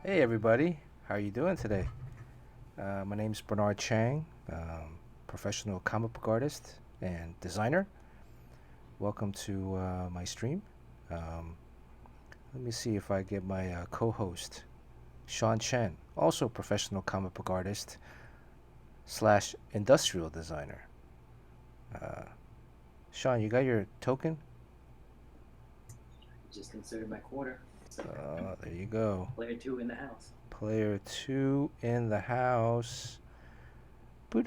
Hey everybody, how are you doing today? My name's Bernard Chang, professional comic book artist and designer. Welcome to my stream. Let me see if I get my co-host, Sean Chen, also professional comic book artist slash industrial designer. Sean, you got your token? Just inserted my quarter. So There you go. player 2 in the house. Player 2 in the house. We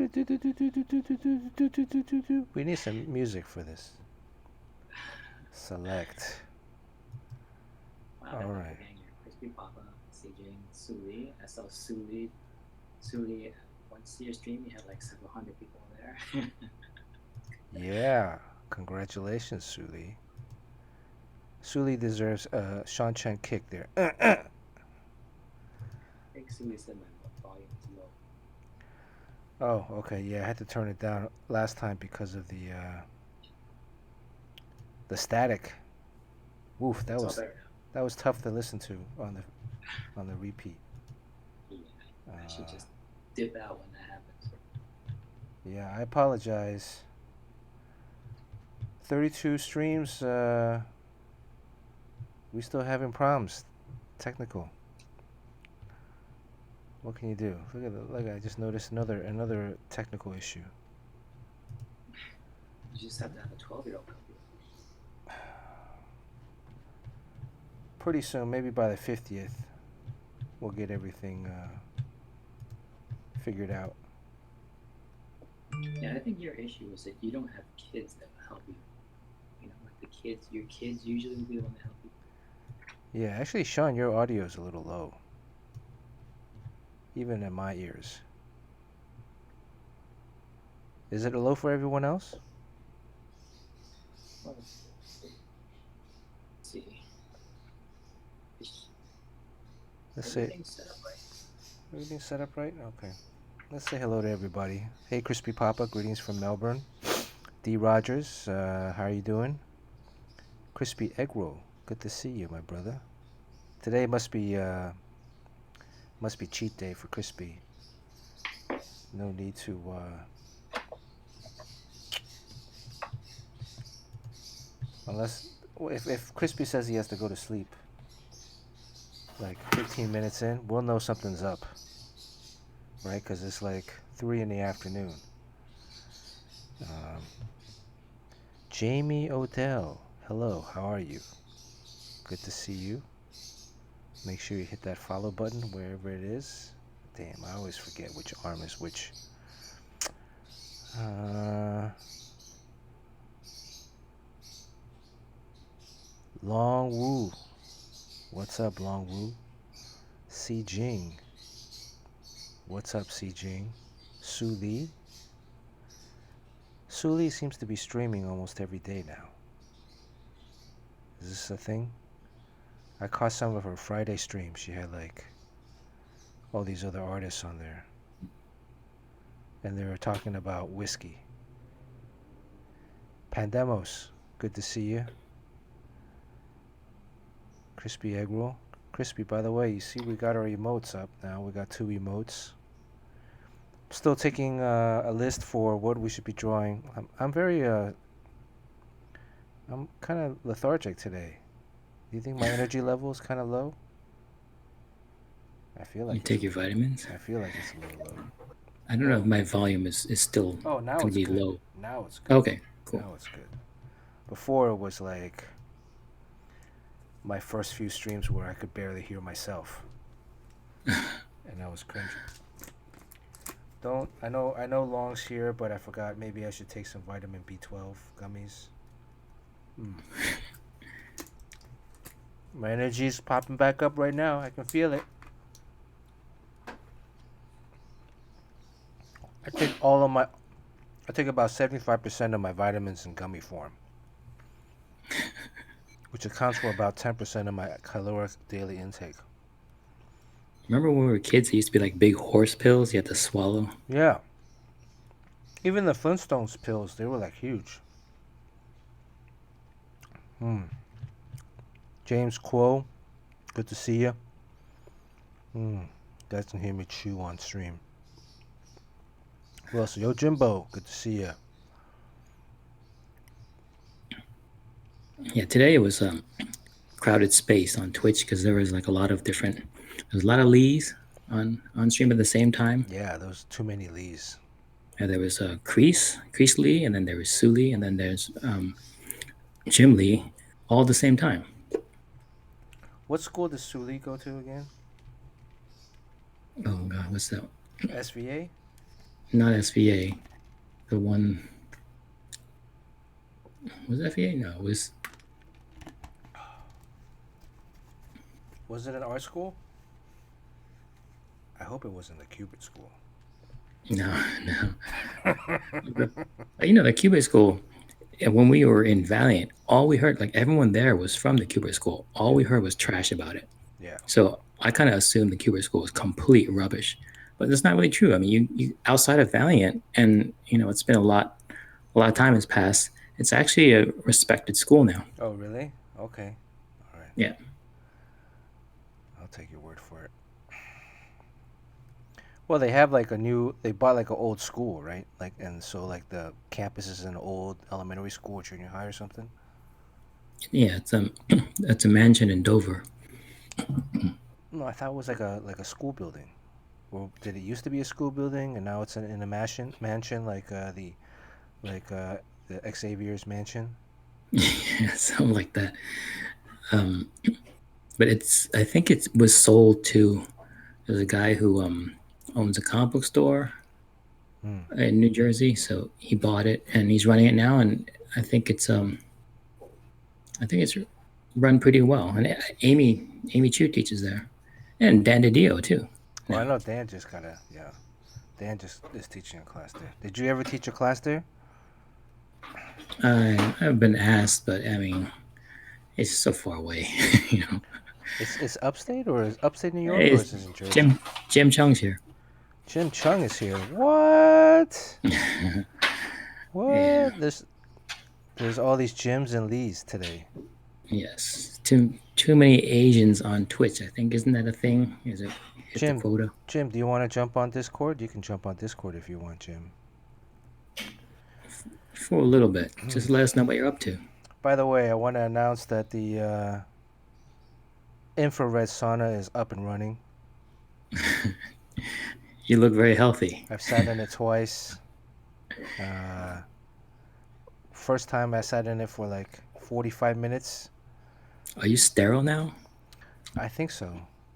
need some music for this. Select. Wow, all right. Crispy Papa, CJ, Suli. I saw Suli once your stream. You had like several hundred people there. Yeah, congratulations, Suli. Suli deserves a Sean Chen kick there. I think Suli said my volume is low. Oh, okay. Yeah, I had to turn it down last time because of the static. Woof, that was tough to listen to on the repeat. Yeah, I should just dip out when that happens. Yeah, I apologize. 32 streams. We still having problems. Technical. What can you do? Look, I just noticed another technical issue. You just have to have a 12-year-old come here. Pretty soon, maybe by the 50th, we'll get everything figured out. Yeah, I think your issue is that you don't have kids that will help you. You know, like your kids usually will be the one to help you. Yeah, actually, Sean, your audio is a little low. Even in my ears. Is it low for everyone else? Well, let's see. Let's say everything's set up right. Everything's set up right? Okay. Let's say hello to everybody. Hey, Crispy Papa, greetings from Melbourne. D. Rogers, how are you doing? Crispy Egg Roll, good to see you, my brother. Today must be cheat day for Crispy. No need to unless if Crispy says he has to go to sleep like 15 minutes in, we'll know something's up, right? Because it's like 3 in the afternoon. Jamie Odell, hello, how are you? Good to see you. Make sure you hit that follow button wherever it is. Damn, I always forget which arm is which. Long Woo. What's up, Longwu? Si Jing. What's up, Si Jing? Su Li. Su Li seems to be streaming almost every day now. Is this a thing? I caught some of her Friday streams. She had like all these other artists on there. And they were talking about whiskey. Pandemos, good to see you. Crispy egg roll. Crispy, by the way, you see we got our emotes up now. We got 2 emotes. Still taking a list for what we should be drawing. I'm kind of lethargic today. Do you think my energy level is kind of low? I feel like You take your vitamins? I feel like it's a little low. I don't know if my volume is still Oh, now going it's to be good. low. Now it's good. Okay, cool. Now it's good. Before it was like my first few streams where I could barely hear myself, and I was cringing. I know Long's here, but I forgot. Maybe I should take some vitamin B12 gummies. My energy's popping back up right now. I can feel it. I take about 75% of my vitamins in gummy form, which accounts for about 10% of my caloric daily intake. Remember when we were kids, they used to be like big horse pills you had to swallow? Yeah. Even the Flintstones pills, they were like huge. James Quo, good to see you. Guys can hear me chew on stream. Well, so Yo Jimbo, good to see you. Yeah, today it was crowded space on Twitch because there was like a lot of Lees on stream at the same time. Yeah, there was too many Lees. And there was Crease Lee, and then there was Sue Lee, and then there's Jim Lee, all at the same time. What school does Sue Lee go to again? Oh God, what's that? SVA? Not SVA. The one was it FEA? No, it was. Was it an art school? I hope it wasn't the Cubit school. No. The Cubit school. When we were in Valiant, all we heard, like everyone there was from the Cubit school. All we heard was trash about it. Yeah. So I kind of assumed the Cubit school was complete rubbish, but that's not really true. I mean, you outside of Valiant, and it's been a lot of time has passed. It's actually a respected school now. Oh, really? Okay. All right. Yeah. I'll take your word for it. Well, they have like they bought like an old school, right? Like, and so like the campus is an old elementary school or junior high or something. Yeah, it's a mansion in Dover. No, I thought it was like a school building. Or did it used to be a school building and now it's in a mansion like the Xavier's mansion? Yeah, something like that. But I think it was sold to there's a guy who owns a comic book store in New Jersey, so he bought it and he's running it now, and I think it's run pretty well. And Amy Chu teaches there, and Dan DiDio too. Well, I know Dan just Dan just is teaching a class there. Did you ever teach a class there? I've been asked, but I mean, it's so far away, It's upstate, or is upstate New York, or is it in Jersey? Jim Chung's here. Jim Chung is here. What? What? Yeah. There's all these Jims and Lees today. Yes, too many Asians on Twitch. I think, isn't that a thing? Is it the quota? Jim, do you want to jump on Discord? You can jump on Discord if you want, Jim. For a little bit. Just let us know what you're up to. By the way, I want to announce that the infrared sauna is up and running. You look very healthy. I've sat in it twice. First time I sat in it for like 45 minutes. Are you sterile now? I think so.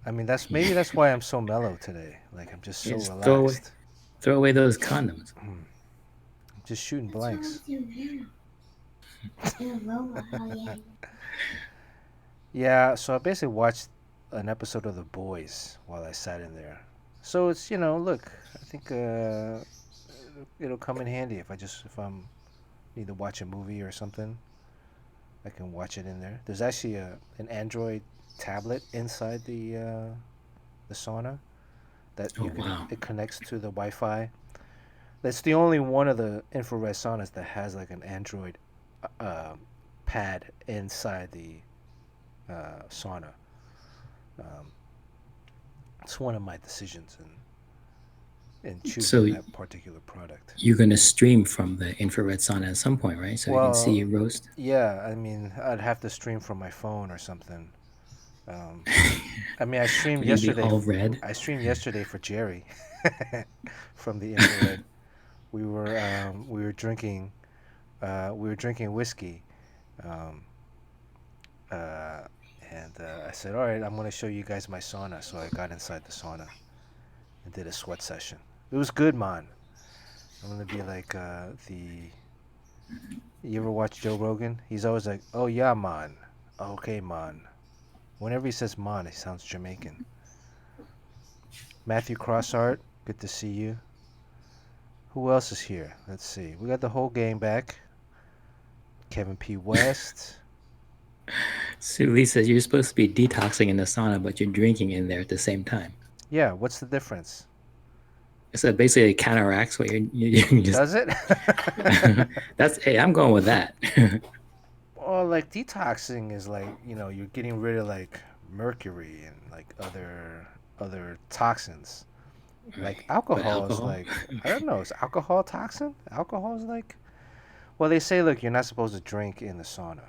I mean, that's why I'm so mellow today. Like, I'm just so relaxed. Throw away those condoms. I'm just shooting blanks. Yeah, so I basically watched an episode of The Boys while I sat in there. So it's, look, I think it'll come in handy if I'm need to watch a movie or something. I can watch it in there. There's actually an Android tablet inside the sauna that Oh wow. it connects to the Wi-Fi. That's the only one of the infrared saunas that has like an Android uh, pad inside the sauna. Um, it's one of my decisions in So choosing that particular product. you're gonna stream from the infrared sauna at some point, right? So you can see Well, you roast. yeah, I mean, I'd have to stream from my phone or something. Um, I mean, Will you be all red? I streamed yesterday for Jerry from the infrared. We were drinking whiskey, um, uh, and I said, "All right, I'm gonna show you guys my sauna." So I got inside the sauna and did a sweat session. It was good, man. I'm gonna be like the. You ever watch Joe Rogan? He's always like, "Oh yeah, man. Okay, man." Whenever he says "man," he sounds Jamaican. Matthew Crossart, good to see you. Who else is here? Let's see. We got the whole gang back. Kevin P. West. Sue Lee says you're supposed to be detoxing in the sauna, but you're drinking in there at the same time. Yeah, what's the difference? So basically, it counteracts what you just. Does it? That's hey, I'm going with that. Well, like detoxing is like, you're getting rid of like mercury and like other toxins. Right. Like But alcohol is alcohol. like, I don't know, is alcohol a toxin? Alcohol is like, well, they say, look, you're not supposed to drink in the sauna,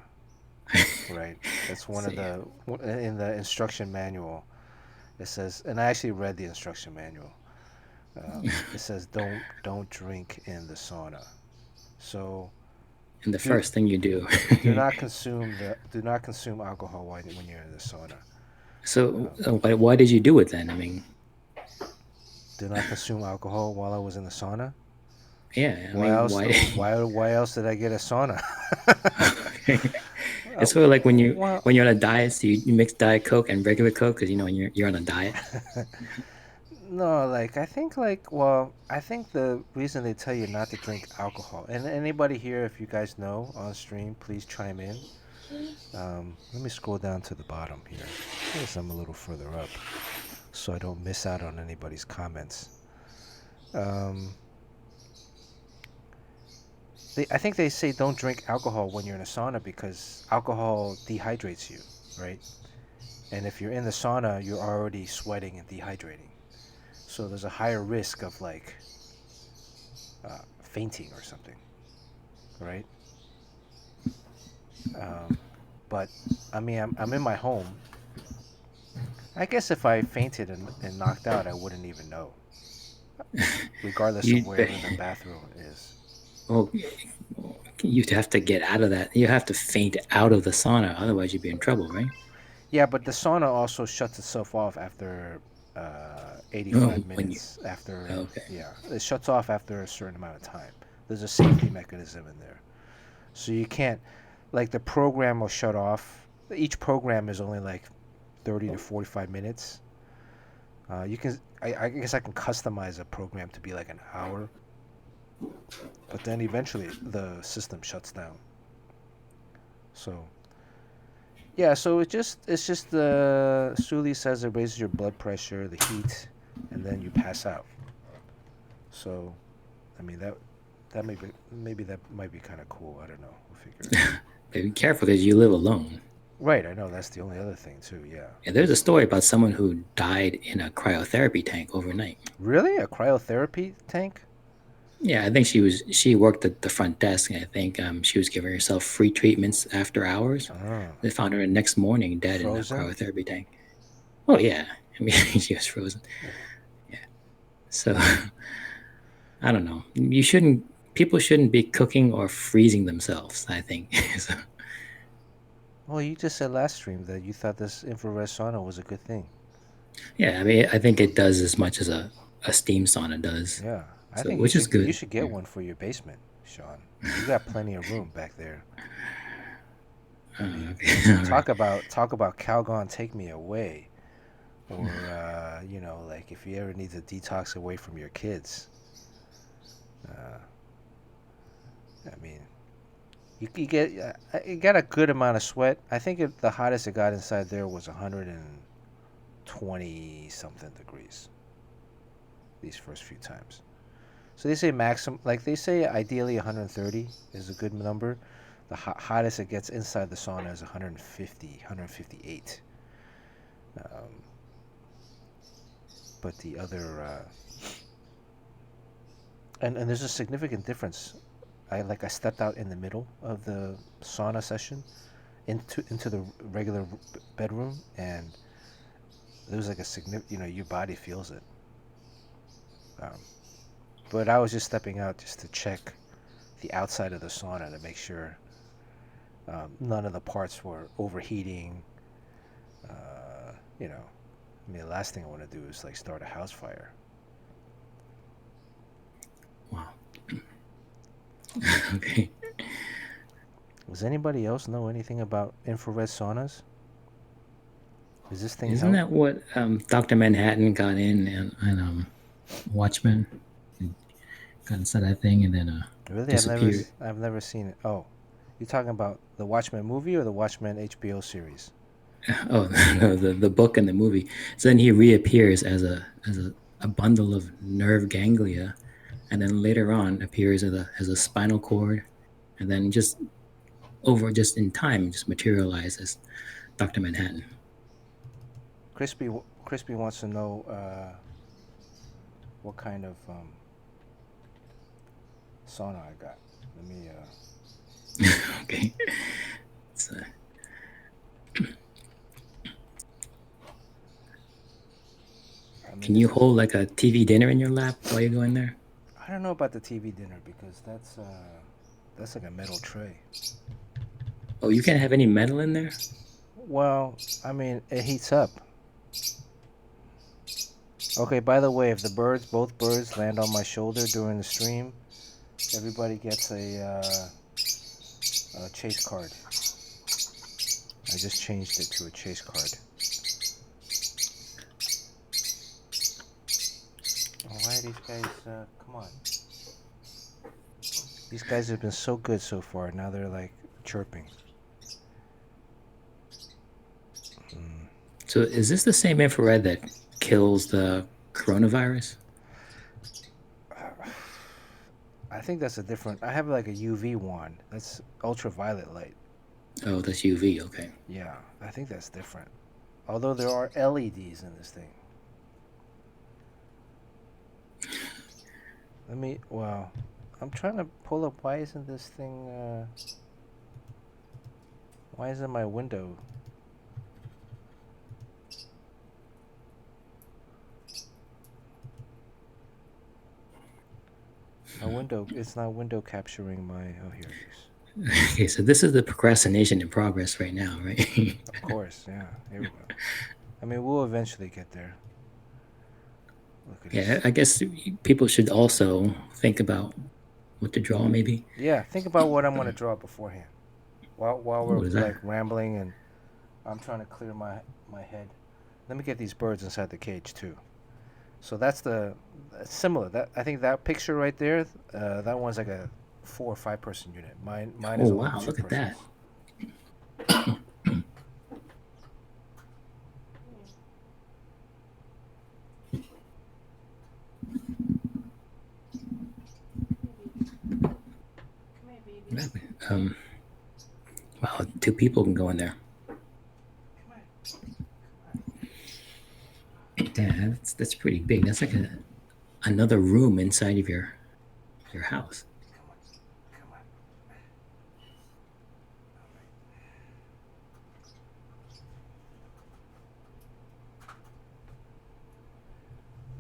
right? That's one So of yeah. in the instruction manual. It says, and I actually read the instruction manual. It says don't drink in the sauna. So And the do first thing you do. do not consume alcohol when you're in the sauna. So Um, why did you do it then? I mean, do not consume alcohol while I was in the sauna. yeah. I Why mean, else? why? Why else did I get a sauna? It's sort of like Well, when you're on a diet, so you mix Diet Coke and regular Coke because when you're on a diet. no, like I think well, I think the reason they tell you not to drink alcohol, and anybody here, if you guys know on stream, please chime in. Let me scroll down to the bottom here. I guess I'm a little further up, so I don't miss out on anybody's comments. Um, I think they say don't drink alcohol when you're in a sauna because alcohol dehydrates you, right? And if you're in the sauna, you're already sweating and dehydrating. So there's a higher risk of like fainting or something, right? Um, but I mean, I'm in my home. I guess if I fainted and knocked out, I wouldn't even know, regardless of You wherever the bathroom is. well, you'd have to get out of that. You have to faint out of the sauna, otherwise you'd be in trouble, right? Yeah, but the sauna also shuts itself off after Oh, 85 when you minutes. After, okay. yeah, it shuts off after a certain amount of time. There's a safety mechanism in there. So you can't, like, the program will shut off. Each program is only like 30 to 45 minutes. I guess I can customize a program to be like an hour, but then eventually the system shuts down. So yeah, so it's just the Suli says it raises your blood pressure, the heat, and then you pass out. So, I mean that maybe that might be kind of cool. I don't know. We'll figure it out. But be careful because you live alone. Right, I know that's the only other thing too. Yeah. And there's a story about someone who died in a cryotherapy tank overnight. Really, a cryotherapy tank? Yeah, I think she worked at the front desk, and I think she was giving herself free treatments after hours. Oh, They found her the next morning dead in a frozen. cryotherapy tank. Oh yeah, I mean she was frozen. Yeah, so I don't know. You shouldn't. People shouldn't be cooking or freezing themselves. I think. So, Well, you just said last stream that you thought this infrared sauna was a good thing. yeah, I mean, I think it does as much as a steam sauna does. Yeah, I So, think which is you good. should get one for your basement, Sean. You got plenty of room back there. Okay. Talk about Calgon, take me away, or like if you ever need to detox away from your kids. Uh, I mean, you got a good amount of sweat. I think the hottest it got inside there was 120 something degrees. These first few times. So they say maximum, like they say ideally 130 is a good number. The hottest it gets inside the sauna is 150, 158. But the other, and there's a significant difference. I stepped out in the middle of the sauna session into the regular bedroom, and there was like a significant, your body feels it. But I was just stepping out just to check the outside of the sauna to make sure none of the parts were overheating. The last thing I want to do is like start a house fire. Wow. Okay. Does anybody else know anything about infrared saunas? Is this thing Isn't that what Dr. Manhattan got in and Watchmen? Got inside that thing and then really? disappeared. I've never seen it. Oh, you're talking about the Watchmen movie or the Watchmen HBO series? Oh no, the book and the movie. So then he reappears as a bundle of nerve ganglia, and then later on appears as a spinal cord, and then just in time just materializes Dr. Manhattan. Crispy wants to know what kind of sauna I got. Let me. Okay. Can you hold like a TV dinner in your lap while you're going there? I don't know about the TV dinner because that's like a metal tray. Oh, you can't have any metal in there? Well, I mean, it heats up. Okay, by the way, if both birds land on my shoulder during the stream, everybody gets a chase card. I just changed it to a chase card. Oh, why are these guys, come on. These guys have been so good so far, now they're like chirping. So is this the same infrared that kills the coronavirus? I think that's a different. I have like a UV wand. That's ultraviolet light. Oh, that's UV. Okay. Yeah, I think that's different. Although there are LEDs in this thing. Well, I'm trying to pull up. Why isn't this thing? Why isn't my window? My window. It's not window capturing my. Oh, here it is. Okay, so this is the procrastination in progress right now, right? Of course, yeah. Here we go. I mean, we'll eventually get there. Yeah, I guess people should also think about what to draw, maybe. Yeah, think about what I'm going to draw beforehand. While we're like rambling and I'm trying to clear my head. Let me get these birds inside the cage too. So that's similar. That I think that picture right there, that one's like a 4 or 5 person unit. Mine is. Oh wow! Look at that. Wow, 2 people can go in there. Yeah, that's pretty big. That's like another room inside of your house.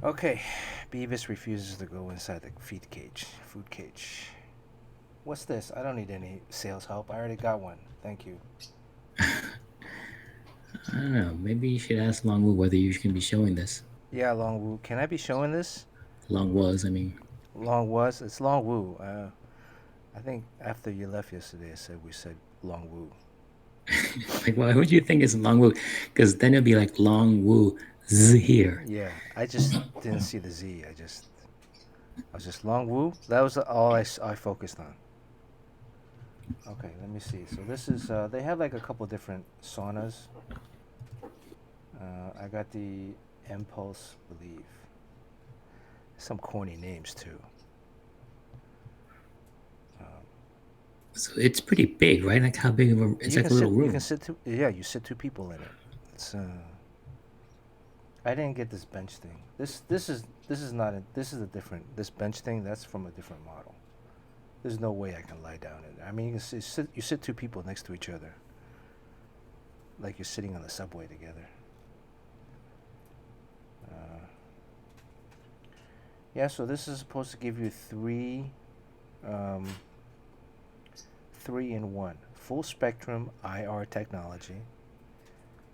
Okay, Beavis refuses to go inside the food cage. What's this? I don't need any sales help. I already got one. Thank you. I don't know. Maybe you should ask Long Wu whether you can be showing this. Yeah, Long Wu. Can I be showing this? Long was, I mean. Long was? It's Long Wu. I think after you left yesterday, we said Long Wu. Like, why would you think it's Long Wu? Because then it'd be like Long Wu Z here. Yeah, I just didn't see the Z. I was just Long Wu. That was all I focused on. Okay, let me see. So this is they have like a couple different saunas. I got the Impulse Believe. Some corny names too. Um, So it's pretty big, right? Like how big of a? It's you like can a little sit. You room. can sit two. Yeah, you sit two people in it. It's. I didn't get this bench thing. This is not a. This is a different. This bench thing. That's from a different model. There's no way I can lie down in it. I mean, you can sit. You sit two people next to each other. Like you're sitting on the subway together. Yeah, so this is supposed to give you um, 3-in-1. Full spectrum IR technology,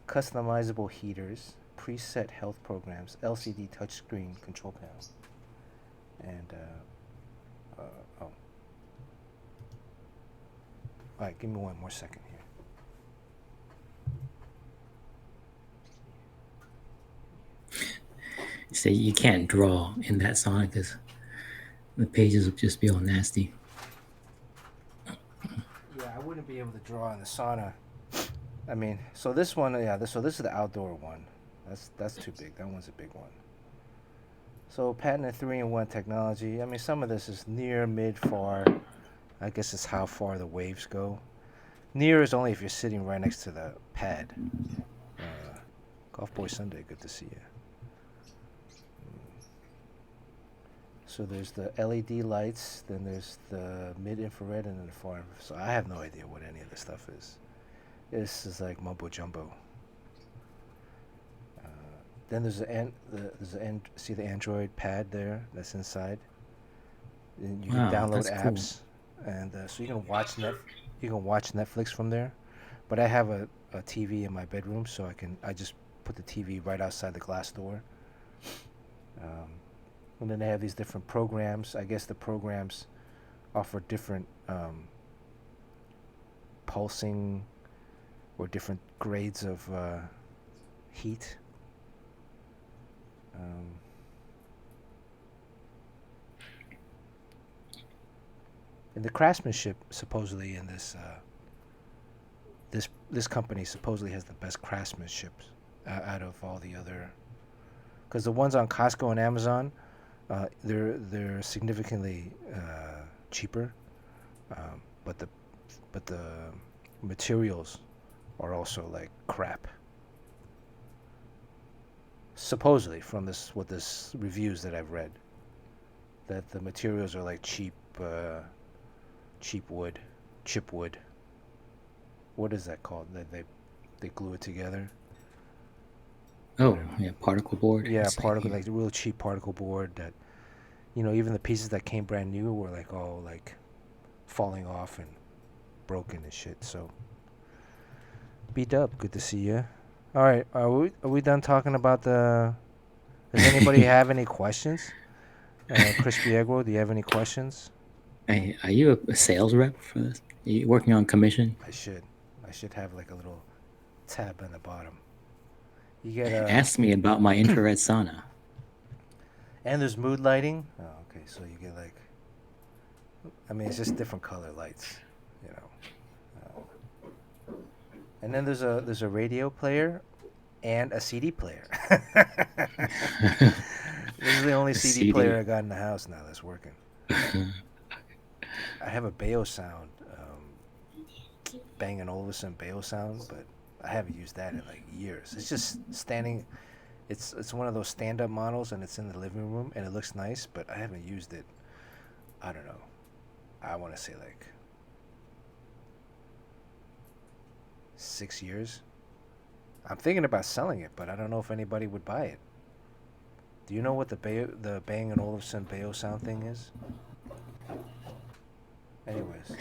customizable heaters, preset health programs, LCD touchscreen control panel, and oh, all right, give me one more second here. Say you can't draw in that sauna because the pages would just be all nasty. Yeah, I wouldn't be able to draw in the sauna. I mean, so this one, yeah, so this is the outdoor one. That's too big. That one's a big one. So patented 3-in-1 technology. I mean, some of this is near, mid, far. I guess it's how far the waves go. Near is only if you're sitting right next to the pad. Golf Boy Sunday, good to see you. So there's the LED lights, then there's the mid-infrared, and then the far. So I have no idea what any of this stuff is. This is like mumbo jumbo. Then there's see the Android pad there that's inside. And you can Wow, download that's cool. apps, and so you can watch Netflix from there. But I have a TV in my bedroom, so I just put the TV right outside the glass door. And then they have these different programs. I guess the programs offer different pulsing or different grades of heat. And the craftsmanship supposedly in this company supposedly has the best craftsmanship out of all the other, because the ones on Costco and Amazon, they're significantly cheaper, but the materials are also like crap. Supposedly, from this reviews that I've read, that the materials are like cheap wood, chip wood. What is that called? They glue it together. Oh, Whatever. yeah, particle board. Yeah, It's like particle, here. like the real cheap particle board that, even the pieces that came brand new were like all like falling off and broken and shit. So beat up. Good to see you. All right, are we done talking about the? Does anybody have any questions? Crispy Egg Roll, do you have any questions? Hey, are you a sales rep for this? Are you working on commission? I should. I should have like a little tab on the bottom. You get Ask me about my infrared sauna. and there's mood lighting. Oh, okay. So you get like, I mean, it's just different color lights, you know. And then there's a radio player and a CD player. This is the only The CD player CD. I got in the house now that's working. I have a Bayo sound, Bang & Olufsen Bayo sound, but I haven't used that in like years. It's just standing. It's one of those stand-up models, and it's in the living room, and it looks nice, but I haven't used it. I don't know. I want to say like 6 years. I'm thinking about selling it, but I don't know if anybody would buy it. Do you know what the Bang & Olufsen Bayo sound thing is? Anyways,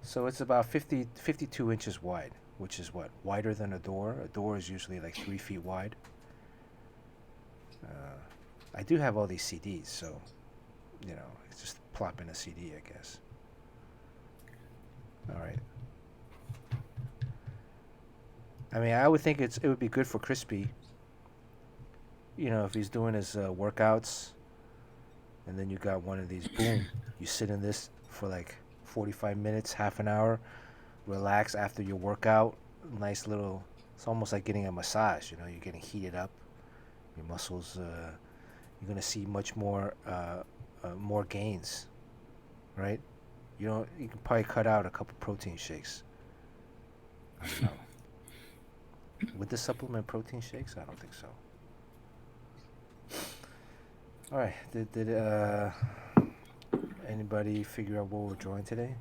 so it's about 52 inches wide, which is what? Wider than a door? A door is usually like 3 feet wide. I do have all these CDs, so, it's just plop in a CD, I guess. All right. I mean, I would think it would be good for Crispy. You know, if he's doing his workouts, and then you got one of these, boom, you sit in this for like 45 minutes, half an hour, relax after your workout. Nice little. It's almost like getting a massage. You know, you're getting heated up. Your muscles. You're gonna see much more gains, right? You know, you can probably cut out a couple protein shakes. I don't know. Would this supplement protein shakes? I don't think so. All right. Did anybody figure out what we're drawing today?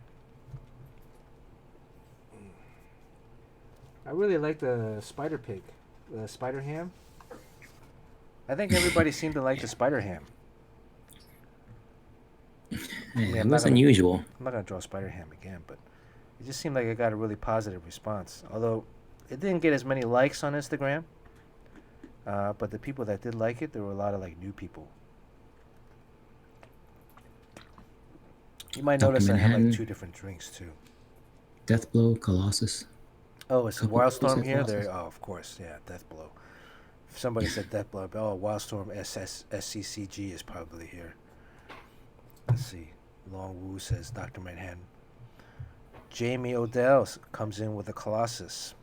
I really like the spider pig, the spider ham. I think everybody seemed to like the spider ham. I mean, It was unusual. I'm not gonna draw spider ham again, but it just seemed like it got a really positive response. Although it didn't get as many likes on Instagram, but the people that did like it, there were a lot of like new people. You might Dr. notice I had Manhattan, like 2 different drinks too. Deathblow, Colossus. Oh, it's a Couple Wildstorm said here. Colossus. There. Oh, of course, yeah, Deathblow. If somebody said Deathblow, oh, Wildstorm SCCG is probably here. Let's see. Long Wu says Dr. Manhattan. Jamie Odell comes in with a Colossus.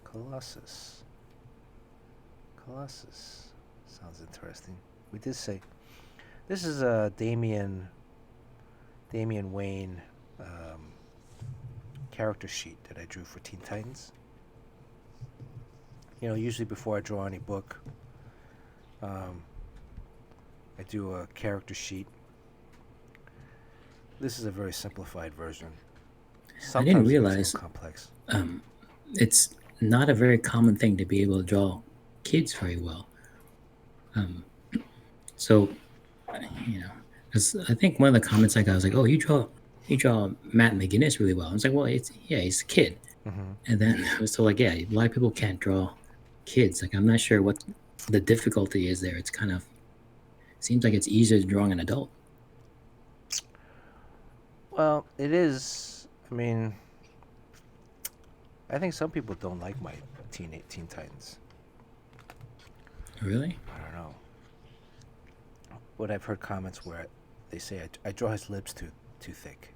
Colossus. Colossus. Sounds interesting. We did say this is a Damian Wayne character sheet that I drew for Teen Titans. You know, usually before I draw any book, I do a character sheet. This is a very simplified version. I didn't Sometimes it gets a realize little complex. it's not a very common thing to be able to draw kids very well. So, you know, because I think one of the comments I got was like, "Oh, you draw Matt McGinnis really well." I was like, "Well, he's a kid." Mm-hmm. And then I was told like, "Yeah, a lot of people can't draw kids." Like, I'm not sure what the difficulty is there. It's kind of seems like it's easier than drawing an adult. Well, it is. I mean, I think some people don't like my Teen Titans. Really? I don't know. But I've heard comments where they say I draw his lips too thick.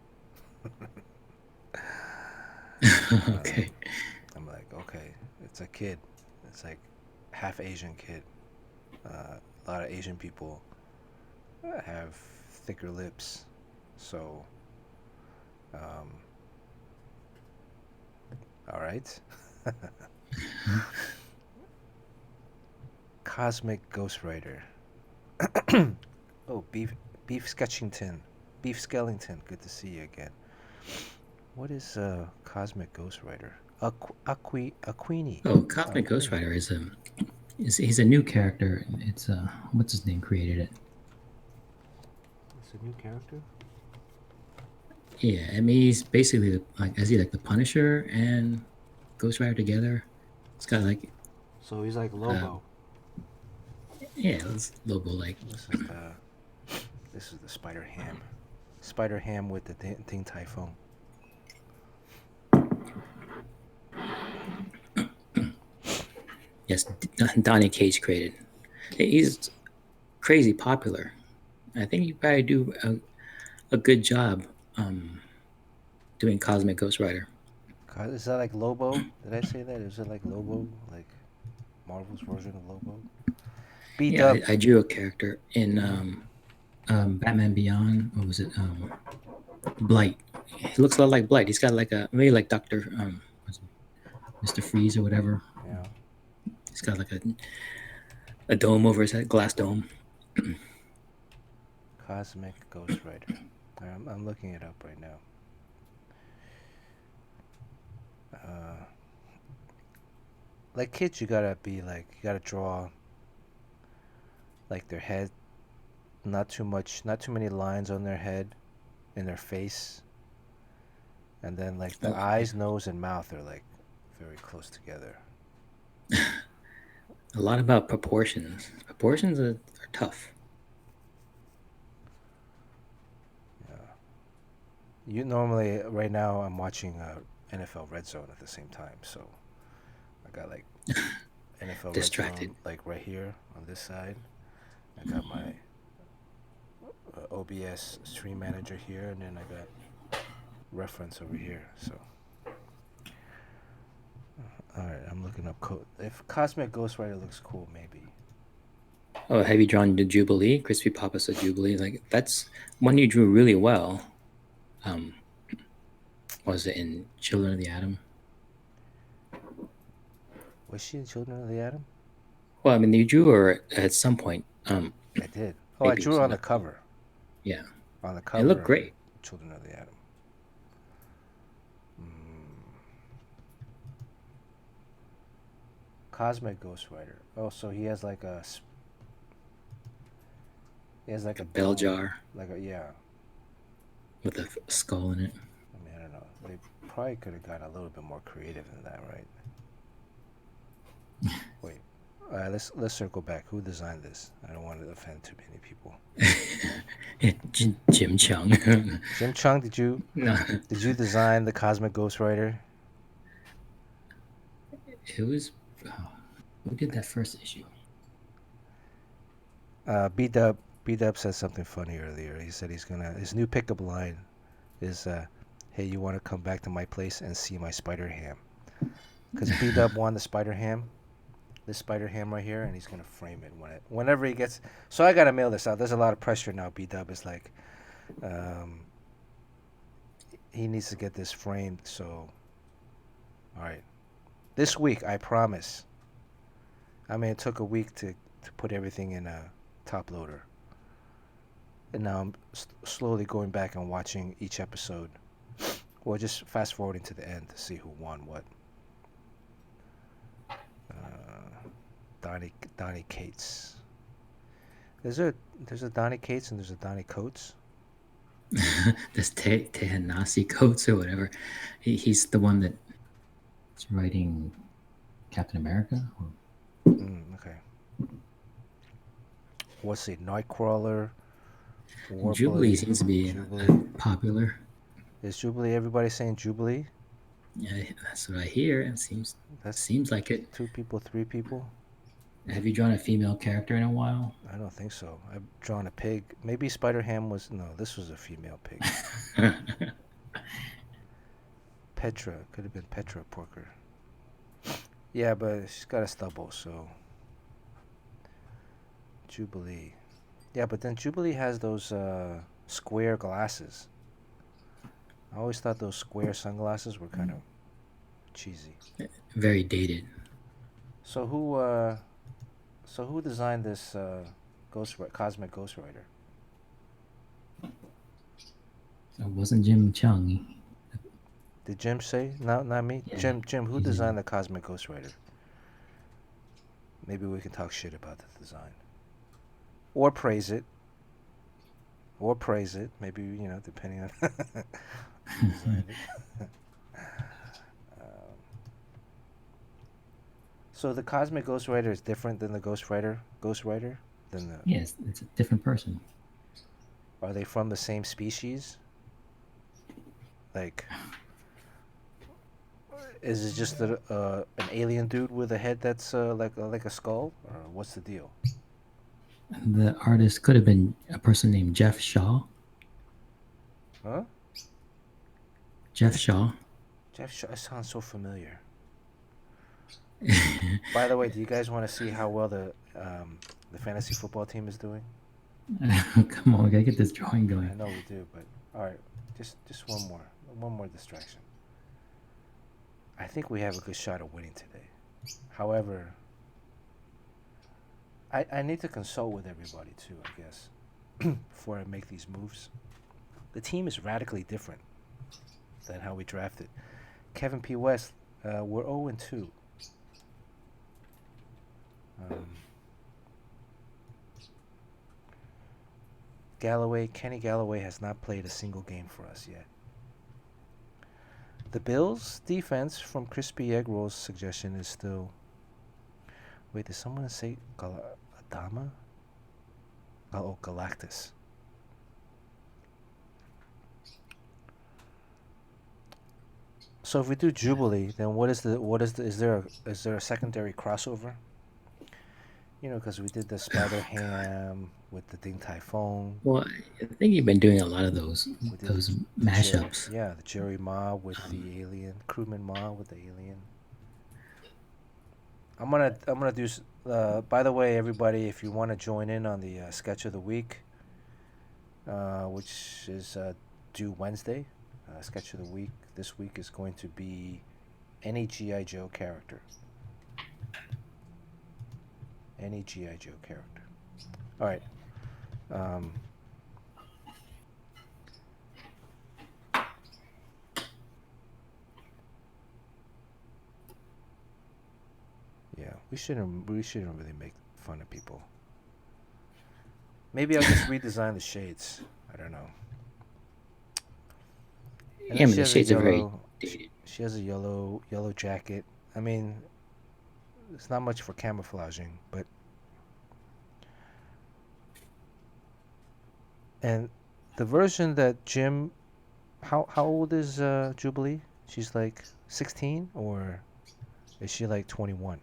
Okay. I'm like, okay, it's a kid. It's like half Asian kid. A lot of Asian people have thicker lips, so all right. Cosmic Ghostwriter. Oh, Beef Sketchington. Beef Skellington, good to see you again. What is Cosmic Ghostwriter? Aquini. Oh, Cosmic Ghostwriter he's a new character. It's what's his name created it? It's a new character? Yeah, I mean he's basically like the Punisher and Ghost Rider together. It's got like So he's like Lobo. Yeah, it's Lobo like. This is the Spider Ham. Spider Ham with the Ding Typhoon. Yes, Donnie Cates created. He's crazy popular. I think you probably do a good job doing Cosmic Ghost Rider. Is that like Lobo? Did I say that? Is it like Lobo? Like Marvel's version of Lobo? Yeah, I drew a character in Batman Beyond. What was it? Blight. He looks a lot like Blight. He's got like maybe like Dr. Mr. Freeze or whatever. Yeah. He's got like a dome over his head, glass dome. Cosmic Ghost Rider. I'm looking it up right now. Like kids, you gotta draw like their head, not too many lines on their head, in their face, and then like the eyes, nose, and mouth are like very close together. A lot about proportions. Proportions are tough. Yeah. You normally right now I'm watching NFL Red Zone at the same time, so got like NFL Red Distracted. Zone like right here on this side. I got my OBS Stream Manager here, and then I got reference over here. So, all right, I'm looking up code. If Cosmic Ghostwriter looks cool, maybe. Oh, have you drawn the Jubilee? Crispy Papa said Jubilee. Like that's one you drew really well. Was it in Children of the Atom? Was she in Children of the Atom? Well, I mean, you drew her at some point. I did. Oh, I maybe it drew was her on in the cover. Yeah, On the it cover looked of great. Children of the Atom. Cosmic Ghostwriter. Oh, so he has like a. He has like a Bell dome, jar like a yeah. with a skull in it. I mean, I don't know. They probably could have gotten a little bit more creative than that, right? Wait, let's circle back. Who designed this? I don't want to offend too many people. Jim Chung. Jim Chung, did you design the Cosmic Ghostwriter? It was. Who did that first issue? B Dub said something funny earlier. He said his new pickup line is, "Hey, you want to come back to my place and see my spider ham?" Because B Dub won the spider ham. This spider ham right here, and he's gonna frame it whenever he gets. So I gotta mail this out. There's a lot of pressure now. B Dub is like, he needs to get this framed. So, all right, this week I promise. I mean, it took a week to put everything in a top loader, and now I'm slowly going back and watching each episode. Well, just fast forwarding to the end to see who won what. Donnie Cates. There's a Donnie Cates and there's a Donnie Coates. This Tehanasi Coates or whatever. He's the one that's writing Captain America. Okay. What's it? Nightcrawler. Jubilee seems to be popular. Is Jubilee? Everybody saying Jubilee? Yeah, that's what I hear. It seems like it. 2 people, 3 people. Have you drawn a female character in a while? I don't think so. I've drawn a pig. Maybe Spider Ham was this was a female pig. Petra could have been Petra Porker. Yeah, but she's got a stubble, so Jubilee. Yeah, but then Jubilee has those square glasses. I always thought those square sunglasses were kind of cheesy. Very dated. So who designed this Cosmic Ghostwriter? It wasn't Jim Chung. Did Jim say? No, not me. Yeah. Jim, who designed the Cosmic Ghostwriter? Maybe we can talk shit about the design. Or praise it. Maybe, depending on who designed it. So the Cosmic Ghostwriter is different than the Ghostwriter? Yes, it's a different person. Are they from the same species? Like, is it just an alien dude with a head that's like a skull? Or what's the deal? The artist could have been a person named Jeff Shaw. Huh? Jeff Shaw. Jeff Shaw, it sounds so familiar. By the way, do you guys want to see how well the fantasy football team is doing? Come on, we gotta get this drawing going. I know we do, but all right, just one more distraction. I think we have a good shot of winning today. However, I need to consult with everybody too, I guess, before I make these moves. The team is radically different than how we drafted. Kevin P. West, we're 0-2. Kenny Galloway has not played a single game for us yet. The Bills' defense, from Crispy Egg Roll's suggestion, is still... Wait, did someone say Adama? Oh, Galactus. So if we do Jubilee, then is there a secondary crossover? You know, because we did the Spider Ham with the Ding Tai Fung. Well, I think you've been doing a lot of those We did those the Jerry, mashups. yeah, the Jerry Ma with the alien, crewman Ma with the alien. I'm gonna do. By the way, everybody, if you want to join in on the sketch of the week, which is due Wednesday, sketch of the week this week is going to be any GI Joe character. Any GI Joe character. All right. Um, yeah, we shouldn't really make fun of people. Maybe I'll just redesign the shades. I don't know. And Yeah, then but she the has a shades are very yellow. dated. She has a yellow jacket. I mean, it's not much for camouflaging, but and the version that Jim, how old is Jubilee? She's like 16, or is she like 21?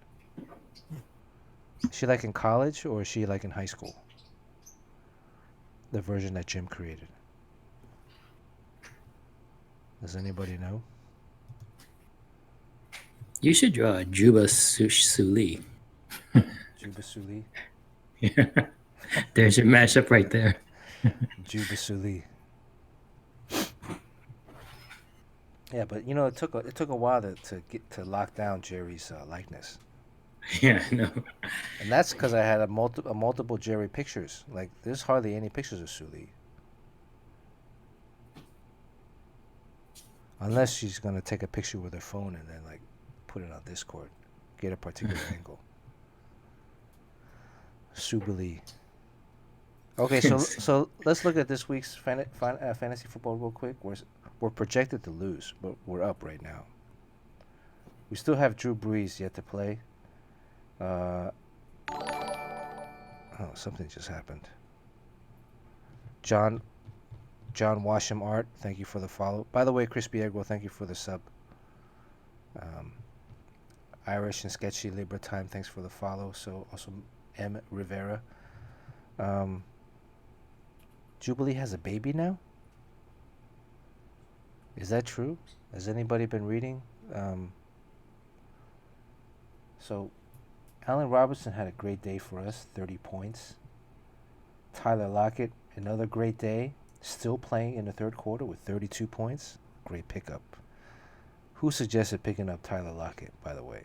Is she like in college, or is she like in high school? The version that Jim created. Does anybody know? You should draw a Juba Suli. Juba Suli. There's your mashup right there. Juba Suli. Yeah, but you know, it took a while to lock down Jerry's likeness. Yeah, no. And that's because I had a multiple Jerry pictures. Like, there's hardly any pictures of Suli. Unless she's going to take a picture with her phone and then, like, put it on Discord. Get a particular angle. Jubilee. Okay, so let's look at this week's fantasy football real quick. We're projected to lose, but we're up right now. We still have Drew Brees yet to play. Oh, something just happened. John Washam Art, thank you for the follow. By the way, Crispy Egg Roll, thank you for the sub. Irish and Sketchy Libra Time, thanks for the follow. So also M Rivera. Jubilee has a baby now? Is that true? Has anybody been reading? So Allen Robinson had a great day for us, 30 points. Tyler Lockett, another great day, still playing in the third quarter with 32 points. Great pickup. Who suggested picking up Tyler Lockett, by the way?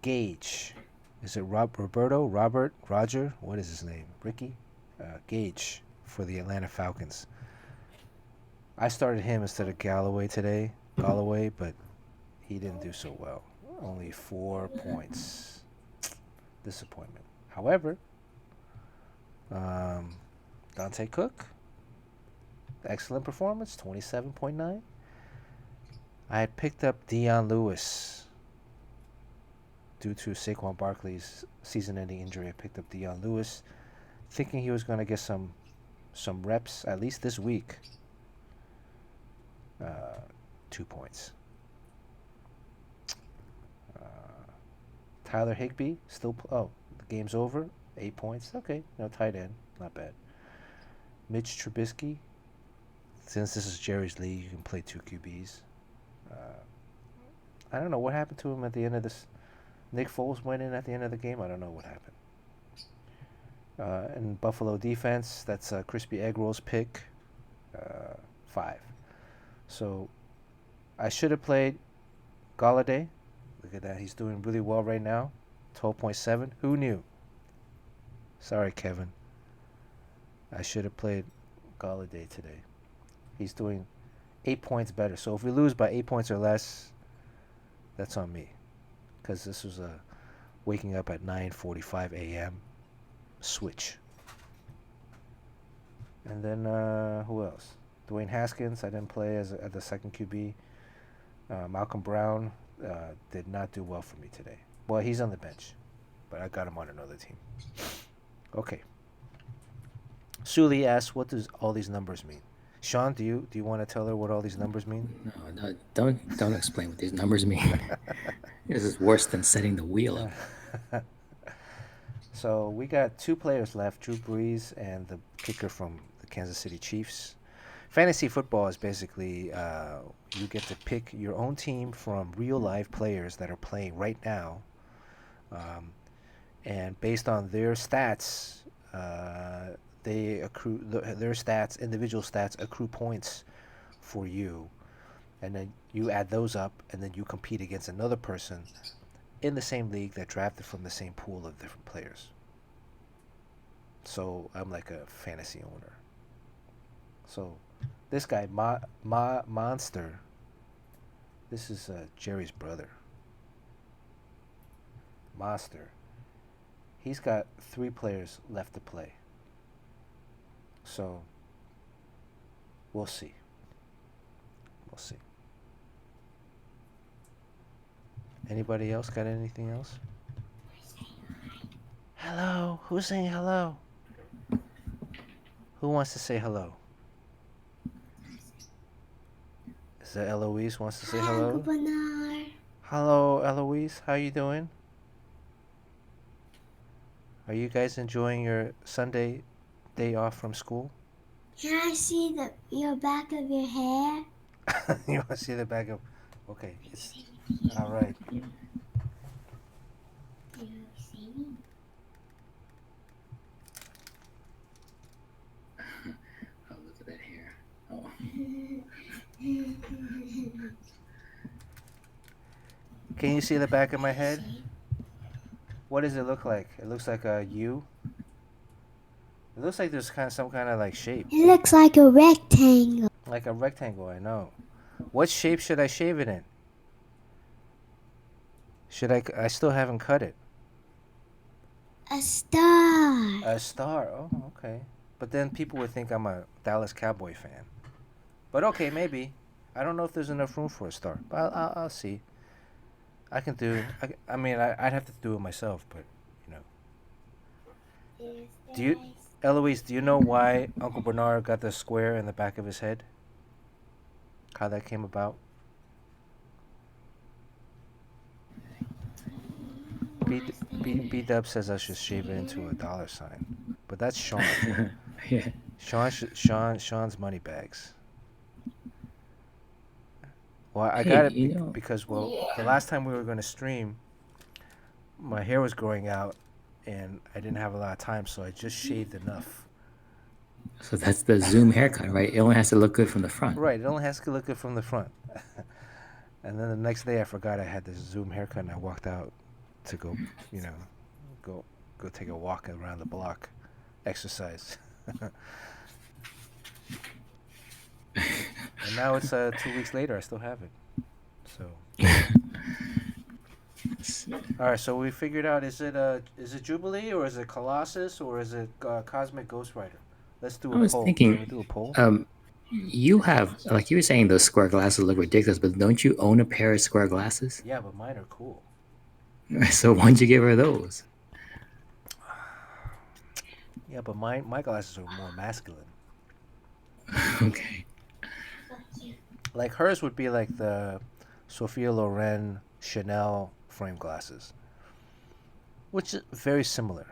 Gage. Is it Roberto? Robert? Roger? What is his name? Ricky? Gage for the Atlanta Falcons. I started him instead of Galloway, but he didn't do so well. Only 4 points. Disappointment. However, Dante Cook, excellent performance, 27.9. I had picked up Dion Lewis due to Saquon Barkley's season-ending injury. I picked up Dion Lewis, thinking he was going to get some reps at least this week. 2 points. Tyler Higbee still. The game's over. 8 points. Okay, no tight end, not bad. Mitch Trubisky. Since this is Jerry's league, you can play 2 QBs. I don't know what happened to him at the end of this. Nick Foles went in at the end of the game. I don't know what happened. And Buffalo defense, that's Crispy Egg Rolls pick, 5. So I should have played Galladay. Look at that. He's doing really well right now. 12.7. Who knew? Sorry, Kevin. I should have played Galladay today. He's doing 8 points better. So if we lose by 8 points or less, that's on me. Because this was waking up at 9:45 a.m. switch. And then who else? Dwayne Haskins, I didn't play at the second QB. Malcolm Brown did not do well for me today. Well, he's on the bench, but I got him on another team. Okay. Suli asks, what does all these numbers mean? Sean, do you want to tell her what all these numbers mean? No, don't explain what these numbers mean. This is worse than setting the wheel up. So we got 2 players left, Drew Brees and the kicker from the Kansas City Chiefs. Fantasy football is basically you get to pick your own team from real live players that are playing right now, and based on their stats, they accrue their stats, individual stats accrue points for you, and then you add those up, and then you compete against another person in the same league that drafted from the same pool of different players. So I'm like a fantasy owner. So this guy, Monster, this is Jerry's brother. Monster. He's got 3 players left to play. So we'll see. We'll see. Anybody else got anything else? Hello. Who's saying hello? Who wants to say hello? Is that Eloise wants to say hello? Uncle Bernard. Hello, Eloise. How you doing? Are you guys enjoying your Sunday day off from school? Can I see your back of your hair? You want to see the back of... Okay. All right. You see me? Oh, look at that hair. Oh. Can you see the back of my head? What does it look like? It looks like a U. It looks like there's some kind of like shape. It looks like a rectangle. Like a rectangle, I know. What shape should I shave it in? I still haven't cut it. A star. A star. Oh, okay. But then people would think I'm a Dallas Cowboy fan. But okay, maybe. I don't know if there's enough room for a star. But I'll see. I can do... I mean, I'd have to do it myself, but, you know. Eloise, do you know why Uncle Bernard got the square in the back of his head? How that came about? B-Dub says I should shave it into a $sign. But that's Sean. Yeah. Sean's money bags. Well, I got it because, the last time we were going to stream, my hair was growing out, and I didn't have a lot of time, so I just shaved enough. So that's the Zoom haircut, right? It only has to look good from the front. Right, it only has to look good from the front. And then the next day I forgot I had this Zoom haircut, and I walked out to go, go take a walk around the block, exercise. And now it's 2 weeks later. I still have it. So. All right. So we figured out: is it Jubilee, or is it Colossus, or is it Cosmic Ghost Rider? Let's do a poll. I was thinking. Can we do a poll? You have, like you were saying, those square glasses look ridiculous, but don't you own a pair of square glasses? Yeah, but mine are cool. So why'd you give her those? Yeah, but my glasses are more masculine. Okay. Like hers would be like the Sophia Loren Chanel frame glasses, which is very similar.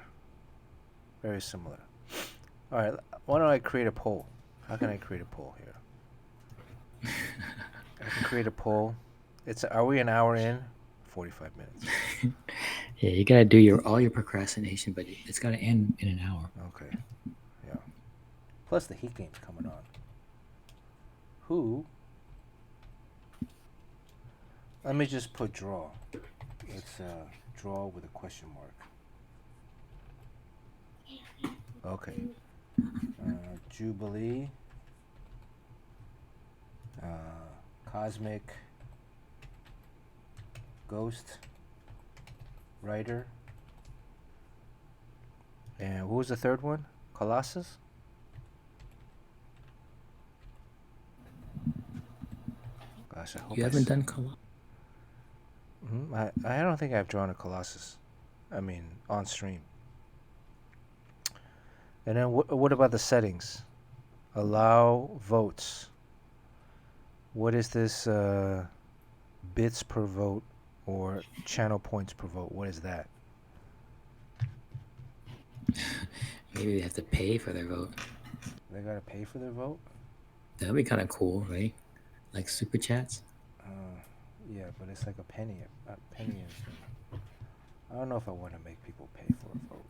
Very similar. All right, why don't I create a poll? How can I create a poll here? I can create a poll. Are we an hour in? 45 minutes. Yeah, you gotta do all your procrastination, but it's gotta end in an hour. Okay. Yeah. Plus the Heat game's coming on. Who? Let me just put draw. Let's draw with a question mark. Okay. Jubilee. Cosmic Ghost Rider. And what was the third one? Colossus? Gosh, I hope You haven't done Colossus? I don't think I've drawn a Colossus. I mean, on stream. And then what about the settings? Allow votes. What is this bits per vote or channel points per vote? What is that? Maybe they have to pay for their vote. They gotta pay for their vote? That'd be kind of cool, right? Like super chats. Yeah, but it's like a penny. A penny is. I don't know if I want to make people pay for a vote.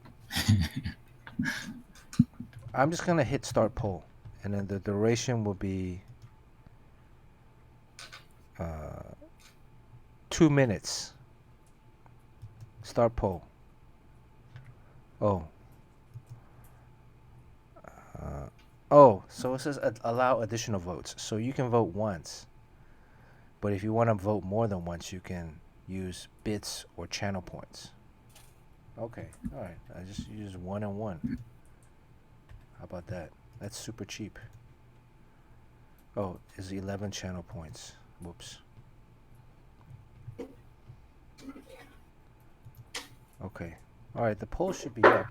I'm just gonna hit start poll, and then the duration will be 2 minutes. Start poll. Oh. So it says allow additional votes. So you can vote once. But if you want to vote more than once, you can use bits or channel points. Okay, all right. I just use 1 and 1. How about that? That's super cheap. Oh, it's 11 channel points. Whoops. Okay. All right, the poll should be up.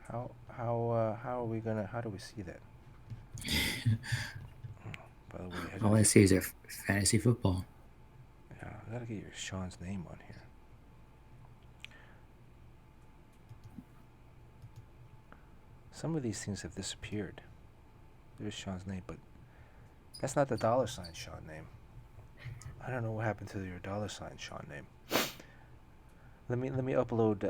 How are we gonna? How do we see that? By the way, All I see is their fantasy football. Yeah, I gotta get your Sean's name on here. Some of these things have disappeared. There's Sean's name, but that's not the $ Sean name. I don't know what happened to your $ Sean name. Let me upload.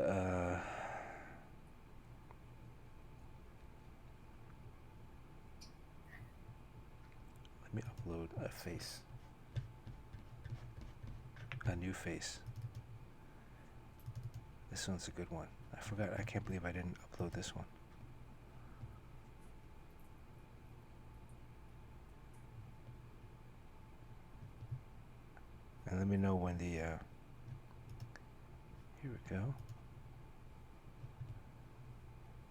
Let me upload a face. A new face. This one's a good one. I forgot. I can't believe I didn't upload this one. And let me know when the. Here we go.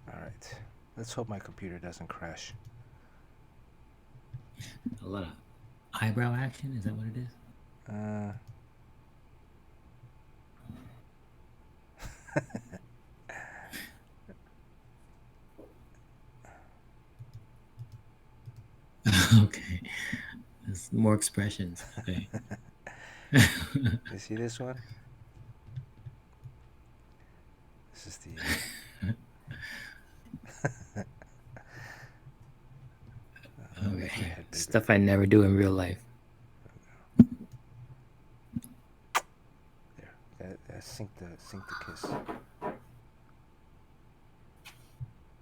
Alright. Let's hope my computer doesn't crash. A lot of eyebrow action? Is that what it is? Okay. There's more expressions. Okay. You see this one? This is the. Okay. Stuff I never do in real life. There. Sink the kiss.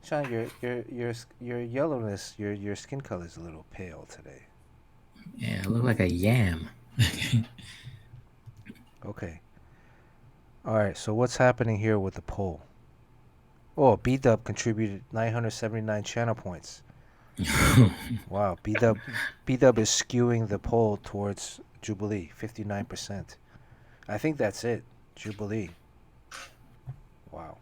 Sean, your yellowness, your skin color is a little pale today. Yeah, I look like a yam. Okay. All right. So what's happening here with the poll? Oh, B-Dub contributed 979 channel points. Wow, B-Dub is skewing the poll towards Jubilee, 59%. I think that's it, Jubilee. Wow.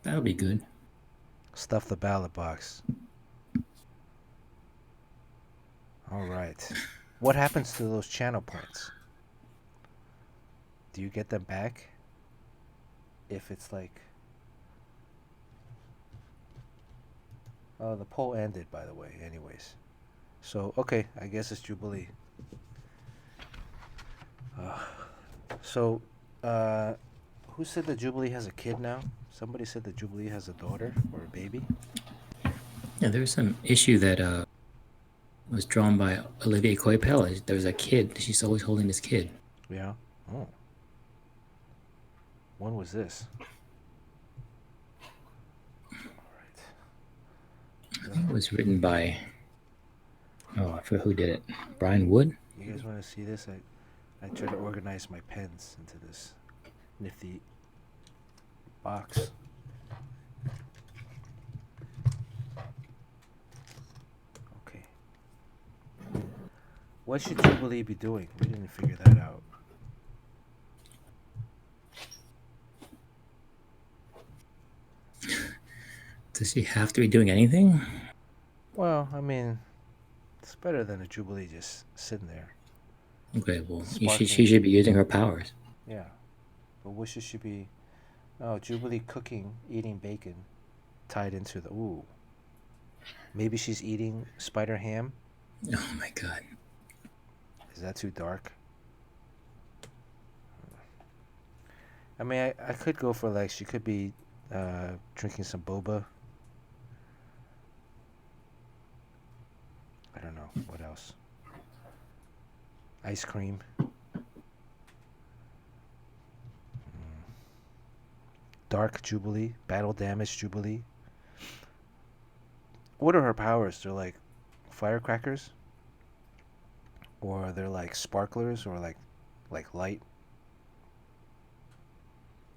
That'll be good. Stuff the ballot box. All right. What happens to those channel points? Do you get them back? If it's like... Oh, the poll ended, by the way, anyways. So, okay, I guess it's Jubilee. Who said that Jubilee has a kid now? Somebody said that Jubilee has a daughter or a baby. Yeah, there's some issue that was drawn by Olivier Coipel. There was a kid. She's always holding this kid. Yeah? Oh. When was this? It was written by... Oh, I forget who did it. Brian Wood? You guys want to see this? I tried to organize my pens into this nifty box. Okay. What should Jubilee be doing? We didn't figure that out. Does she have to be doing anything? Well, I mean, it's better than a Jubilee just sitting there. Okay, well, she should be using her powers. Yeah. But what should she be... Oh, Jubilee cooking, eating bacon, tied into the ooh. Maybe she's eating spider ham. Oh my god. Is that too dark? I mean, I could go for like she could be drinking some boba. I don't know what else. Ice cream. Dark Jubilee, battle damage Jubilee. What are her powers? They're like firecrackers, or they're like sparklers, or like light.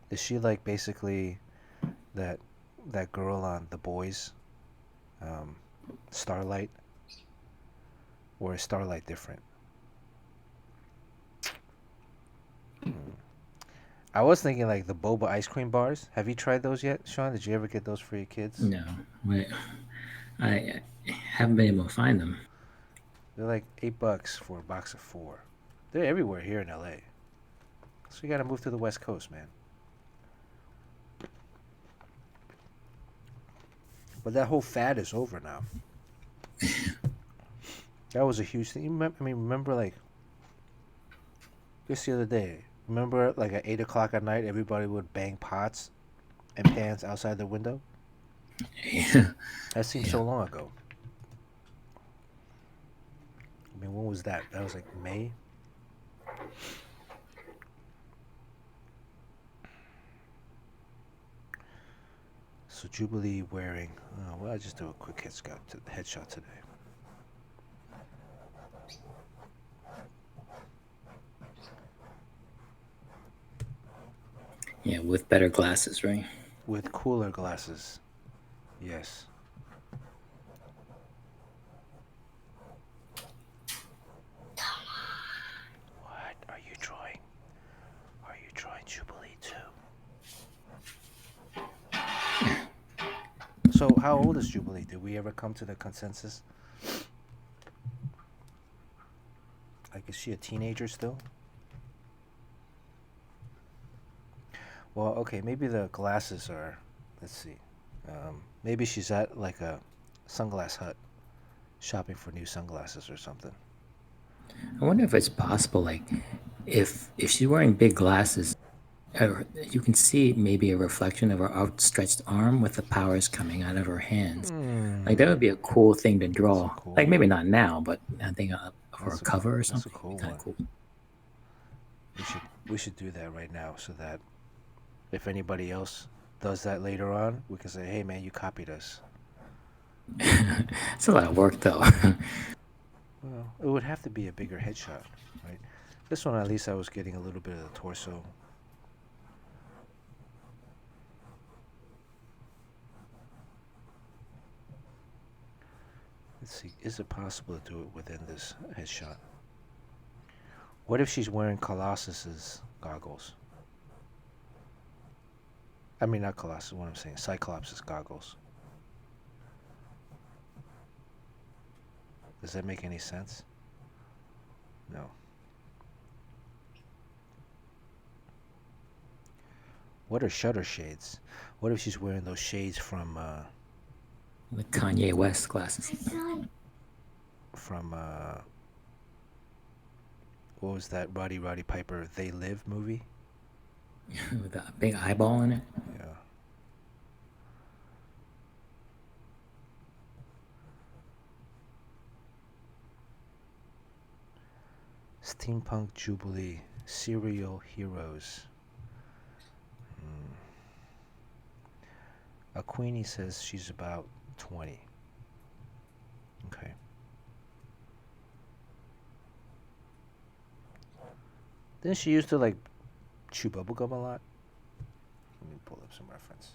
Is she like basically that that girl on The Boys, um, Starlight, or is Starlight different? Hmm. I was thinking like the boba ice cream bars. Have you tried those yet, Sean? Did you ever get those for your kids? No, I haven't been able to find them. They're like $8 for a box of four. They're everywhere here in LA. So you gotta move to the West Coast, man. But that whole fad is over now. That was a huge thing. Remember like just the other day. Remember like at 8 o'clock at night, everybody would bang pots and pans outside the window. Yeah, That seems yeah. so long ago. I mean, when was that? That was like May. So Jubilee wearing. Oh, well, I just do a quick headshot today. Yeah, with better glasses, right? With cooler glasses. Yes. What are you drawing? Are you drawing Jubilee too? So how old is Jubilee? Did we ever come to the consensus? Like, is she a teenager still? Well, okay, maybe the glasses are. Let's see. Maybe she's at like a sunglass hut, shopping for new sunglasses or something. I wonder if it's possible, like, if she's wearing big glasses, you can see maybe a reflection of her outstretched arm with the powers coming out of her hands. Like that would be a cool thing to That's a draw. cool Like maybe one. not now, but I think for a cover or That's a something, cool kind one. of cool. We should do that right now so that if anybody else does that later on, we can say, "Hey, man, you copied us." It's a lot of work though. Well, it would have to be a bigger headshot, right? This one, at least, I was getting a little bit of the torso. Let's see, is it possible to do it within this headshot? What if she's wearing Colossus's goggles? I mean, not Colossus, what I'm saying, Cyclops' goggles. Does that make any sense? No. What are shutter shades? What if she's wearing those shades from The Kanye West glasses. from what was that Roddy Piper They Live movie? With a big eyeball in it. Yeah. Steampunk Jubilee, serial heroes. A Queenie says she's about 20. Okay. Didn't she used to like chew bubblegum a lot? Let me pull up some reference.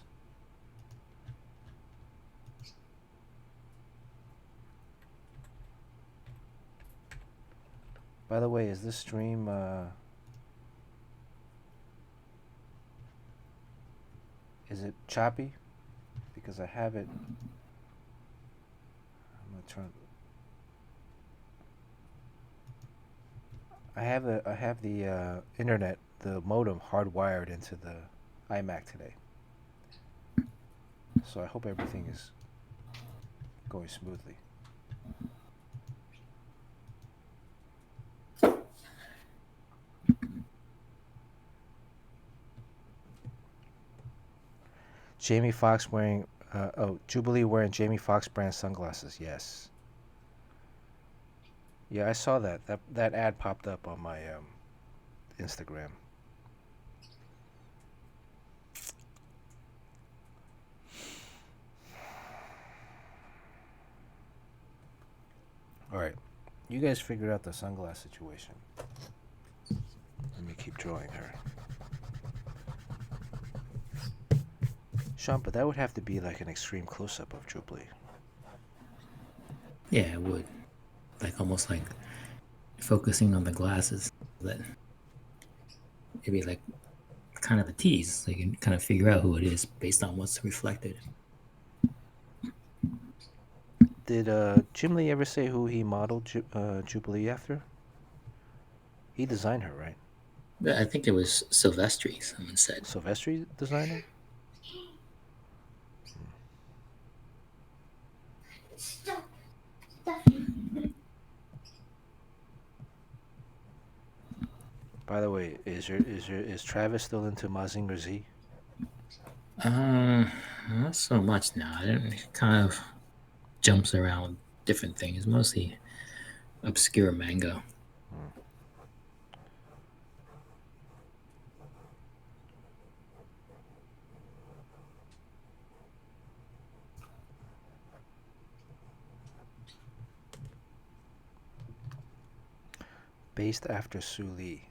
By the way, is this stream is it choppy? Because I have it. I'm gonna turn. I have the internet, the modem hardwired into the iMac today. So I hope everything is going smoothly. Jamie Foxx wearing, Jubilee wearing Jamie Foxx brand sunglasses. Yes. Yeah, I saw that. That ad popped up on my Instagram. All right, you guys figured out the sunglass situation. Let me keep drawing her. Sean, but that would have to be like an extreme close-up of Jubilee. Yeah, it would. Like almost like focusing on the glasses. That maybe like kind of a tease, so you can kind of figure out who it is based on what's reflected. Did Jim Lee ever say who he modeled Jubilee after? He designed her, right? I think it was Silvestri, someone said. Silvestri designed her? Stop. By the way, is Travis still into Mazinger Z? Not so much now. It kind of jumps around different things, mostly obscure manga. Based after Su Lee.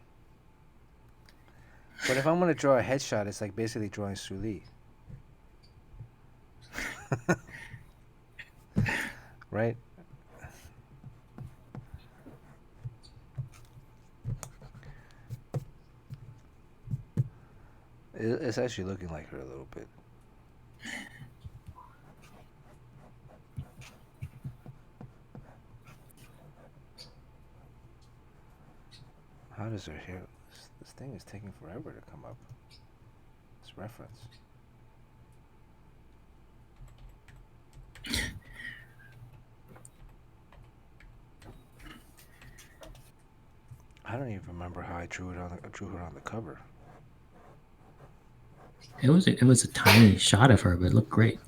But if I'm gonna draw a headshot, it's like basically drawing Su Lee. Right? It's actually looking like her a little bit. How does her hair... This thing is taking forever to come up. This reference. I don't even remember how I drew her on the cover. It was a tiny shot of her, but it looked great.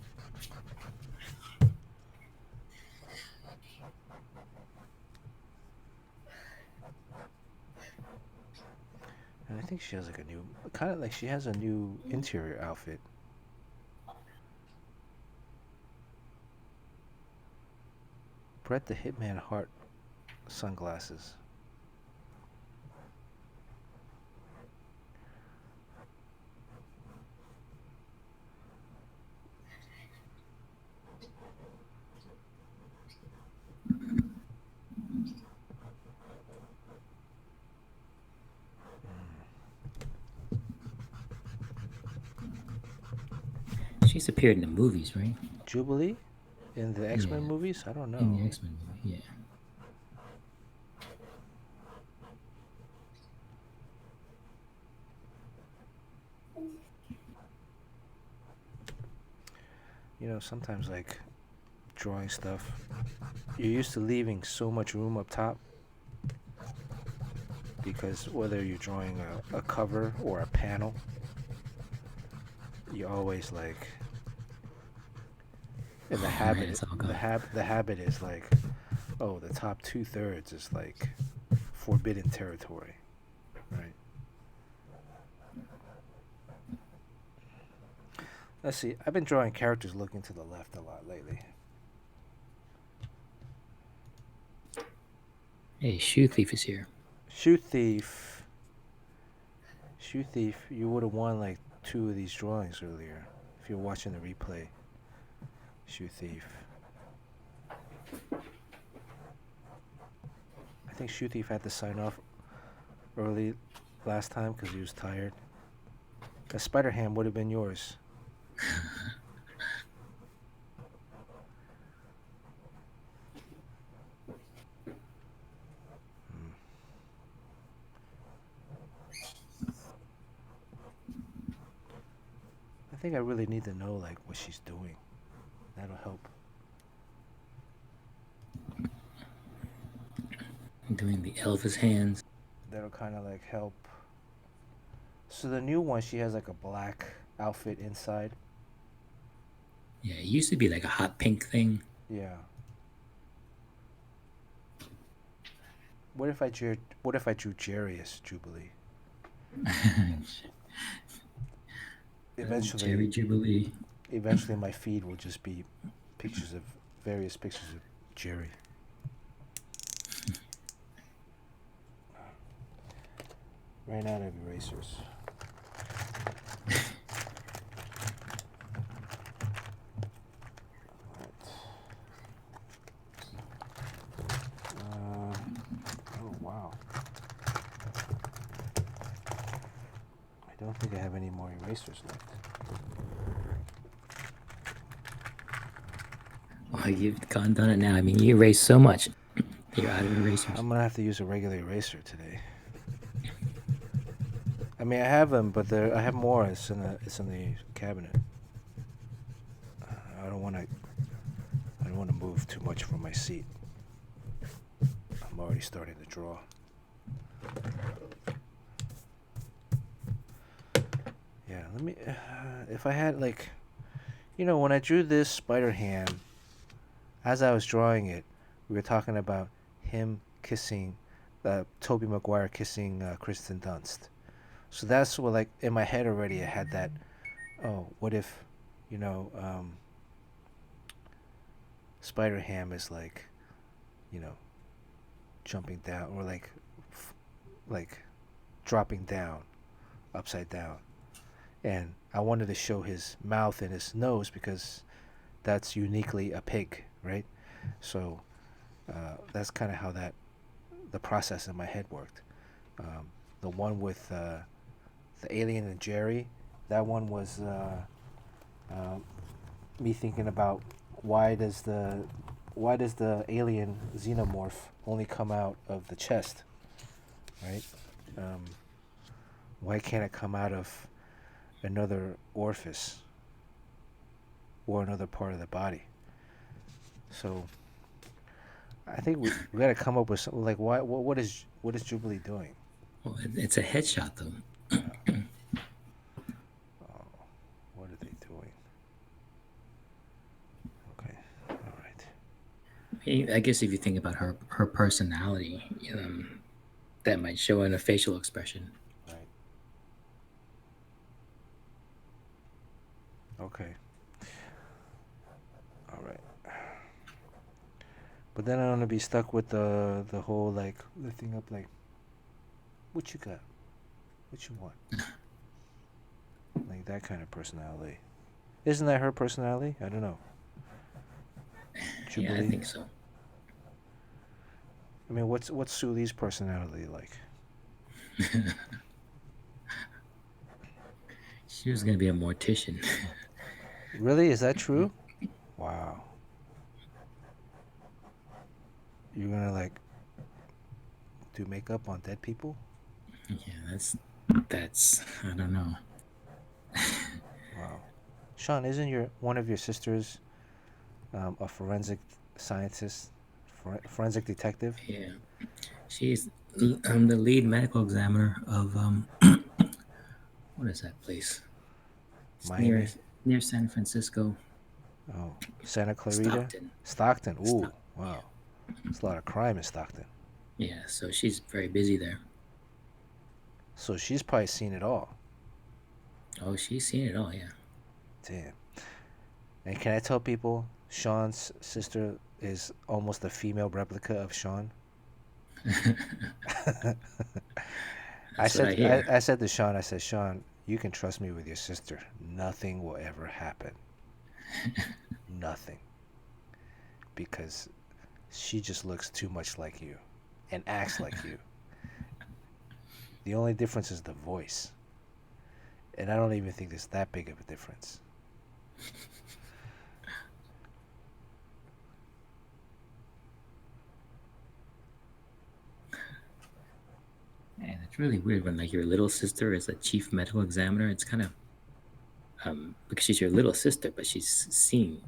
And I think she has like a new... Kind of like she has a new interior outfit. Brett the Hitman Hart sunglasses. She's appeared in the movies, right? Jubilee? In the X-Men Yeah. movies? I don't know. In the X-Men movie, yeah. You know, sometimes like drawing stuff, you're used to leaving so much room up top because whether you're drawing a cover or a panel, you always like in the habit. Right, it's all good. The habit is like, oh, the top 2/3 is like forbidden territory, right? Let's see. I've been drawing characters looking to the left a lot lately. Hey, Shoe Thief is here. Shoe Thief. Shoe Thief, you would have won like 2 of these drawings earlier if you're watching the replay. Shoe Thief. I think Shoe Thief had to sign off early last time because he was tired. A Spider Ham would have been yours. think I really need to know like what she's doing. That'll help. Doing the Elvis hands. That'll kind of like help. So the new one, she has like a black outfit inside. Yeah, it used to be like a hot pink thing. Yeah. What if I drew Jerry as Jubilee? Cherry Jubilee. Eventually, my feed will just be various pictures of Jerry. Ran out of erasers. Oh wow. I don't think I have any more erasers left. Oh, you've done it now. I mean, you erase so much. You're out of erasers. I'm gonna have to use a regular eraser today. I mean, I have them, but I have more. It's in the cabinet. I don't want to move too much from my seat. I'm already starting to draw. Yeah, let me. If I had like, when I drew this spider hand, as I was drawing it, we were talking about him kissing, Tobey Maguire kissing Kristen Dunst. So that's what, like, in my head already, I had that. Oh, what if, Spider Ham is like, jumping down or like dropping down, upside down, and I wanted to show his mouth and his nose because that's uniquely a pig, right? So that's kind of how the process in my head worked. The one with the alien and Jerry, that one was me thinking about why does the alien xenomorph only come out of the chest, right? Why can't it come out of another orifice or another part of the body? So I think we got to come up with something like what is Jubilee doing? Well, it's a headshot though. What are they doing? Okay, all right. I guess if you think about her personality, that might show in a facial expression. Right. Okay. All right. But then I'm gonna be stuck with the whole like lifting up like, what you got? What you want? Like that kind of personality. Isn't that her personality? I don't know. Jubilee? Yeah, I think so. I mean, what's Suli's personality like? She was gonna be a mortician. Really? Is that true? Wow. You're gonna like do makeup on dead people? Yeah, that's I don't know. Wow. Sean, isn't one of your sisters a forensic scientist, forensic detective? Yeah, she's the lead medical examiner of what is that place? It's Miami? near San Francisco. Oh, Santa Clarita? Stockton. Ooh, Stockton. Wow. There's a lot of crime in Stockton. Yeah, so she's very busy there. So she's probably seen it all. Oh, she's seen it all, yeah. Damn. And can I tell people Sean's sister is almost a female replica of Sean? I said to Sean, Sean, you can trust me with your sister. Nothing will ever happen. Nothing. Because she just looks too much like you and acts like you. The only difference is the voice. And I don't even think there's that big of a difference. Man, it's really weird when like your little sister is a chief medical examiner. It's kind of because she's your little sister, but she's seen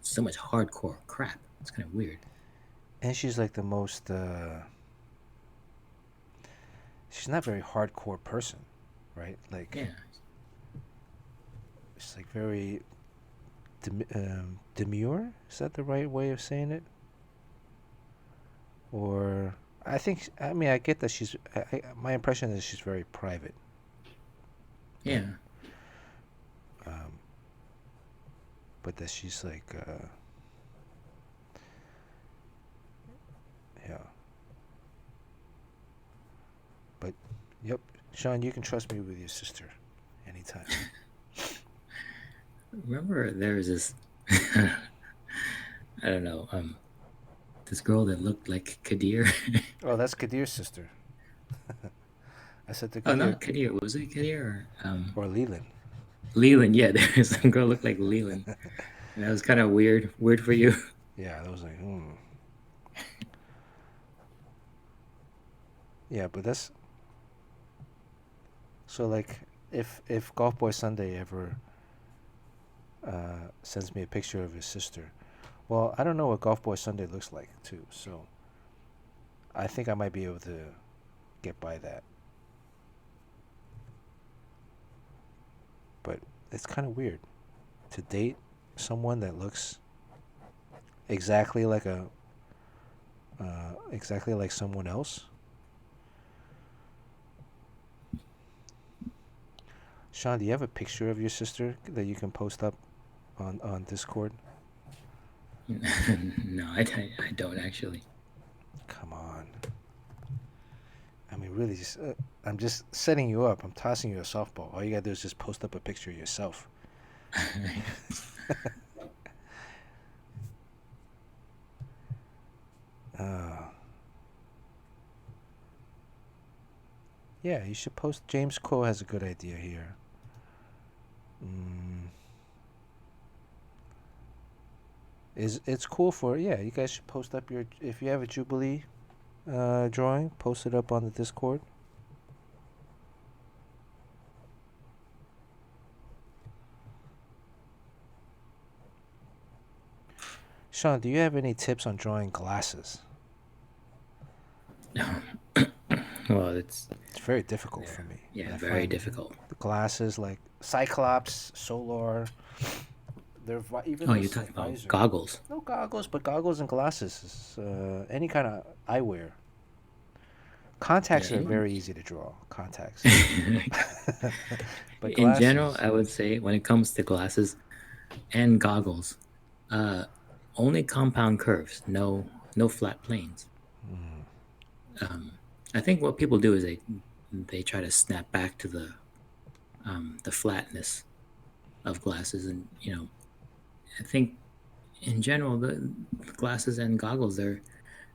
so much hardcore crap. It's kind of weird. And she's like the most. She's not a very hardcore person, right? Like, Yeah. she's like very demure. Is that the right way of saying it? Or I think I get that she's. My impression is she's very private. Yeah. But that she's like. Yeah. But, yep, Sean, you can trust me with your sister, anytime. Remember, there was this. I don't know. This girl that looked like Kadir. Oh, that's Kadir's sister. I said to Oh, Kadir. not Kadir. Was it Kadir Or Leland. Leland? Yeah, there was some girl looked like Leland, and that was kind of weird. Weird for you. Yeah, that was like, Yeah, but that's. So, like, if Golf Boy Sunday ever sends me a picture of his sister, well, I don't know what Golf Boy Sunday looks like, too, so I think I might be able to get by that. But it's kind of weird to date someone that looks exactly like someone else. Sean, do you have a picture of your sister that you can post up on Discord? No, I don't actually. Come on. I mean, really, I'm just setting you up. I'm tossing you a softball. All you gotta do is just post up a picture of yourself. Yeah, you should post. James Coe has a good idea here. It's cool for, yeah, you guys should post up your, if you have a Jubilee drawing, post it up on the Discord. Sean, do you have any tips on drawing glasses? Well, it's very difficult for me. Yeah, very difficult. The glasses like Cyclops, Solar, they're even. Oh, you're talking about goggles? No goggles, but goggles and glasses. Any kind of eyewear. Contacts are very easy to draw. Contacts. But in general, I would say when it comes to glasses and goggles, only compound curves, no flat planes. I think what people do is they try to snap back to the flatness of glasses, and I think in general the glasses and goggles there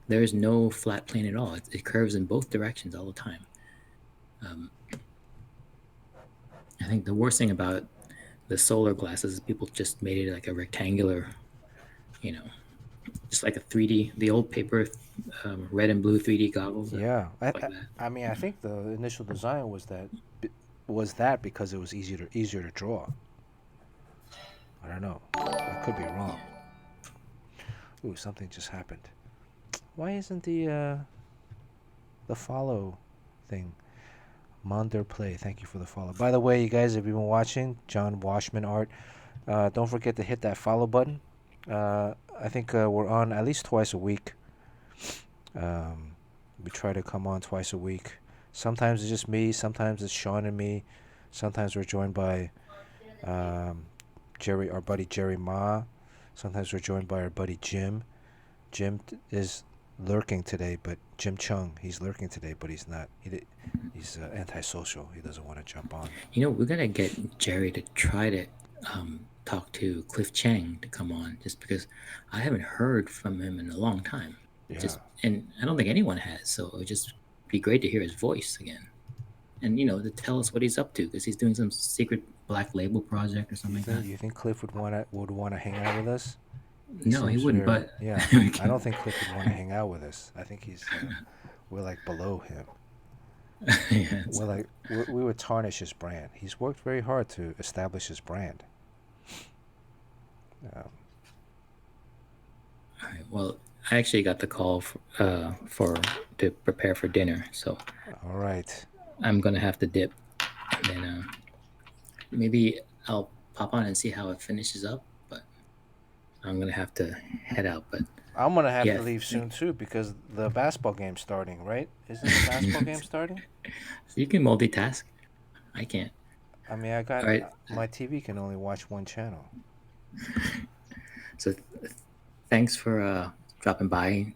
is no flat plane at all. It curves in both directions all the time. I think the worst thing about the Solar glasses is people just made it like a rectangular, just like a 3D, the old paper, red and blue 3D goggles. Yeah, I mean, I think the initial design was that because it was easier to draw. I don't know. I could be wrong. Ooh, something just happened. Why isn't the follow thing? Monder Play, thank you for the follow. By the way, you guys, if you've been watching John Washman Art, don't forget to hit that follow button. I think we're on at least twice a week. We try to come on twice a week. Sometimes it's just me. Sometimes it's Sean and me. Sometimes we're joined by Jerry, our buddy Jerry Ma. Sometimes we're joined by our buddy Jim. Jim is lurking today, but Jim Chung, he's lurking today, but he's not. He's antisocial. He doesn't want to jump on. We're gonna get Jerry to try to talk to Cliff Chang to come on, just because I haven't heard from him in a long time. Yeah. And I don't think anyone has, so it would just be great to hear his voice again, and to tell us what he's up to, because he's doing some secret Black Label project or something like that. You think Cliff would want to hang out with us? No, he wouldn't. But yeah, I don't think Cliff would want to hang out with us. I think we're like below him. Yeah, Well, like we would tarnish his brand. He's worked very hard to establish his brand. Um, all right. Well, I actually got the call for to prepare for dinner, so all right. I'm gonna have to dip, and then maybe I'll pop on and see how it finishes up. But I'm gonna have to head out. But I'm gonna have yeah, to leave soon too because the basketball game's starting. Right? Isn't the basketball game starting? so you can multitask. I can't. I mean, I got All right. my TV can only watch one channel. So thanks for dropping by.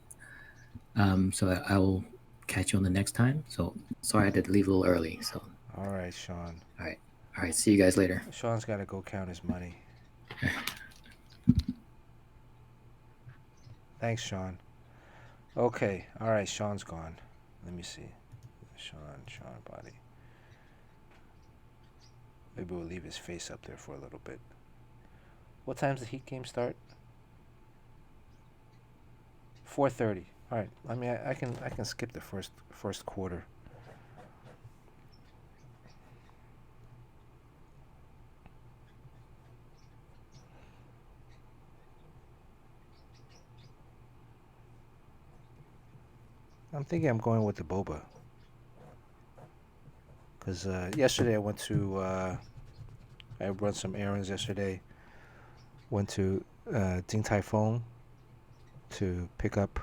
So I will catch you on the next time. So sorry I had to leave a little early. So All right, Sean. all right. All right. See you guys later. Sean's got to go count his money. Thanks, Sean. Okay. All right, Sean's gone. Let me see. Sean body. Maybe we'll leave his face up there for a little bit. What time's the Heat game start? 4:30. All right. I mean, I can skip the first quarter. I'm thinking I'm going with the Boba. Because yesterday I went to, I run some errands yesterday. Went to Ding Tai Fung to pick up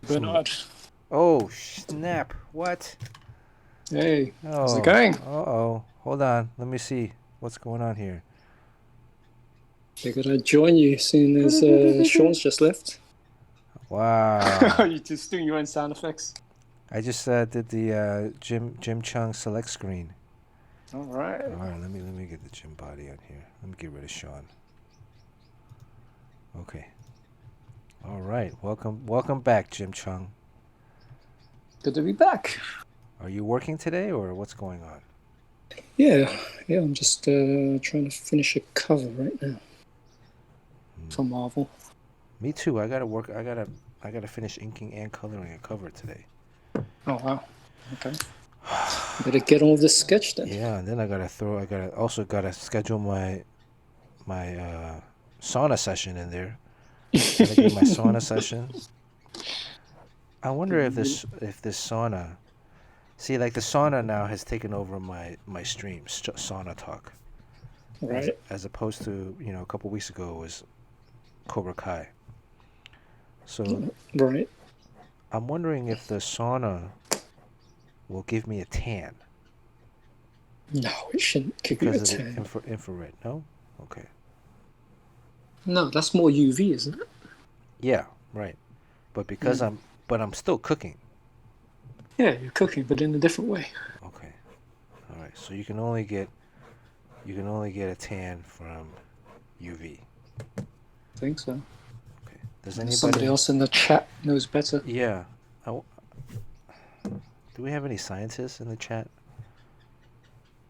some. Bernard. Oh, snap. What? Hey, how's it Oh, going? uh-oh. Hold on. Let me see what's going on here. Figured I'd join you soon as Sean's just left. Wow. You just doing your own sound effects? I just did the Jim Chung select screen. All right. All right, let me get the Jim body on here. Let me get rid of Sean. Okay. All right. Welcome back, Jim Chung. Good to be back. Are you working today or what's going on? Yeah, I'm just trying to finish a cover right now for Marvel. Me too. I gotta work. I gotta finish inking and coloring a cover today. Oh wow. Okay. Better get on with this sketch then. Yeah, and then I also gotta schedule my sauna session in there. Gotta get my sauna session. I wonder if this sauna. See, like the sauna now has taken over my streams, sauna talk. Right. As opposed to, a couple weeks ago it was Cobra Kai. So Right. I'm wondering if the sauna will give me a tan. No, it shouldn't give you a Because of tan. the infrared, no? Okay. No, that's more UV, isn't it? Yeah, right. But because I'm still cooking. Yeah, you're cooking, but in a different way. Okay. All right. So you can only get a tan from UV. I think so. Okay. Does anybody? Somebody else in the chat knows better. Yeah. Do we have any scientists in the chat?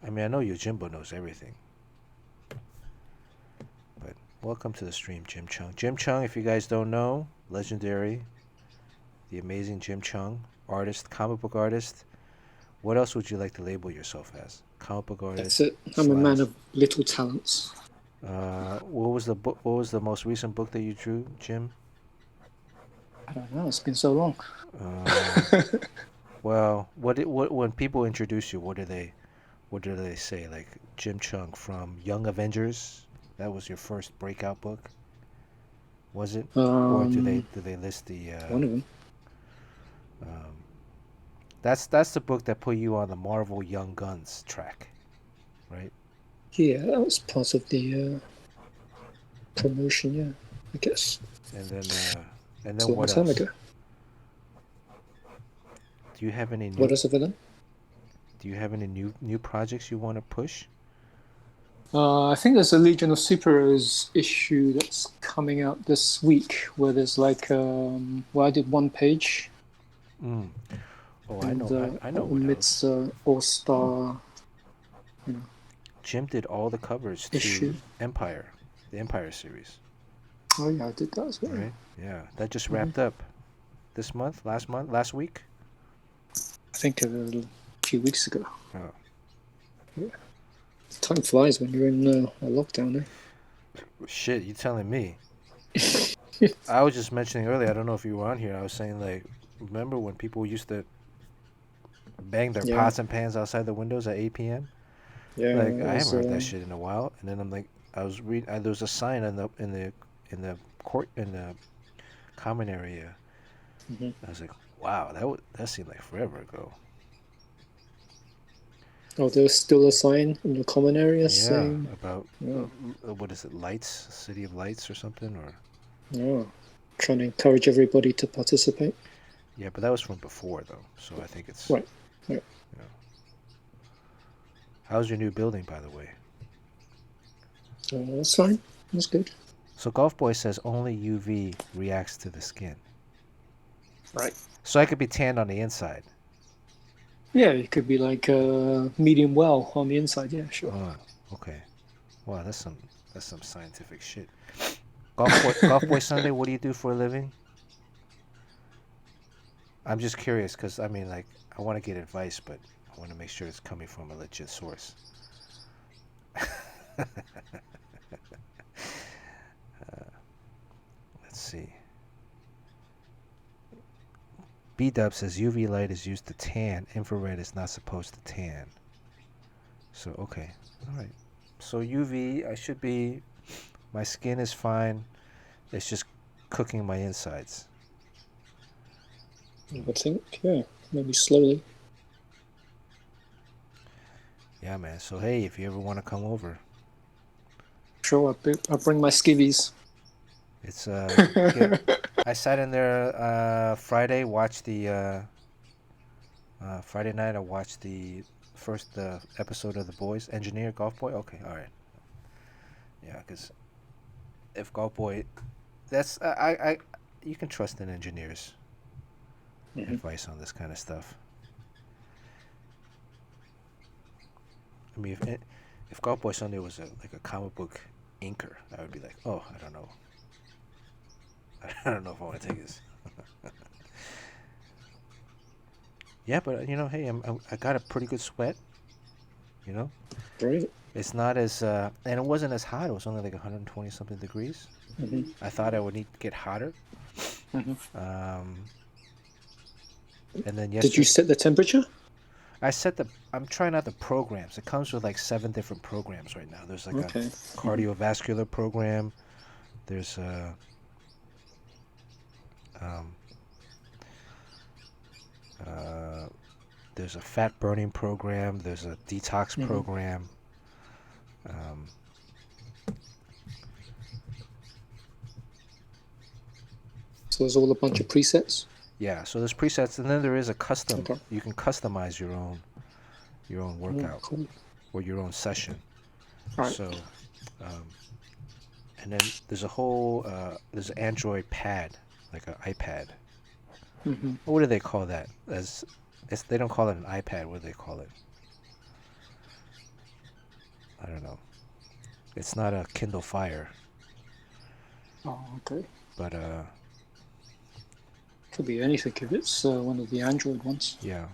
I mean, I know Yojimbo knows everything. But welcome to the stream, Jim Chung. Jim Chung, if you guys don't know, legendary, the amazing Jim Chung, artist, comic book artist. What else would you like to label yourself as? Comic book artist. That's it. I'm a man of little talents. What was the book? What was the most recent book that you drew, Jim? I don't know. It's been so long. Well, what when people introduce you, what do they say? Like Jim Chung from Young Avengers. That was your first breakout book. Was it? Or do they list the one of them? That's the book that put you on the Marvel Young Guns track, right? Yeah, that was part of the promotion. Yeah, I guess. And then what else? Time ago. Do you have any new? What else have I done? Do you have any new projects you want to push? I think there's a Legion of Superheroes issue that's coming out this week, where there's like, I did one page. Oh, and, I know. Amidst all-star. Jim did all the covers to Empire, the Empire series. Oh yeah, I did that as well. Right? Yeah, that just wrapped up this month, last week. I think few weeks ago. Oh. Yeah. Time flies when you're in a lockdown, eh? Shit, you telling me? I was just mentioning earlier, I don't know if you were on here, I was saying, like, remember when people used to bang their pots and pans outside the windows at 8 p.m.? Yeah, Like, I was, haven't heard that shit in a while. And then I'm like, I was reading, there was a sign in the court, in the common area. I was like, wow, that seemed like forever ago. Oh, there's still a sign in the common area saying... about, what is it, Lights? City of Lights or something? Or trying to encourage everybody to participate. Yeah, but that was from before, though, so I think it's... Right. How's your new building, by the way? That's fine. That's good. So Golf Boy says only UV reacts to the skin. Right. So I could be tanned on the inside. Yeah, it could be like medium well on the inside. Yeah, sure. Oh, okay. Wow, that's some scientific shit. Golf Boy Sunday, what do you do for a living? I'm just curious because, I mean, like, I want to get advice, but I want to make sure it's coming from a legit source. Let's see. B-Dub says UV light is used to tan. Infrared is not supposed to tan. So, okay. All right. So UV, my skin is fine. It's just cooking my insides. I would think, yeah. Maybe slowly. Yeah, man. So, hey, if you ever want to come over. Sure, I'll bring my skivvies. It's, I sat in there Friday, watched the, Friday night I watched the first episode of The Boys. Engineer, Golf Boy? Okay, all right. Yeah, because if Golf Boy, that's, you can trust in engineers' advice on this kind of stuff. I mean, if Golf Boy Sunday was like a comic book inker, I would be like, oh, I don't know. I don't know if I want to take this. Yeah, but hey, I got a pretty good sweat. Great. It's not as and it wasn't as hot. It was only like 120 something degrees. I thought I would need to get hotter. And then yesterday, did you set the temperature? I'm trying out the programs. It comes with like 7 different programs right now. There's like a cardiovascular program. There's a there's a fat burning program. There's a detox program. So there's all a bunch of presets. Yeah, so there's presets, and then there is a custom. Okay. You can customize your own workout or your own session. Right. So, and then there's a whole there's an Android pad, like an iPad. What do they call that? They don't call it an iPad. What do they call it? I don't know. It's not a Kindle Fire. Oh, okay. But could be anything if it's one of the Android ones. Yeah.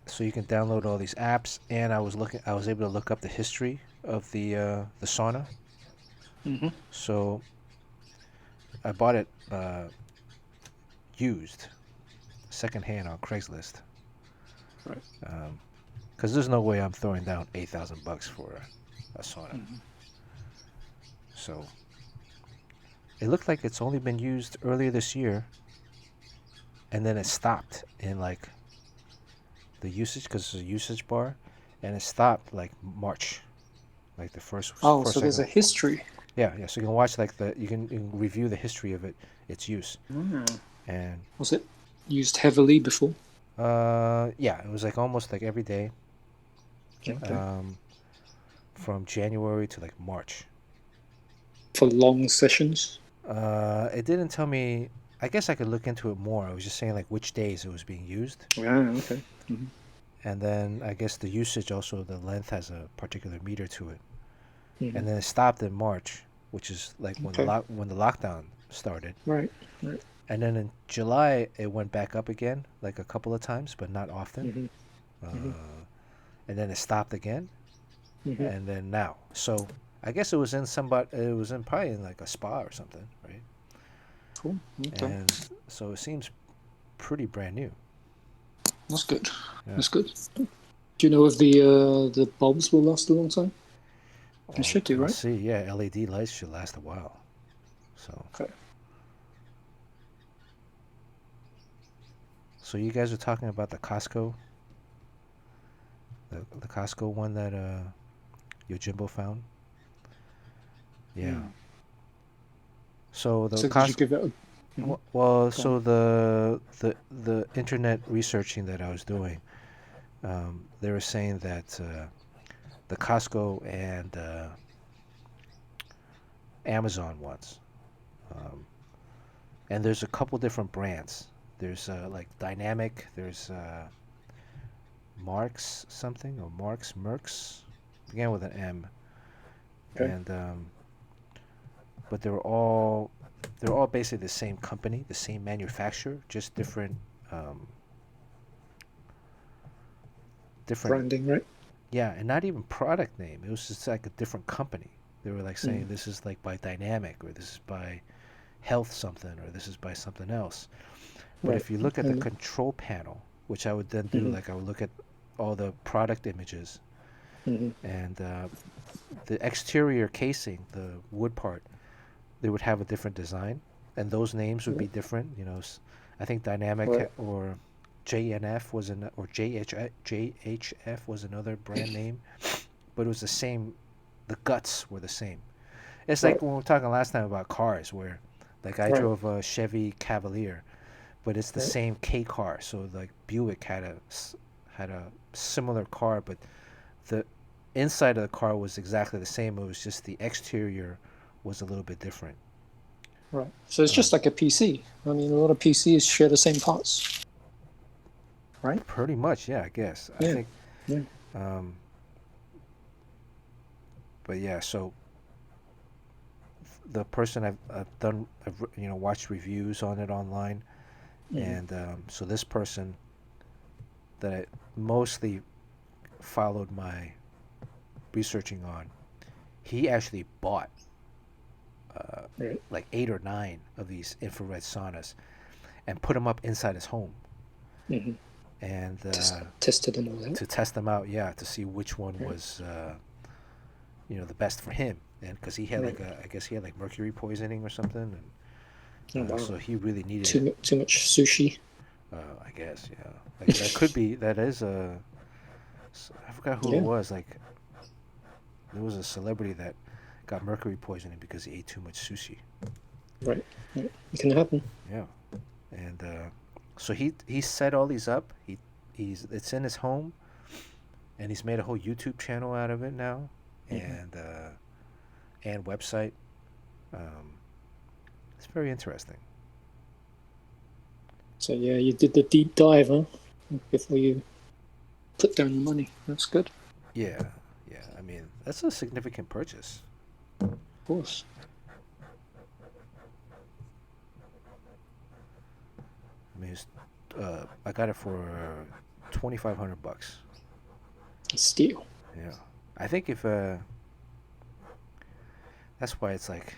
So you can download all these apps, and I was able to look up the history of the sauna. So I bought it used, secondhand on Craigslist. Right. Because there's no way I'm throwing down $8,000 for a sauna. So it looked like it's only been used earlier this year, and then it stopped in like the usage, because it's a usage bar, and it stopped like March, like the first. Oh, so there's a history. Yeah. So you can watch you can review the history of its use. And was it used heavily before? Yeah, it was like almost like every day. Okay. From January to like March. For long sessions? It didn't tell me. I guess I could look into it more. I was just saying like which days it was being used. Yeah, okay. And then I guess the usage also, the length has a particular meter to it. And then it stopped in March, which is like when the lockdown started. Right. And then in July it went back up again, like a couple of times, but not often. Mm-hmm. And then it stopped again, Mm-hmm. and then now. So I guess it was in it was in probably in like a spa or something, right? Cool. Okay. And so it seems pretty brand new. That's good. Yeah. That's good. Do you know if the bulbs will last a long time? It should do, We'll right? see. Yeah, LED lights should last a while. So. Okay. So you guys are talking about the Costco, the Costco one that Yojimbo found. Yeah. So the So did you give it a... well, so the internet researching that I was doing, they were saying that the Costco and Amazon ones, and there's a couple different brands. There's like Dynamic. There's Marks something or Mercs, began with an M, Okay. and but they're all basically the same company, the same manufacturer, just different different. Branding, right? Yeah, and not even product name. It was just like a different company. They were like saying this is like by Dynamic, or this is by Health something, or this is by something else. But Right. if you look at the control panel, which I would then do, like I would look at all the product images, and the exterior casing, the wood part, they would have a different design, and those names would be different. You know, I think Dynamic or JNF was or JHF was another brand name, but it was the same. The guts were the same. It's like when we were talking last time about cars, where like I drove a Chevy Cavalier, but it's the same K car. So like Buick had a similar car, but the inside of the car was exactly the same. It was just the exterior was a little bit different. Right. So it's just like a PC. I mean, a lot of PCs share the same parts, right? Pretty much, yeah. I guess. Yeah. I think. Yeah. But yeah, so the person I've watched reviews on it online, and so this person that I mostly followed my researching on, he actually bought like 8 or 9 of these infrared saunas and put them up inside his home, and tested them all out. to test them out, to see which one was the best for him, and because he had I guess he had like mercury poisoning or something, and so he really needed too much sushi. I guess, like that could be, that is I forgot who it was, like there was a celebrity that got mercury poisoning because he ate too much sushi. Right. It can happen. Yeah. And so he set all these up. It's in his home, and he's made a whole YouTube channel out of it now, and website. It's very interesting. So yeah, you did the deep dive, huh? Before you put down your money. That's good. Yeah. I mean, that's a significant purchase. Of course. I mean, I got it for $2,500. A steal. Yeah, I think if that's why it's like,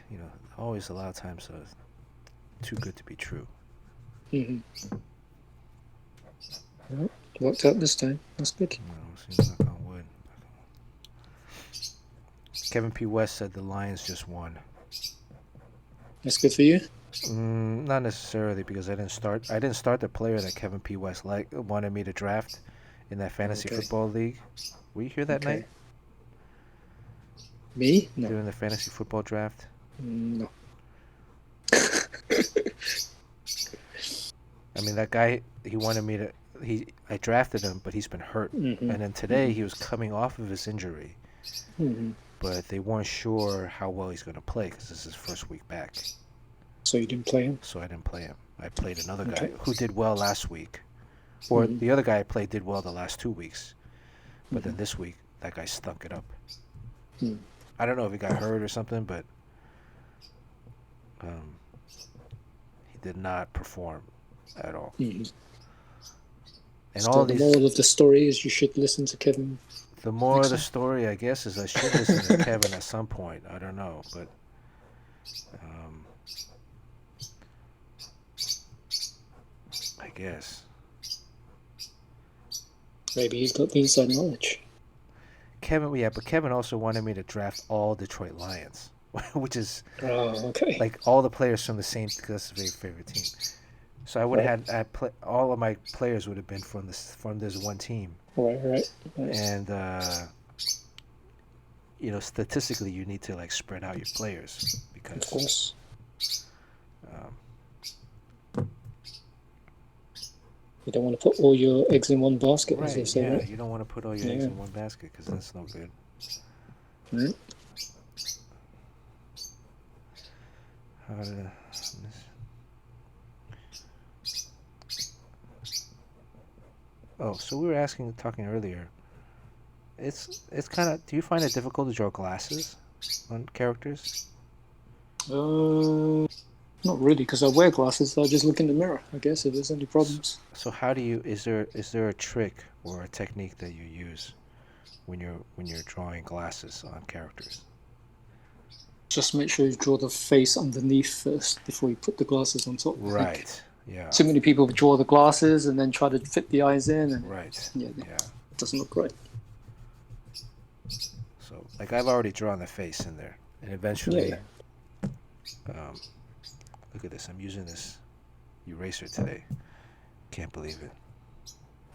always a lot of times too good to be true. Well, worked out this time. That's good. Knock on wood. Kevin P. West said the Lions just won. That's good for you. Not necessarily, because I didn't start the player that Kevin P. West wanted me to draft in that fantasy football league. Were you here that night? Me? No. During the fantasy football draft? No. I mean, that guy, he wanted me to. I drafted him, but he's been hurt. And then today he was coming off of his injury, but they weren't sure how well he's going to play because this is his first week back. So you didn't play him? So I didn't play him. I played another guy who did well last week. Or the other guy I played did well the last 2 weeks. But then this week, that guy stunk it up. I don't know if he got hurt or something, but did not perform at all. Mm. And So all the these, moral of the story is you should listen to Kevin. the more of the Nixon. story, I guess, is I should listen to Kevin at some point. I don't know, but I guess Maybe he's got the inside knowledge. Kevin. Yeah, but Kevin also wanted me to draft all Detroit Lions, which is Oh, okay. like all the players from the same favorite team. So I would have had all of my players would have been from this one team. Right. And statistically, you need to like spread out your players because. Of course. You don't want to put all your eggs in one basket, as they say, right? You don't want to put all your eggs in one basket because that's no good. Mm. So we were talking earlier. It's kind of. Do you find it difficult to draw glasses on characters? Not really, because I wear glasses. So I just look in the mirror, I guess, if there's any problems. So how do you? Is there a trick or a technique that you use when you're drawing glasses on characters? Just make sure you draw the face underneath first before you put the glasses on top. Right. Yeah. Too many people draw the glasses and then try to fit the eyes in. And right. Yeah. It doesn't look right. So, like, I've already drawn the face in there, and eventually, look at this. I'm using this eraser today. Can't believe it.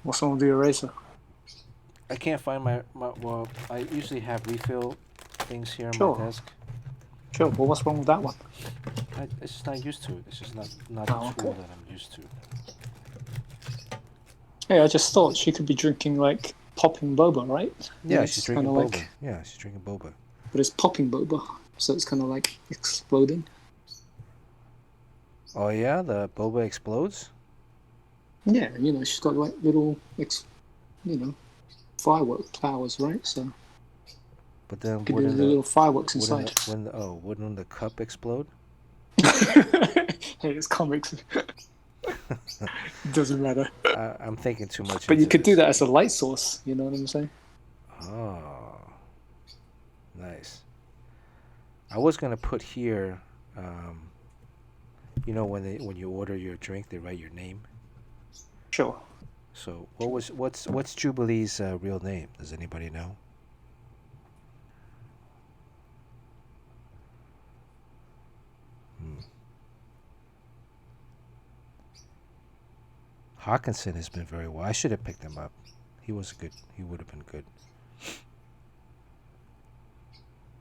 What's wrong with the eraser? I can't find my well, I usually have refill things here on my desk. Sure, but what's wrong with that one? It's just not used to it. It's just not a tool that I'm used to. Hey, I just thought she could be drinking, like, popping boba, right? Yeah, she's drinking boba. Yeah, she's drinking boba. But it's popping boba, so it's kind of like exploding. Oh, yeah? The boba explodes? Yeah, she's got, like, little, firework flowers, right? So... But then could do the little fireworks inside. Wouldn't the cup explode? Hey, it's comics. Doesn't matter. I'm thinking too much. But you could do that as a light source. You know what I'm saying? Oh, nice. I was gonna put here, when you order your drink, they write your name. Sure. So what's Jubilee's real name? Does anybody know? Hawkinson has been very well. I should have picked him up. He would have been good.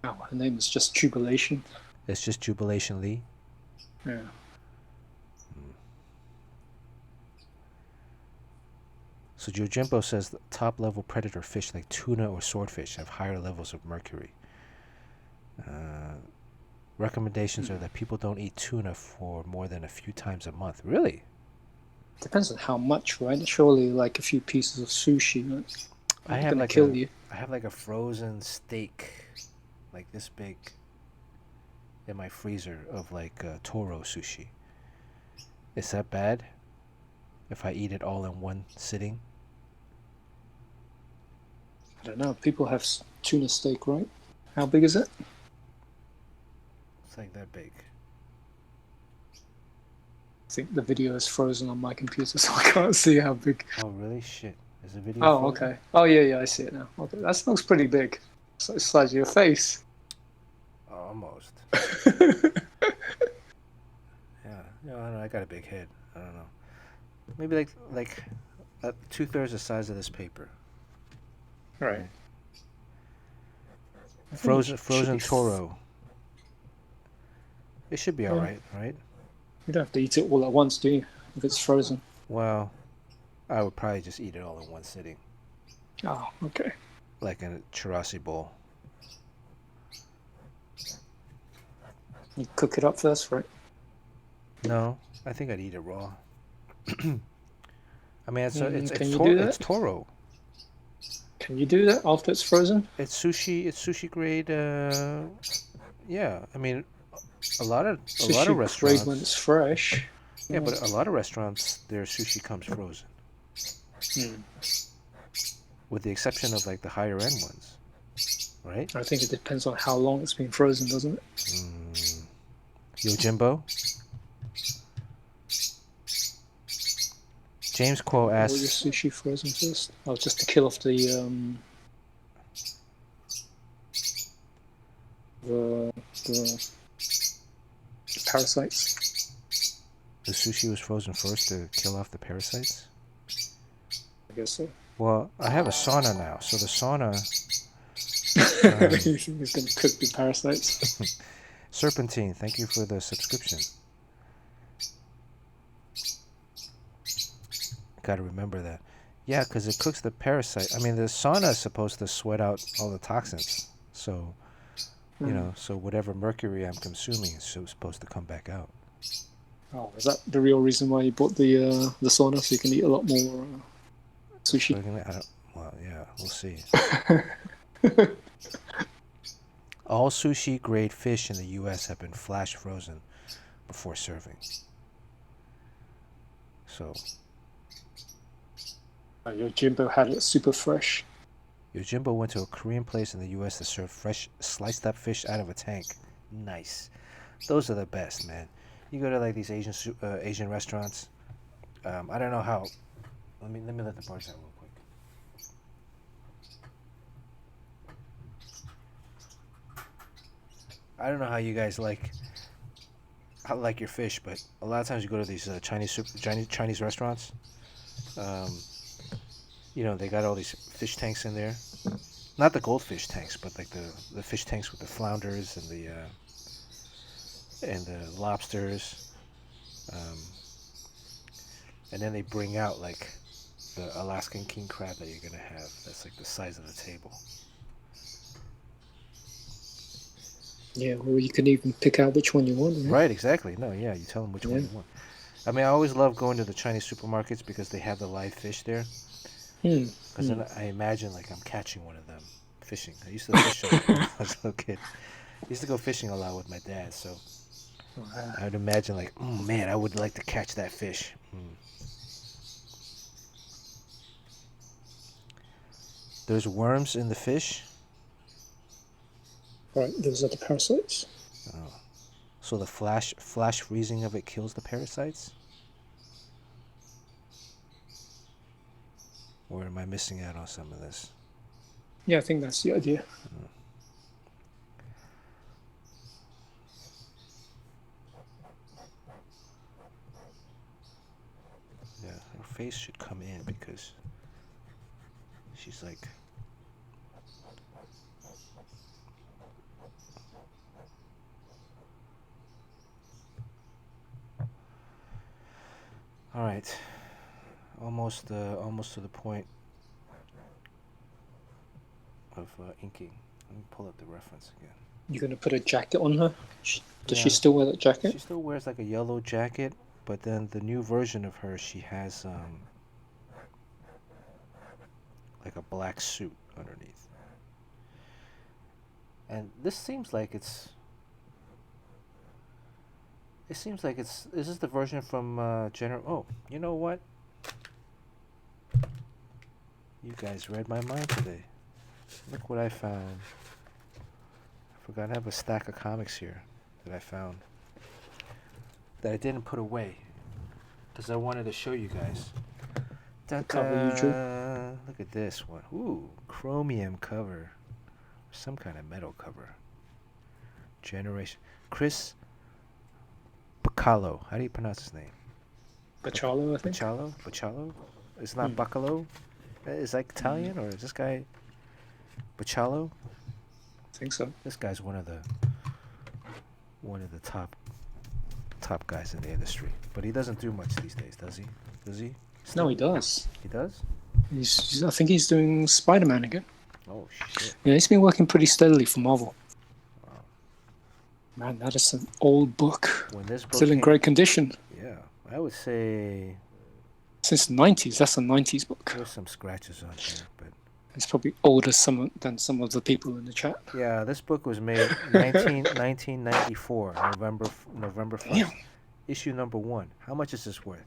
Oh, her name is just Jubilation. It's just Jubilation Lee? Yeah. So Jojimbo says the top level predator fish like tuna or swordfish have higher levels of mercury. Recommendations are that people don't eat tuna for more than a few times a month. Really? Depends on how much, right? Surely, like a few pieces of sushi, right? I have like a frozen steak, like this big, in my freezer of like Toro sushi. Is that bad? If I eat it all in one sitting? I don't know. People have tuna steak, right? How big is it? It's like that big. I think the video is frozen on my computer, so I can't see how big. Oh, really? Shit. Is the video frozen? Okay. Oh, yeah, I see it now. Okay, that looks pretty big. So it's the size of your face. Almost. Yeah, I don't know. I got a big head. I don't know. Maybe like 2/3 the size of this paper. Right. Frozen Toro. It should be all right, right? You don't have to eat it all at once, do you? If it's frozen. Well, I would probably just eat it all in one sitting. Oh, okay. Like in a chirasi bowl. You cook it up first, right? No, I think I'd eat it raw. I mean, it's Toro. Can you do that after it's frozen? It's sushi grade. Yeah, I mean, a lot of restaurants. Grade when it's fresh. Yeah, but a lot of restaurants, their sushi comes frozen, with the exception of like the higher end ones, right? I think it depends on how long it's been frozen, doesn't it? Yojimbo. James Quo All your asks, sushi frozen first. Oh, just to kill off the parasites. the sushi was frozen first to kill off the parasites? I guess so. Well, I have a sauna now, so the sauna... He's going to cook the parasites. Serpentine, thank you for the subscription. Gotta remember that. Yeah, because it cooks the parasite. I mean, the sauna is supposed to sweat out all the toxins. So, you know, so whatever mercury I'm consuming is supposed to come back out. Oh, is that the real reason why you bought the sauna, so you can eat a lot more sushi? Well, yeah, we'll see. All sushi grade fish in the U.S. have been flash frozen before serving. So... Yojimbo had it super fresh. Yojimbo went to a Korean place in the U.S. to serve fresh sliced up fish out of a tank. Nice. Those are the best, man. You go to like these Asian restaurants. I don't know how. Let me let the birds out real quick. I don't know how you guys like your fish, but a lot of times you go to these Chinese restaurants. You know, they got all these fish tanks in there. Not the goldfish tanks, but like the fish tanks with the flounders and the lobsters. And then they bring out like the Alaskan king crab that you're gonna have. That's like the size of the table. Yeah, or you can even pick out which one you want. Right, right, exactly. No, yeah, you tell them which one you want. I mean, I always love going to the Chinese supermarkets because they have the live fish there. Because then I imagine like I'm catching one of them fishing. I used to fish when I was a little kid. I used to go fishing a lot with my dad, so I would imagine like, oh man, I would like to catch that fish. There's worms in the fish. Right, those are the parasites. Oh. So the flash freezing of it kills the parasites? Or am I missing out on some of this? Yeah, I think that's the idea. Yeah, her face should come in because she's like... All right. Almost to the point of inking. Let me pull up the reference again. You're going to put a jacket on her? Does she still wear that jacket? She still wears like a yellow jacket, but then the new version of her, she has like a black suit underneath. And this seems like it's... Is this the version from General... Oh, you know what? You guys read my mind today. Look what I found. I forgot I have a stack of comics here that I found that I didn't put away because I wanted to show you guys. Cover you drew? Look at this one. Ooh, chromium cover. Some kind of metal cover. Generation. Chris Bacalo. How do you pronounce his name? Bacalo, I think. Bacalo? It's not Bacalo? Is that Italian or is this guy Bacalo? I think so. This guy's one of the top guys in the industry. But he doesn't do much these days, does he? Does he? No, he does. He does? I think he's doing Spider-Man again. Oh shit. Yeah, he's been working pretty steadily for Marvel. Wow. Man, that is an old book. When this book still in great condition. Yeah, I would say since the 90s. That's a 90s book. There's some scratches on there, but it's probably older than some of the people in the chat. Yeah, this book was made 1994, November 1st. issue number 1. How much is this worth?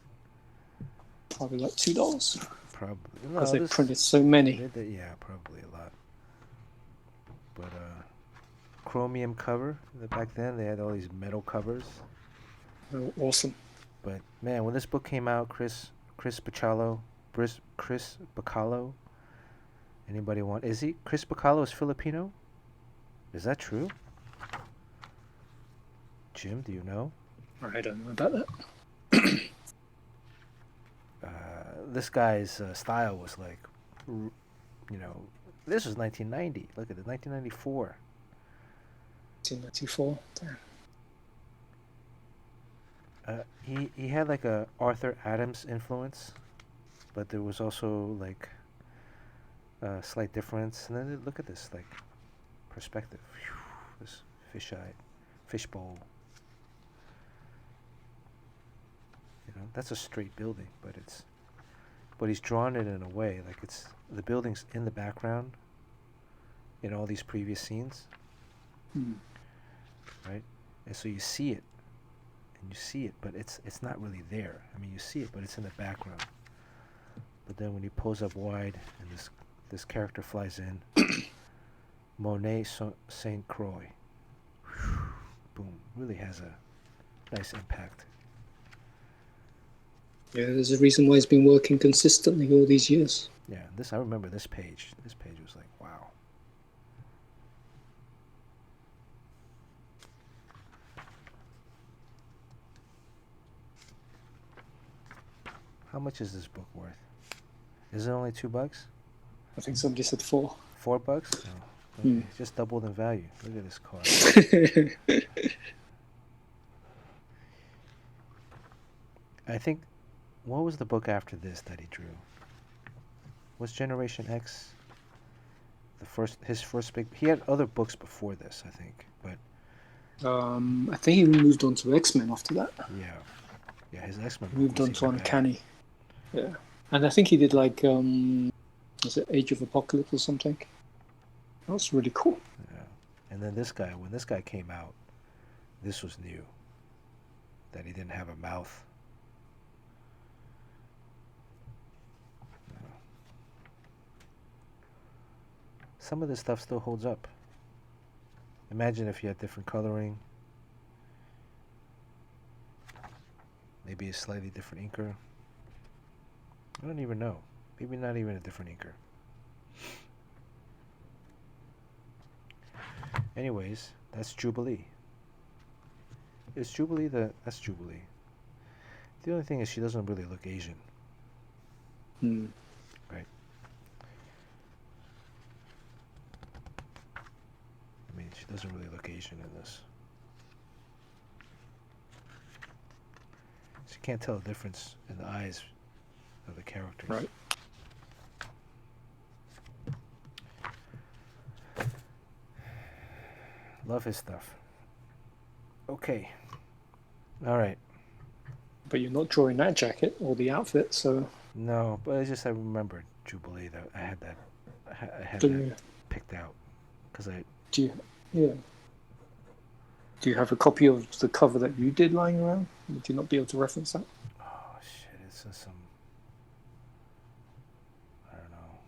Probably like $2. Probably. Because they printed so many. Yeah, probably a lot. But chromium cover. Back then they had all these metal covers. Oh, awesome. But man, when this book came out, Chris Bacalo, anybody want? Is he Chris Bacalo is Filipino? Is that true? Jim, do you know? I don't know about that. This guy's style was like, this was 1990. Look at it, 1994. 1994. Damn. He had like a Arthur Adams influence, but there was also like a slight difference. And then look at this like perspective. Whew, this fishbowl. That's a straight building, but he's drawn it in a way like it's the building's in the background in all these previous scenes, right? And so you see it, but it's not really there. I mean, you see it, but it's in the background. But then when you pose up wide and this character flies in, Monet Saint Croix, boom, really has a nice impact. Yeah, there's a reason why he's been working consistently all these years. Yeah, I remember this page. This page was like, wow. How much is this book worth? Is it only $2? I think somebody said $4. $4? Oh, okay. It's just doubled in value. Look at this card. I think, what was the book after this that he drew? Was Generation X his first big? He had other books before this, I think, but. I think he moved on to X-Men after that. Yeah, his X-Men. Moved on to Uncanny. Yeah, and I think he did like, was it Age of Apocalypse or something? That was really cool. Yeah, and then when this guy came out, this was new. That he didn't have a mouth. Some of this stuff still holds up. Imagine if you had different coloring. Maybe a slightly different inker. I don't even know. Maybe not even a different inker. Anyways, that's Jubilee. Is Jubilee that's Jubilee. The only thing is she doesn't really look Asian. Right. I mean, she doesn't really look Asian in this. So you can't tell the difference in the eyes of the characters. Right. Love his stuff. Okay. All right. But you're not drawing that jacket or the outfit, so. No, but I remembered Jubilee though. I had that picked out because I. Do you have a copy of the cover that you did lying around? Would you not be able to reference that? Oh shit! It's just some. I don't know.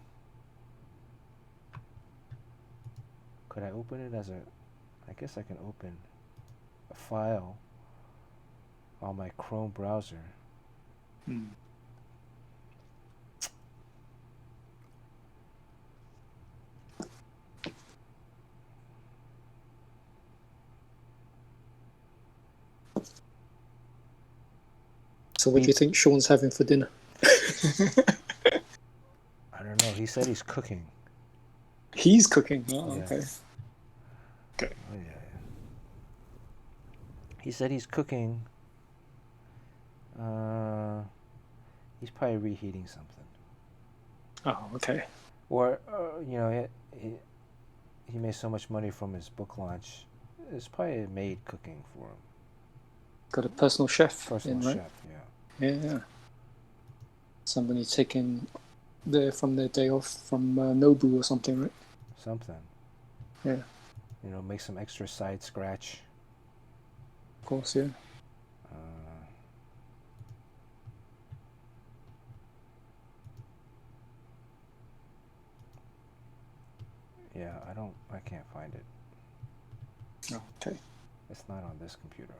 Could I open it as a? I guess I can open a file on my Chrome browser. So what do you think Sean's having for dinner? I don't know. He said he's cooking. He's cooking? Oh, Yeah. okay. Okay. Oh, yeah. He said he's cooking. He's probably reheating something. Oh, okay. Or, he made so much money from his book launch. It's probably a maid cooking for him. Got a personal chef Personal in, right? chef, yeah. Yeah. Somebody taking from their day off from Nobu or something, right? Something. Yeah. Make some extra side scratch. Of course, yeah. Yeah, I can't find it. Oh, okay. It's not on this computer.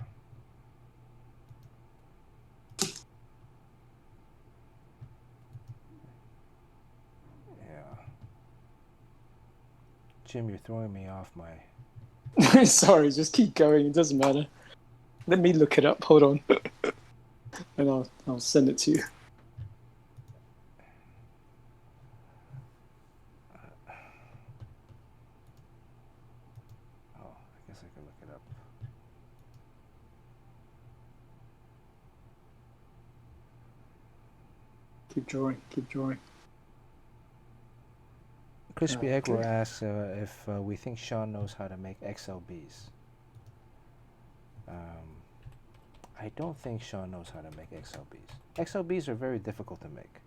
Yeah. Jim, you're throwing me off my... Sorry, just keep going. It doesn't matter. Let me look it up. Hold on. And I'll send it to you. Oh, I guess I can look it up. Keep drawing. Keep drawing. Crispy Okay. Egg asks if we think Sean knows how to make XLBs. I don't think Sean knows how to make XLBs. XLBs are very difficult to make.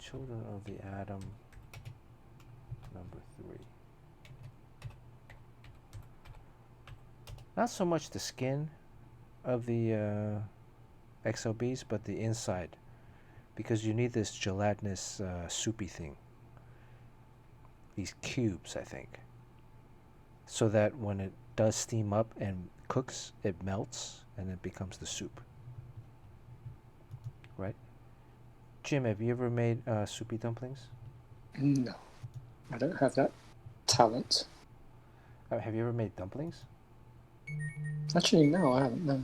Children of the Atom, number 3. Not so much the skin of the XLBs, but the inside, because you need this gelatinous soupy thing. These cubes, I think, so that when it does steam up and cooks, it melts and it becomes the soup. Right? Jim, have you ever made soupy dumplings? No, I don't have that talent. Have you ever made dumplings? Actually, no, I haven't. No.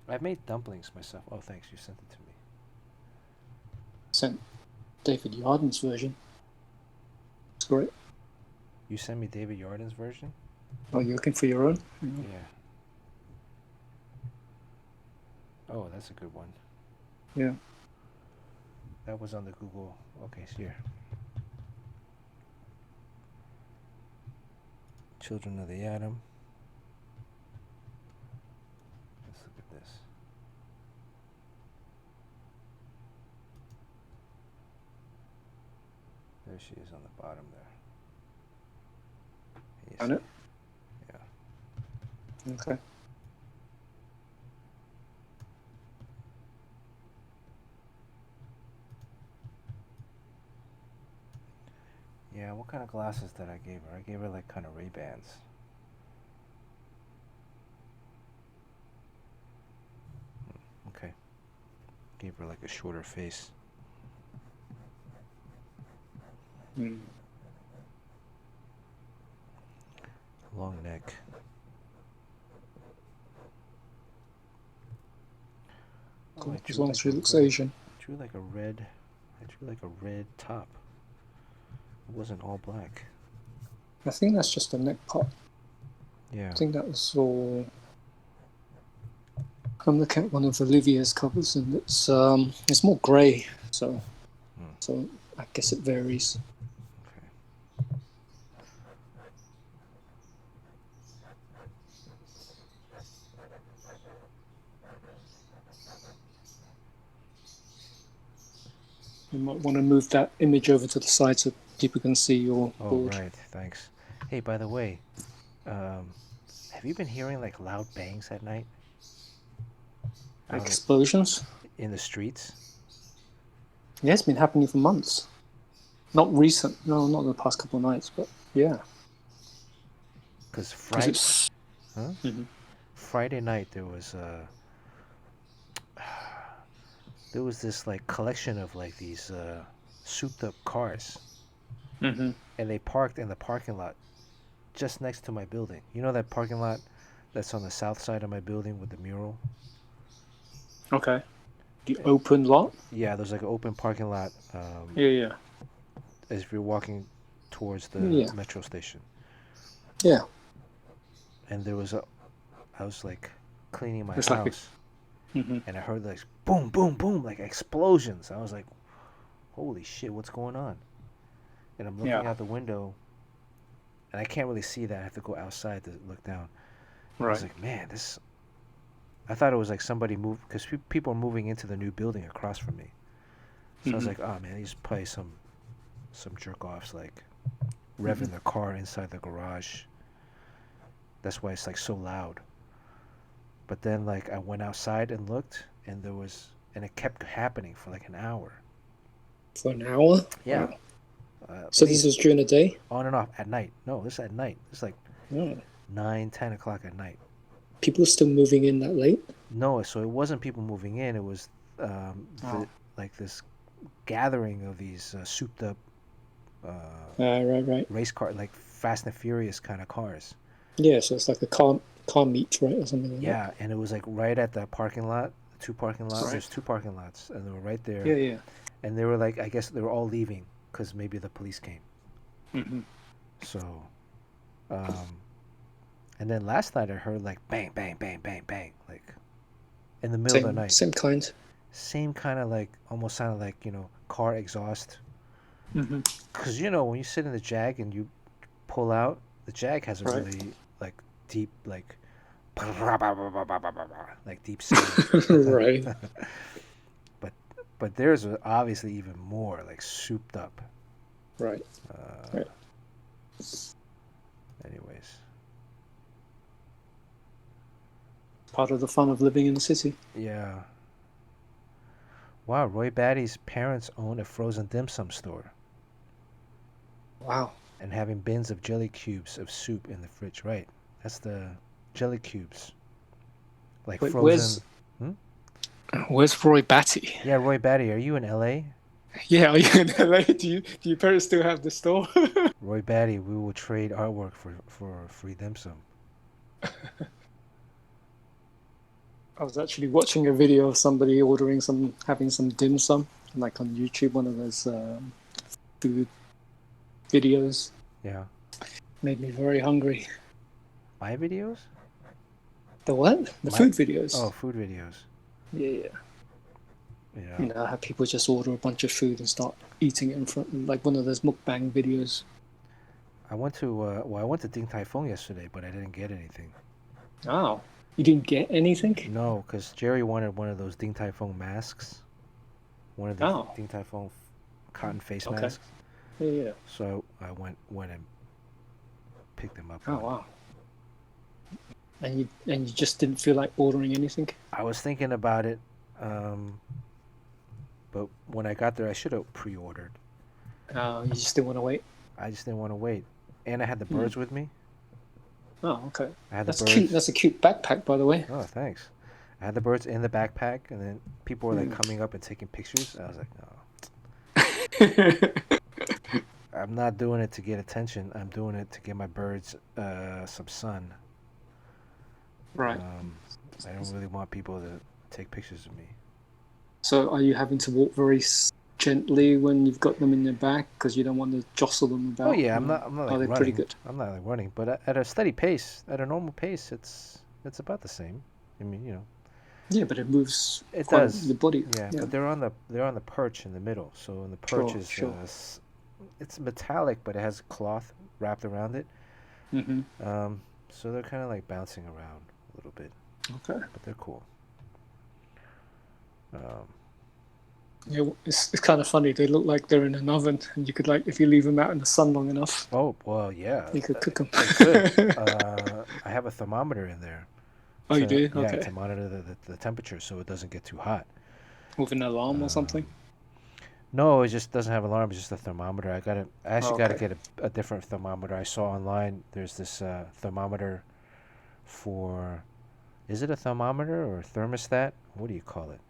I've made dumplings myself. Oh, thanks. You sent it to me. Sent David Yarden's version. It's great. You sent me David Yarden's version? Oh, you're looking for your own? Yeah. Oh, that's a good one. Yeah. That was on the Google. Okay, so here. Children of the Atom. Let's look at this. There she is on the bottom there. On it? Yeah. Okay. Yeah, what kind of glasses did I give her? I gave her like kind of Ray-Bans. Okay. Gave her like a shorter face. Long neck. Cool. I As drew long like as she a looks red- Asian. I drew like a red top. It wasn't all black. I think that's just a neck pop. Yeah. I think that was all. I'm looking at one of Olivia's covers, and it's more grey, so I guess it varies. Okay. You might want to move that image over to the side so people can see your board. Right. Thanks. Hey, by the way, have you been hearing like loud bangs at night? Explosions? In the streets? Yeah, it's been happening for months. Not recent. No, not in the past couple of nights, but yeah. Because Friday night there was this like collection of like these souped up cars, and they parked in the parking lot just next to my building. You know that parking lot that's on the south side of my building with the mural? Okay. The open lot? Yeah, there's like an open parking lot. Yeah. As if you're walking towards the metro station. Yeah. And I was like cleaning my It's house, and I heard like boom, boom, boom, like explosions. I was like, holy shit, what's going on? And I'm looking out the window, and I can't really see that. I have to go outside to look down. Right. I was like, man, I thought it was like somebody moved, because people are moving into the new building across from me. So I was like, oh man, these probably some jerk-offs like revving their car inside the garage. That's why it's like so loud. But then like I went outside and looked, and there was and it kept happening for like an hour. For an hour? Yeah. Wow. At So this least was during the day? on and off at night. No, this is at night. It's like Oh. 9, 10 o'clock at night. People still moving in that late? No, so it wasn't people moving in. It was like this gathering of these souped up Right. race car, like Fast and Furious kind of cars. Yeah, so it's like a car meet, right, or something like that. Yeah, and it was like right at the parking lot, two parking lots. Right. There's 2 parking lots, and they were right there. Yeah. And they were like, I guess they were all leaving because maybe the police came. Mm-hmm. So, and then last night I heard like bang, bang, bang, bang, bang, like in the middle of the night. Same kind. Same kind of like, almost sounded like, car exhaust. Mm-hmm. Because, when you sit in the Jag and you pull out, the Jag has a Right. really like deep, like deep sound. Right. But theirs was obviously even more like souped up. Right. Right. Anyways. Part of the fun of living in the city. Yeah. Wow, Roy Batty's parents own a frozen dim sum store Wow. and having bins of jelly cubes of soup in the fridge. Right. That's the jelly cubes. Like Wait, frozen. Where's Roy Batty? Yeah, Roy Batty, are you in LA? Yeah, are you in LA? Do your parents still have the store? Roy Batty, we will trade artwork for free dim sum. I was actually watching a video of somebody having some dim sum, like on YouTube, one of those food videos. Yeah. Made me very hungry. My videos? The what? The food videos. Oh, food videos. Yeah. Yeah. You know how people just order a bunch of food and start eating it in front, like one of those mukbang videos. I went to Ding Tai Fung yesterday, but I didn't get anything. Oh, you didn't get anything? No, because Jerry wanted one of those Ding Tai Fung masks. One of the Ding Tai Fung cotton face masks. Yeah. So I went and picked them up. Oh wow. And you just didn't feel like ordering anything? I was thinking about it, but when I got there, I should have pre-ordered. You just didn't want to wait? I just didn't want to wait, and I had the birds with me. Oh, okay. I had That's the birds. cute. That's a cute backpack, by the way. Oh, thanks. I had the birds in the backpack, and then people were like coming up and taking pictures. I was like, no. I'm not doing it to get attention. I'm doing it to get my birds some sun. Right. I don't really want people to take pictures of me. So are you having to walk very gently when you've got them in your back because you don't want to jostle them about? Oh yeah, I'm not like Are they running. pretty good? I'm not like running, but at a steady pace, at a normal pace, it's about the same. I mean, Yeah, but it moves. It quite does. the body. Yeah, but they're on the perch in the middle. So the perch is Sure. It's metallic, but it has cloth wrapped around it. Mm-hmm. So they're kind of like bouncing around a little bit. Okay. But they're cool. Yeah, it's kind of funny. They look like they're in an oven, and you could if you leave them out in the sun long enough. Oh well, yeah. You could cook them. I have a thermometer in there. Oh, you do? Yeah, Okay. to monitor the temperature so it doesn't get too hot. With an alarm or something? No, it just doesn't have alarm. It's just a thermometer. I actually got to Okay. get a different thermometer. I saw online. There's this thermometer for. Is it a thermometer or a thermostat? What do you call it?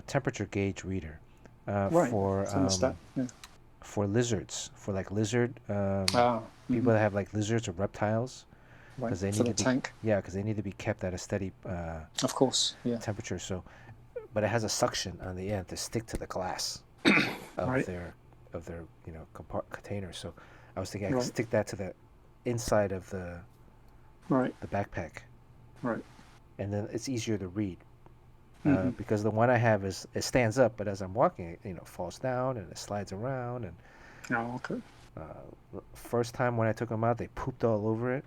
Temperature gauge reader. Right. For Thermostat. Yeah. for lizards, for like lizard Mhm. people that have like lizards or reptiles, Right. because they For need the to be tank, because they need to be kept at a steady of course. Yeah. temperature. So, but it has a suction on the end to stick to the glass of Right. their container. So I was thinking I could Right. stick that to the inside of the Right. backpack, Right. and then it's easier to read. Mhm. Because the one I have it stands up, but as I'm walking, it falls down and it slides around. And Oh, okay. first time when I took them out, they pooped all over it.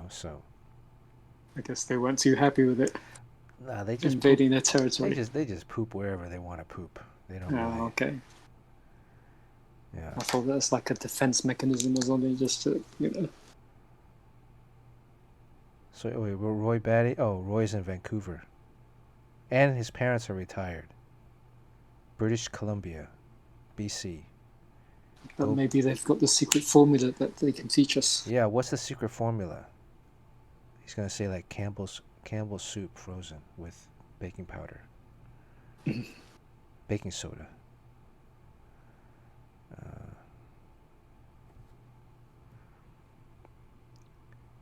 So I guess they weren't too happy with it nah, they just invading poop, their territory. they just poop wherever they want to poop. They don't Oh, really. okay. Yeah. I thought that's like a defense mechanism or something, just to, So wait, Roy Batty? Oh, Roy's in Vancouver. And his parents are retired. British Columbia, BC. But Oh. maybe they've got the secret formula that they can teach us. Yeah, what's the secret formula? He's gonna say like Campbell's soup frozen with baking powder, baking soda.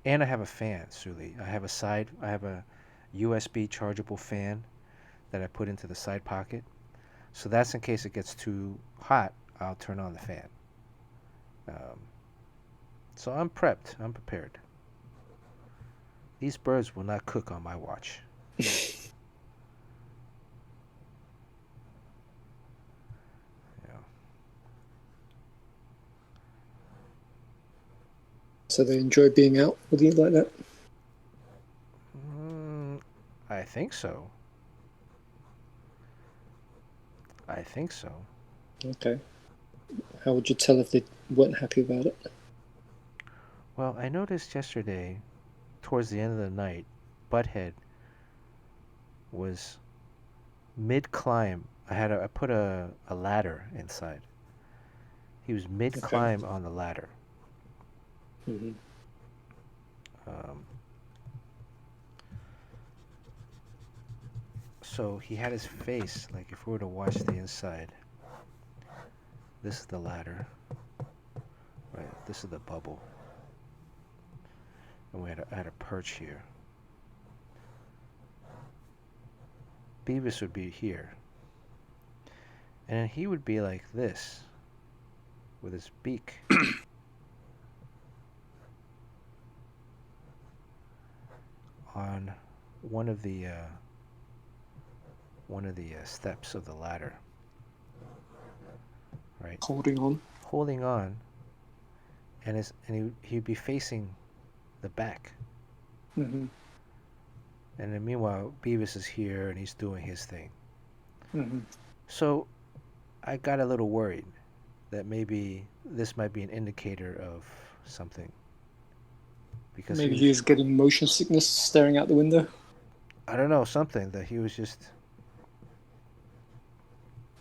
And I have a fan, Suli. I have a USB chargeable fan that I put into the side pocket. So that's in case it gets too hot, I'll turn on the fan. So I'm prepped. I'm prepared. These birds will not cook on my watch. So they enjoy being out with you like that? I think so. Okay. How would you tell if they weren't happy about it? Well, I noticed yesterday, towards the end of the night, Butthead was mid-climb. I put a ladder inside. He was mid-climb on the ladder. Mm-hmm. So he had his face, like if we were to watch the inside, this is the ladder, right? This is the bubble. And I had a perch here. Beavis would be here. And he would be like this, with his beak. On one of the steps of the ladder, right? Holding on, and he'd be facing the back. Mm-hmm. And then meanwhile, Beavis is here and he's doing his thing. Mm-hmm. So I got a little worried that maybe this might be an indicator of something. Because maybe he was getting motion sickness staring out the window. I don't know, something that he was just,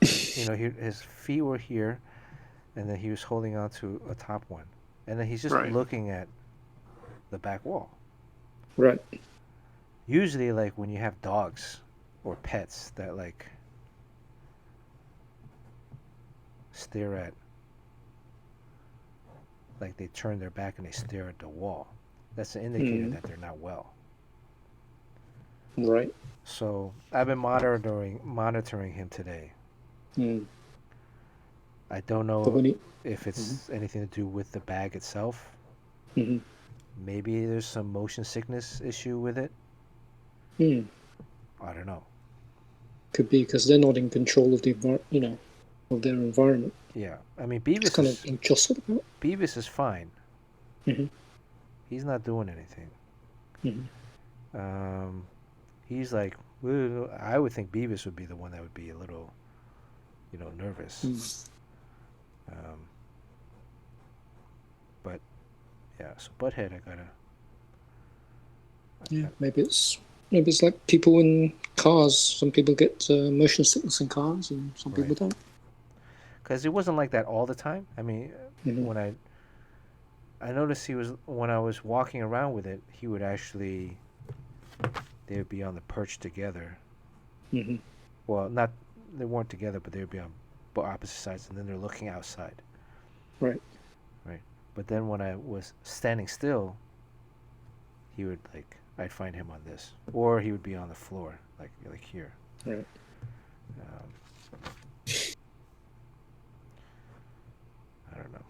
his feet were here, and then he was holding on to a top one, and then he's just looking at the back wall. Right. Usually, like when you have dogs or pets that like stare at, like they turn their back and they stare at the wall. That's an indicator that they're not well. Right. So I've been monitoring him today. I don't know if it's anything to do with the bag itself. Mm-hmm. Maybe there's some motion sickness issue with it. I don't know. Could be because they're not in control of of their environment. Yeah, I mean Beavis kind of being jostled about. Beavis is fine. Mm-hmm. He's not doing anything. Mm-hmm. He's like, I would think Beavis would be the one that would be a little, nervous. But yeah, so Butthead, maybe it's like people in cars. Some people get motion sickness in cars, and some people don't. Because it wasn't like that all the time. I mean, when I noticed when I was walking around with it, he would actually, they would be on the perch together. Mm-hmm. Well, they weren't together, but they would be on opposite sides, and then they're looking outside. Right. But then when I was standing still, he would I'd find him on this, or he would be on the floor, like here. Right. I don't know.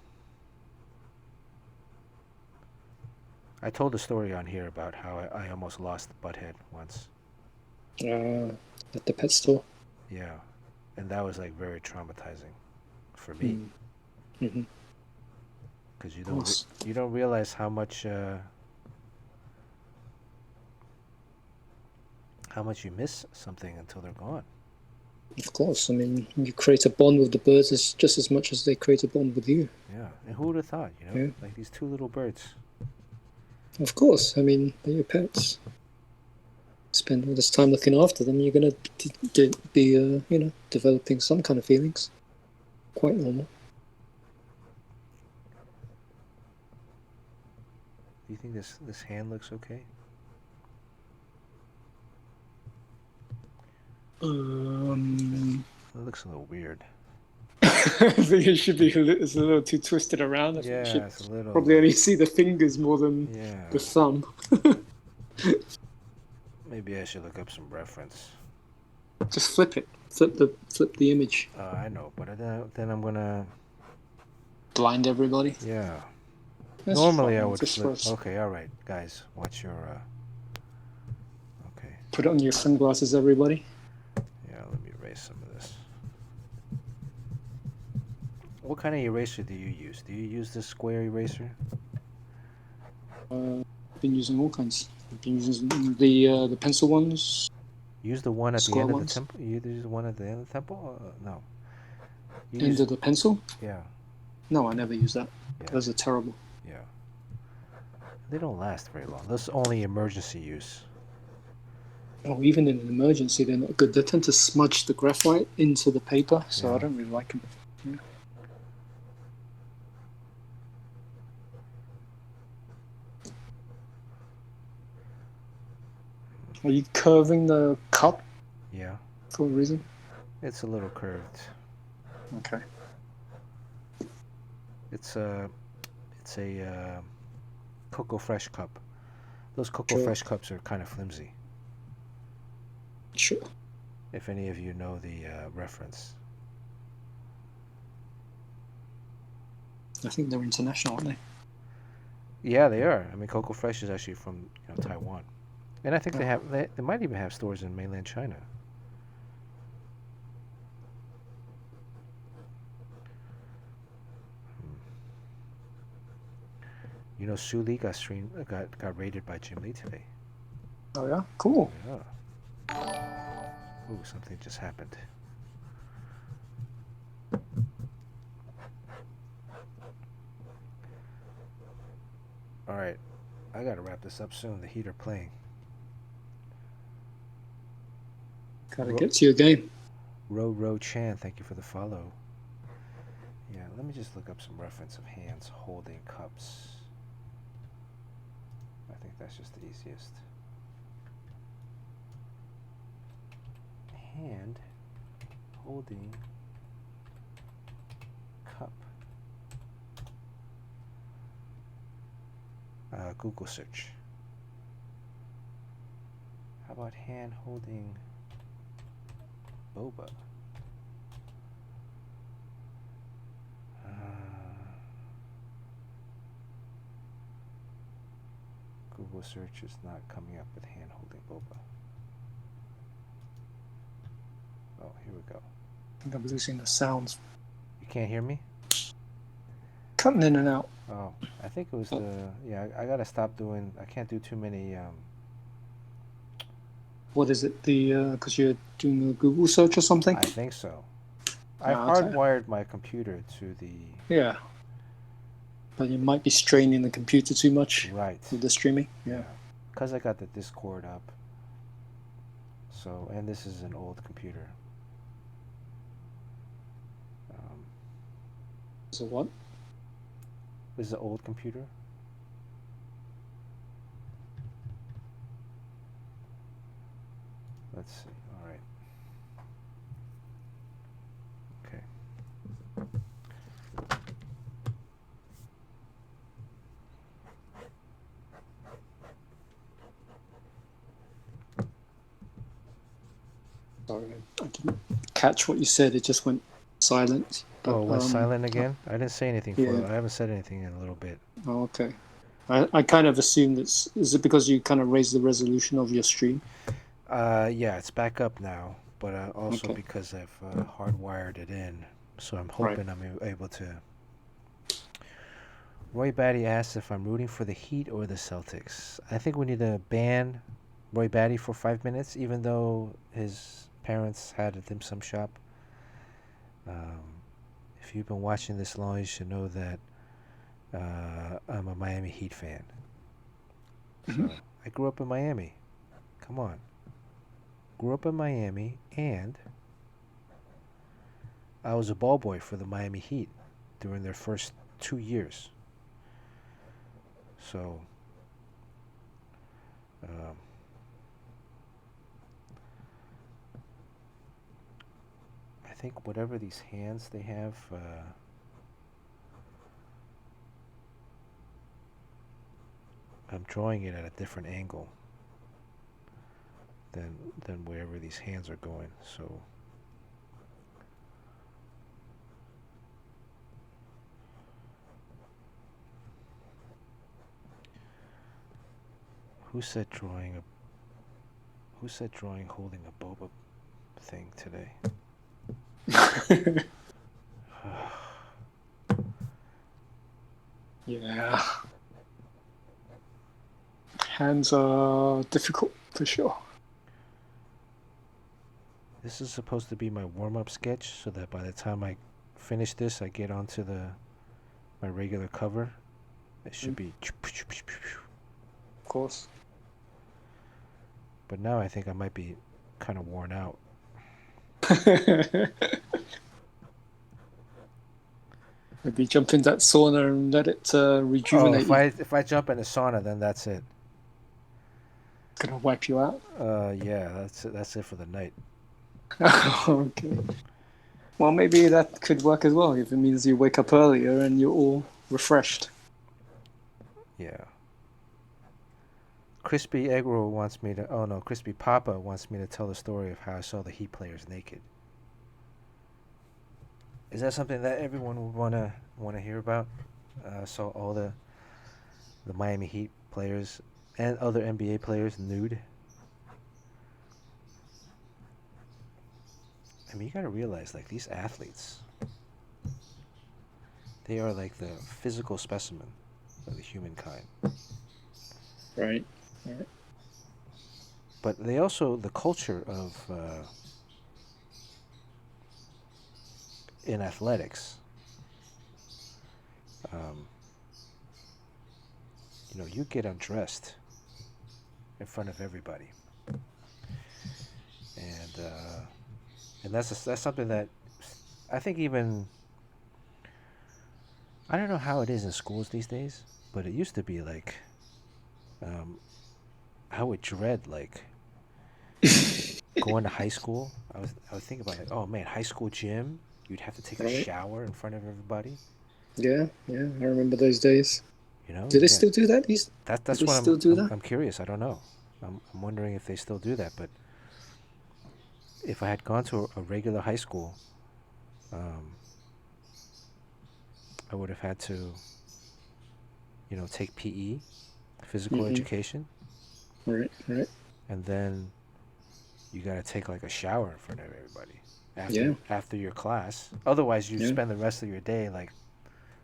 I told the story on here about how I almost lost Butthead once. At the pet store. Yeah, and that was very traumatizing for me. Mm-hmm. Because you don't realize how much you miss something until they're gone. Of course, I mean, you create a bond with the birds just as much as they create a bond with you. Yeah, and who would have thought? Like these two little birds. Of course, I mean, they're your pets. spend all this time looking after them, you're gonna be developing some kind of feelings. Quite normal. Do you think this hand looks okay? It looks a little weird. I think it should be it's a little too twisted around. I think you should It's a little. probably only see the fingers more than the thumb. Maybe I should look up some reference. Just flip it. Flip the image. I know, but then I'm gonna blind everybody. Yeah. That's Normally fine. I would Just flip. first. Okay, all right, guys, watch your. Okay. Put on your sunglasses, everybody. Yeah, let me erase some of this. What kind of eraser do you use? Do you use this square eraser? I've been using all kinds. I've been using the pencil ones. Use the one at the Square end of ones. the temple. You use the one at the end of the temple? No. End of the pencil? Yeah. No, I never use that. Yeah. Those are terrible. Yeah. They don't last very long. Those are only emergency use. Oh, even in an emergency, they're not good. They tend to smudge the graphite into the paper, so I don't really like them. Yeah. Are you curving the cup? Yeah. For a reason? It's a little curved. Okay. It's a Cocoa Fresh cup. Those Cocoa Fresh cups are kind of flimsy. Sure. If any of you know the reference. I think they're international, aren't they? Yeah, they are. I mean, Cocoa Fresh is actually from Taiwan, and I think they might even have stores in mainland China. You know, Su Li got raided by Jubilee today. Oh yeah, cool. Yeah. Ooh, something just happened. All right, I gotta wrap this up soon. The Heat are playing. Gotta get to your game. Ro Chan, thank you for the follow. Yeah, let me just look up some reference of hands holding cups. I think that's just the easiest. Hand holding cup. Google search. How about hand holding Boba? Google search is not coming up with hand holding Boba. Oh, here we go. I think I'm losing the sounds. You can't hear me? Cutting in and out. Oh, I think it was I gotta stop doing, I can't do too many, What is it, because you're doing a Google search or something? I think so. I okay. hardwired my computer to the... Yeah. But you might be straining the computer too much. Right. With the streaming. Yeah. Because I got the Discord up. So, and this is an old computer. So what? This is an old computer. Let's see. All right. Okay. Sorry, I didn't catch what you said. It just went silent. But, it went silent again? I didn't say anything for it. I haven't said anything in a little bit. Oh, okay. I kind of assumed is it because you kind of raised the resolution of your stream? Yeah, it's back up now, but also because I've hardwired it in, so I'm hoping I'm able to. Roy Batty asks if I'm rooting for the Heat or the Celtics. I think we need to ban Roy Batty for 5 minutes, even though his parents had a dim sum shop. If you've been watching this long, you should know that I'm a Miami Heat fan. So I grew up in Miami. Come on. grew up in Miami, and I was a ball boy for the Miami Heat during their first 2 years. So, I think whatever these hands they have, I'm drawing it at a different angle than wherever these hands are going. So, who said drawing holding a Boba thing today? Yeah. Hands are difficult for sure. This is supposed to be my warm-up sketch, so that by the time I finish this, I get onto my regular cover. It should be. Of course. But now I think I might be kind of worn out. Maybe jump in that sauna and let it rejuvenate. If I jump in the sauna, then that's it. Gonna wipe you out. Yeah, that's it for the night. Okay. Well, maybe that could work as well if it means you wake up earlier and you're all refreshed. Yeah. Crispy Egg Roll wants me to. Oh no, Crispy Papa wants me to tell the story of how I saw the Heat players naked. Is that something that everyone would wanna hear about? Saw all the Miami Heat players and other NBA players nude. I mean, you gotta realize, like, these athletes, they are like the physical specimen of the humankind. Right. But they also, the culture of in athletics, you get undressed in front of everybody, and that's something that I think even I don't know how it is in schools these days, but it used to be like I would dread like going to high school. I would think about like, oh man, high school gym. You'd have to take a shower in front of everybody. Yeah, I remember those days. Do they still do that? That's what I'm curious. I don't know. I'm wondering if they still do that. But if I had gone to a regular high school, I would have had to, take PE, physical education. Right. And then you got to take like a shower in front of everybody after your class. Otherwise, you spend the rest of your day like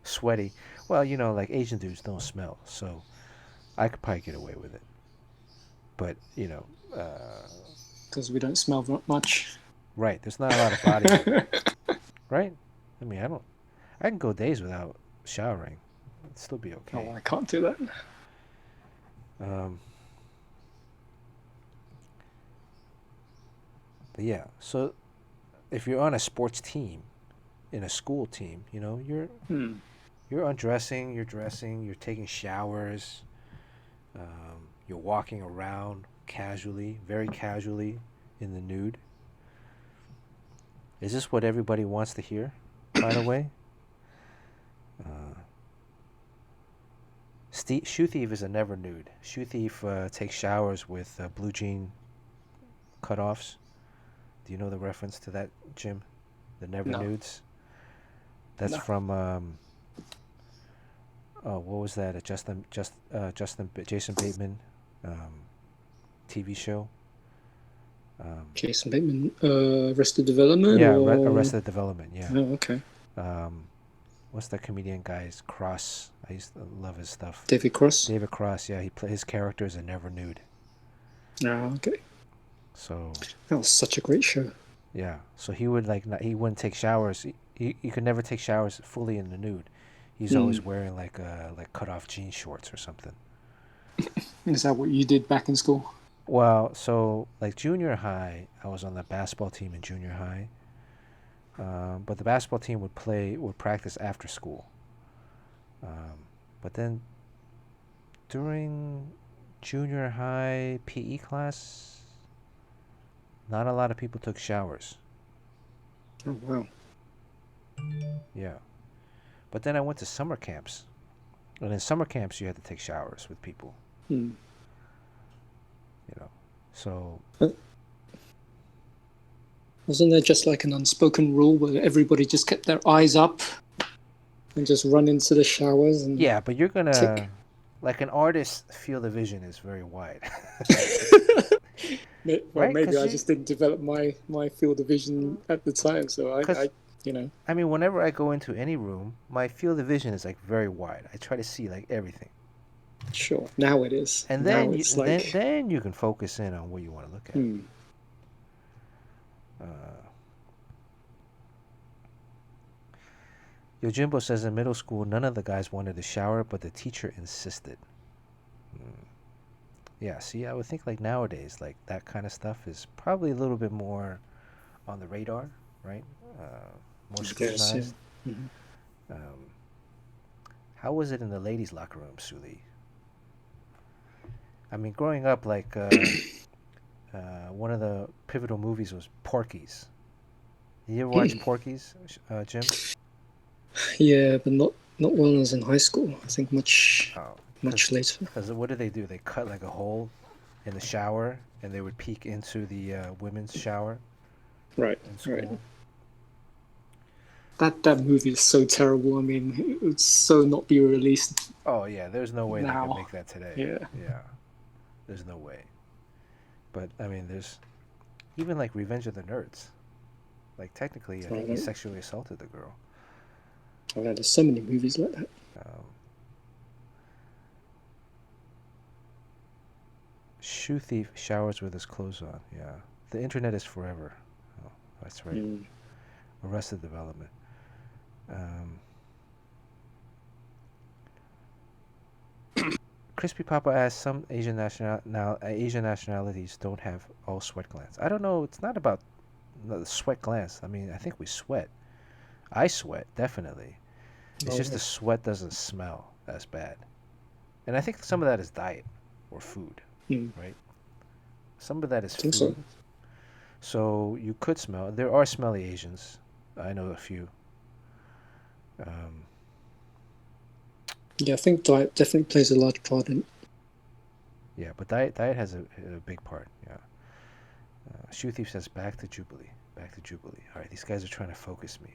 sweaty. Well, like Asian dudes don't smell, so I could probably get away with it. But because we don't smell that much. Right. There's not a lot of body. Right. I mean, I can go days without showering. It'd still be okay. Oh, I can't do that. But yeah, so if you're on a sports team, in a school team, you're undressing, you're dressing, you're taking showers, you're walking around casually, very casually in the nude. Is this what everybody wants to hear, by the way? Shoe Thief is a never nude. Shoe Thief takes showers with blue jean cutoffs. Do you know the reference to that, Jim? The never nudes? That's from what was that? A Jason Bateman TV show. Jason Bateman, Arrested Development. Yeah, Arrested Development. Yeah. Oh, okay. What's that comedian guy's Cross? I used to love his stuff. David Cross. David Cross. Yeah, his character is a never nude. Ah, okay. So that was such a great show. Yeah, so he wouldn't take showers. He could never take showers fully in the nude. He's always wearing like cut off jean shorts or something. Is that what you did back in school? Well, so like junior high, I was on the basketball team in junior high. But the basketball team would practice after school. But then during junior high PE class, not a lot of people took showers. Oh wow. Yeah. But then I went to summer camps. And in summer camps, you had to take showers with people. Hmm. You know. So Wasn't there just like an unspoken rule where everybody just kept their eyes up and just run into the showers and yeah, but you're gonna tick? like an artist's field of vision is very wide. Well, Right? maybe Because I just didn't develop my field of vision at the time, so I you know. I mean, whenever I go into any room, my field of vision is like very wide. I try to see like everything, Sure. Now it is. and Now then you it's then like, then you can focus in on what you want to look at. Uh, Yojimbo says in middle school, none of the guys wanted to shower, but the teacher insisted. Yeah, see, I would think like nowadays, like that kind of stuff is probably a little bit more on the radar, right? More yes, yeah. scrutinized. Mhm. Um, how was it in the ladies' locker room, Suli? I mean, growing up, like one of the pivotal movies was Porky's. You ever watch Porky's, Jim? Yeah, but not when I was in high school. I think much Oh, later. Because what did they do? They cut like a hole in the shower, and they would peek into the women's shower Right. in school. Right. That movie is so terrible. I mean, it would so not be released. Oh yeah, there's no way now. they could make that today. Yeah. There's no way. But I mean, there's even like Revenge of the Nerds. Like technically, I think he sexually assaulted the girl. Oh, yeah, there's so many movies like that. Shoe thief showers with his clothes on. Yeah, the internet is forever. Oh, that's right. Arrested Development. Crispy Papa asks, some Asian nationalities don't have all sweat glands. I don't know. It's not about the sweat glands. I mean, I think we sweat. I sweat, definitely. It's just the sweat doesn't smell as bad. And I think some of that is diet or food, right? Some of that is food. So you could smell. There are smelly Asians. I know a few. Yeah, I think diet definitely plays a large part in it. Yeah, but diet has a big part. Yeah. Shoe Thief says back to Jubilee. Back to Jubilee. All right, these guys are trying to focus me.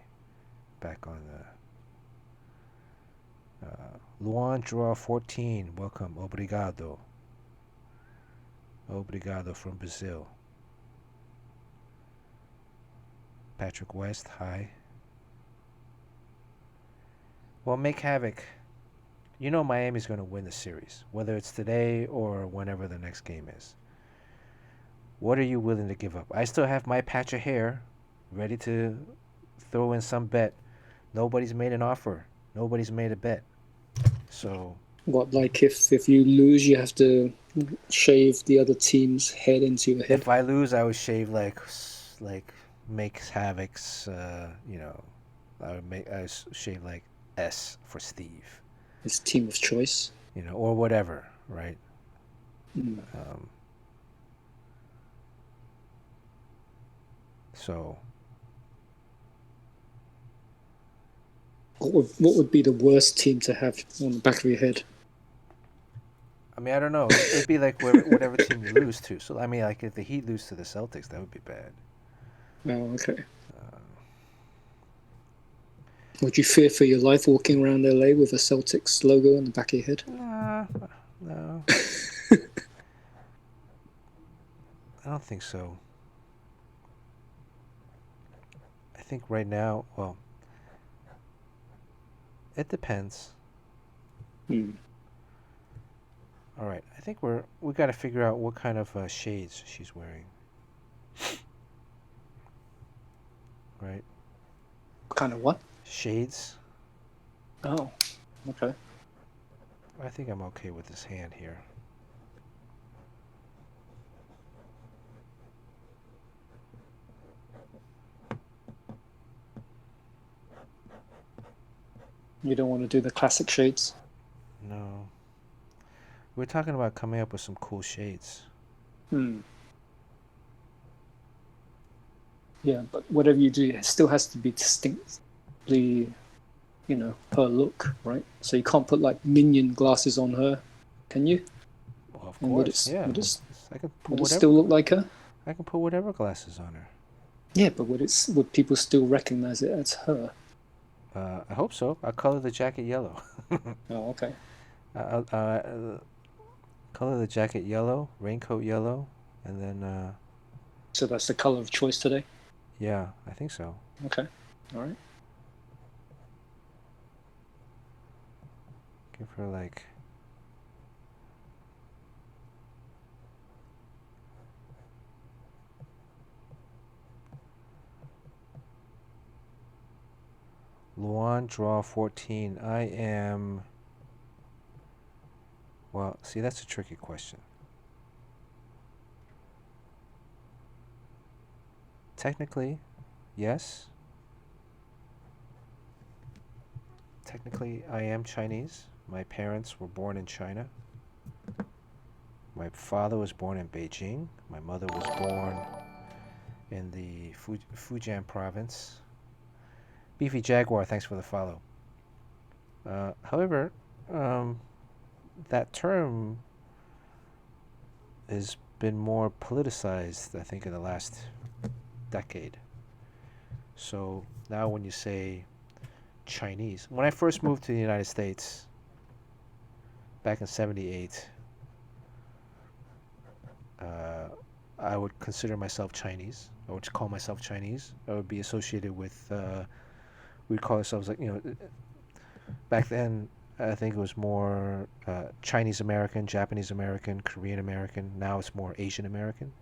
Back on the Luan Draw 14. Welcome. Obrigado. Obrigado from Brazil. Patrick West. Hi. Well, make havoc. You know Miami's going to win the series, whether it's today or whenever the next game is. What are you willing to give up? I still have my patch of hair ready to throw in some bet. Nobody's made an offer. Nobody's made a bet. So what, like if you lose, you have to shave the other team's head into your head? If I lose, I would shave like make Havoc's. I would shave like S for Steve. His team of choice. Or whatever, right? So. What would be the worst team to have on the back of your head? I mean, I don't know. It'd be like whatever team you lose to. So, I mean, like if the Heat lose to the Celtics, that would be bad. Oh, okay. Would you fear for your life walking around LA with a Celtics logo on the back of your head? No. I don't think so. I think right now, well, it depends. All right, I think we got to figure out what kind of shades she's wearing. Right? What kind of what? Shades. Oh, okay. I think I'm okay with this hand here. You don't want to do the classic shades? No. We're talking about coming up with some cool shades. Yeah, but whatever you do, it still has to be distinctly, her look, right? So you can't put like minion glasses on her, can you? Well, of And course, yeah. I can put would it whatever. still look like her? I can put whatever glasses on her. Yeah, but would people still recognize it as her? I hope so. I'll color the jacket yellow. Oh, okay. Color the jacket yellow, raincoat yellow, and then. So that's the color of choice today? Yeah, I think so. Okay. All right. Give her like. Luan, draw 14. I am. Well, see, that's a tricky question. Technically, yes. Technically, I am Chinese. My parents were born in China. My father was born in Beijing. My mother was born in the Fujian province. Beefy Jaguar, thanks for the follow. However, that term has been more politicized, I think, in the last decade. So now when you say Chinese, when I first moved to the United States back in '78, I would consider myself Chinese. I would call myself Chinese. I would be associated with, we'd call ourselves like, back then, I think it was more Chinese American, Japanese American, Korean American. Now it's more Asian American.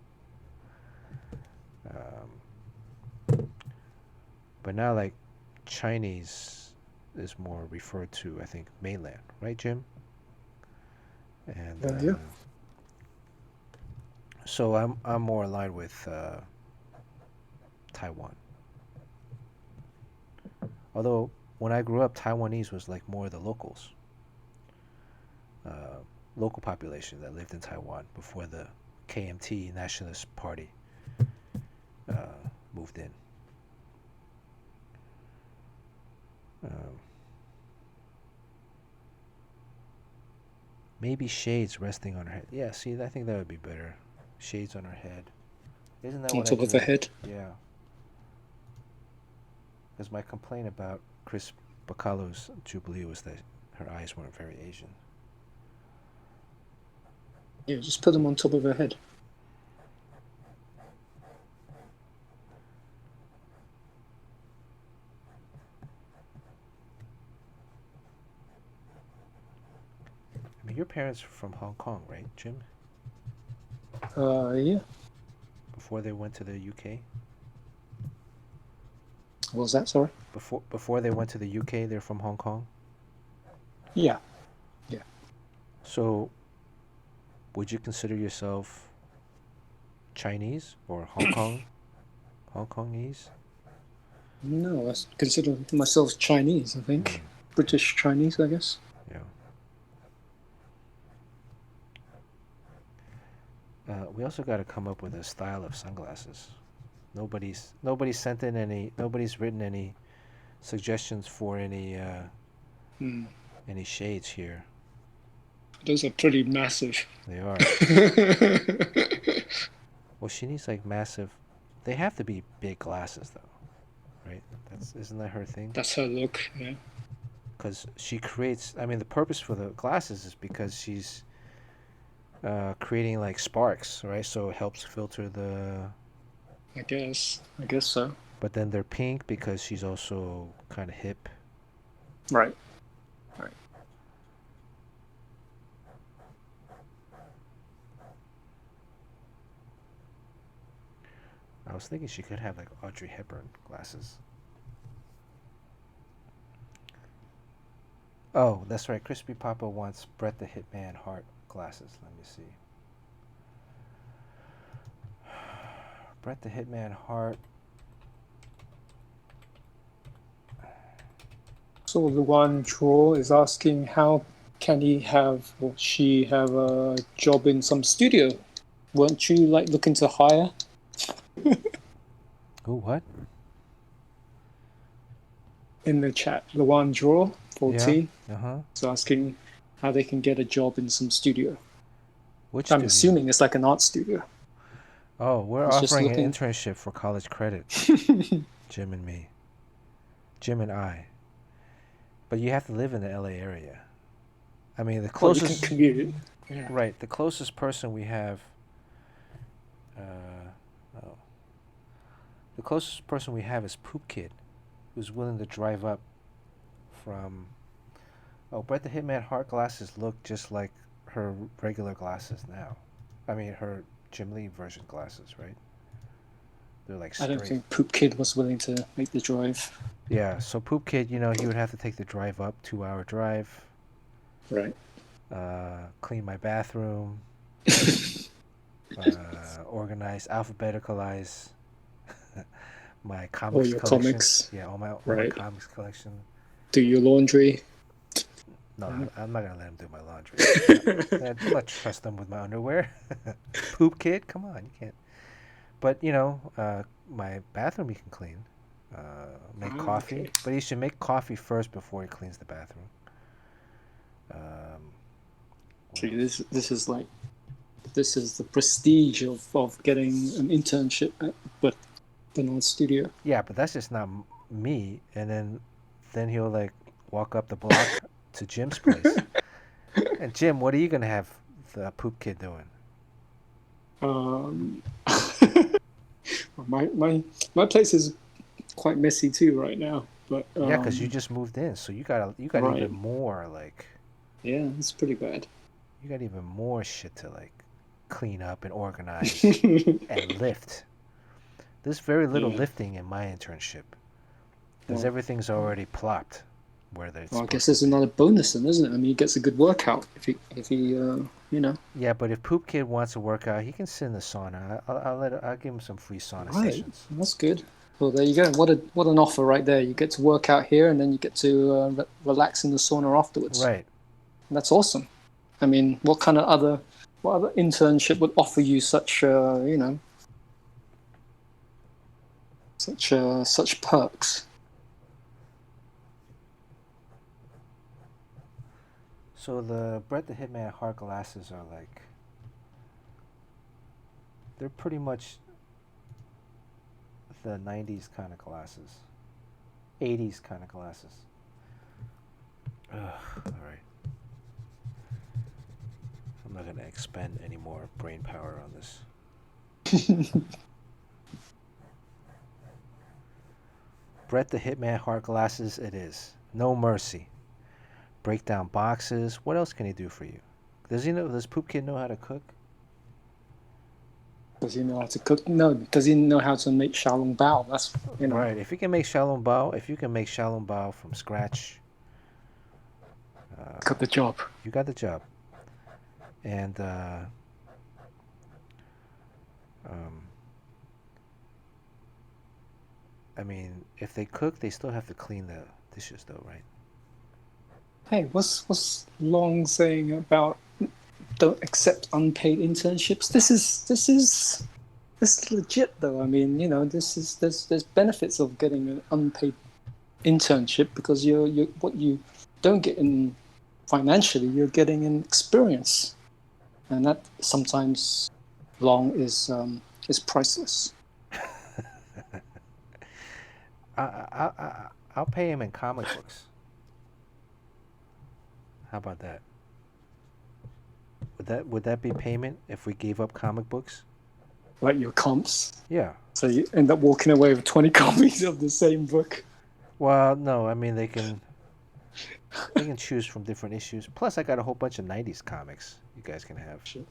But now, like, Chinese is more referred to, I think, mainland, right, Jim? And Yeah. so I'm more aligned with Taiwan. Although when I grew up, Taiwanese was like more the locals, local population that lived in Taiwan before the KMT Nationalist Party moved in. Maybe shades resting on her head. Yeah, see, I think that would be better. Shades on her head. Isn't that On what I top do? of her head? Yeah. Because my complaint about Chris Bacalo's Jubilee was that her eyes weren't very Asian. Yeah, just put them on top of her head. I mean, your parents were from Hong Kong, right, Jim? Yeah. Before they went to the UK? What was that, sorry? Before they went to the UK, they're from Hong Kong? Yeah. So, would you consider yourself Chinese or Hong Kongese? No, I consider myself Chinese, I think. British Chinese, I guess. Yeah. We also got to come up with a style of sunglasses. Nobody's sent in any. Nobody's written any suggestions for any shades here. Those are pretty massive. They are. Well, she needs like massive. They have to be big glasses, though, right? Isn't that her thing? That's her look. Yeah. Because she creates. I mean, the purpose for the glasses is because she's creating like sparks, right? So it helps filter the. I guess so. But then they're pink because she's also kind of hip. Right. I was thinking she could have like Audrey Hepburn glasses. Oh, that's right. Crispy Papa wants Brett the Hitman Hart glasses. Let me see. Brett the Hitman Hart. So the one draw is asking how can he have or she have a job in some studio? Weren't you like looking to hire? Ooh, what? In the chat, the one draw 14 Uh-huh. is asking how they can get a job in some studio. Which I'm studio? assuming it's like an art studio. Oh, we're It's just offering an looking- internship for college credit. Jim and me. Jim and I. But you have to live in the LA area. I mean, the Well, you closest... can commute. Yeah. Right, the closest person we have... The closest person we have is Poop Kid, who's willing to drive up from... Oh, Brett the Hitman Heart glasses look just like her regular glasses now. I mean, her Jubilee version glasses, right? They're like I straight. don't think Poop Kid was willing to make the drive. Yeah, so Poop Kid, you know, he would have to take the drive up, 2-hour drive, Right. clean my bathroom, organize, alphabeticalize my comics All your collection. comics. Yeah, all my Right. comics collection. Do your laundry. No, I'm not gonna let him do my laundry. I'm not trust him with my underwear. Poop Kid, come on, you can't. But you know, my bathroom he can clean. Make coffee, okay. but he should make coffee first before he cleans the bathroom. See, this is like this is the prestige of getting an internship at Bernard's studio. Yeah, but that's just not me. And then he'll like walk up the block to Jim's place. And Jim, what are you gonna have the Poop Kid doing? My place is quite messy too right now. But Yeah, because you just moved in, so you got Right. even more like yeah, it's pretty bad. you got even more shit to like clean up and organize and lift. There's very little Yeah. lifting in my internship. Because Well- everything's already plopped where they're Well, I supposed guess there's another bonus, then, isn't it? I mean, he gets a good workout if he you know. Yeah, but if Poop Kid wants to work out, he can sit in the sauna. I'll give him some free sauna Right, sessions. that's good. Well, there you go. What an offer right there. You get to work out here, and then you get to relax in the sauna afterwards. Right. That's awesome. I mean, what other internship would offer you such you know such perks? So the Brett the Hitman Heart glasses are like, they're pretty much the 90s kind of glasses. 80s kind of glasses. Ugh, alright. I'm not going to expend any more brain power on this. Brett the Hitman Heart glasses it is. No mercy. Break down boxes. What else can he do for you? Does Poop Kid know how to cook? Does he know how to cook? No. Does he know how to make xiaolong bao? That's you know. Right. If you can make xiaolong bao from scratch, Got the job. you got the job. And I mean, if they cook, they still have to clean the dishes, though, right? Hey, what's Long saying about don't accept unpaid internships? This is legit though. I mean, you know, there's benefits of getting an unpaid internship because you're what you don't get in financially, you're getting an experience, and that sometimes Long is priceless. I'll pay him in comic books. How about that? Would that be payment if we gave up comic books? Like your comps. Yeah. So you end up walking away with 20 copies of the same book. Well, no, I mean they can choose from different issues. Plus, I got a whole bunch of '90s comics you guys can have. Sure.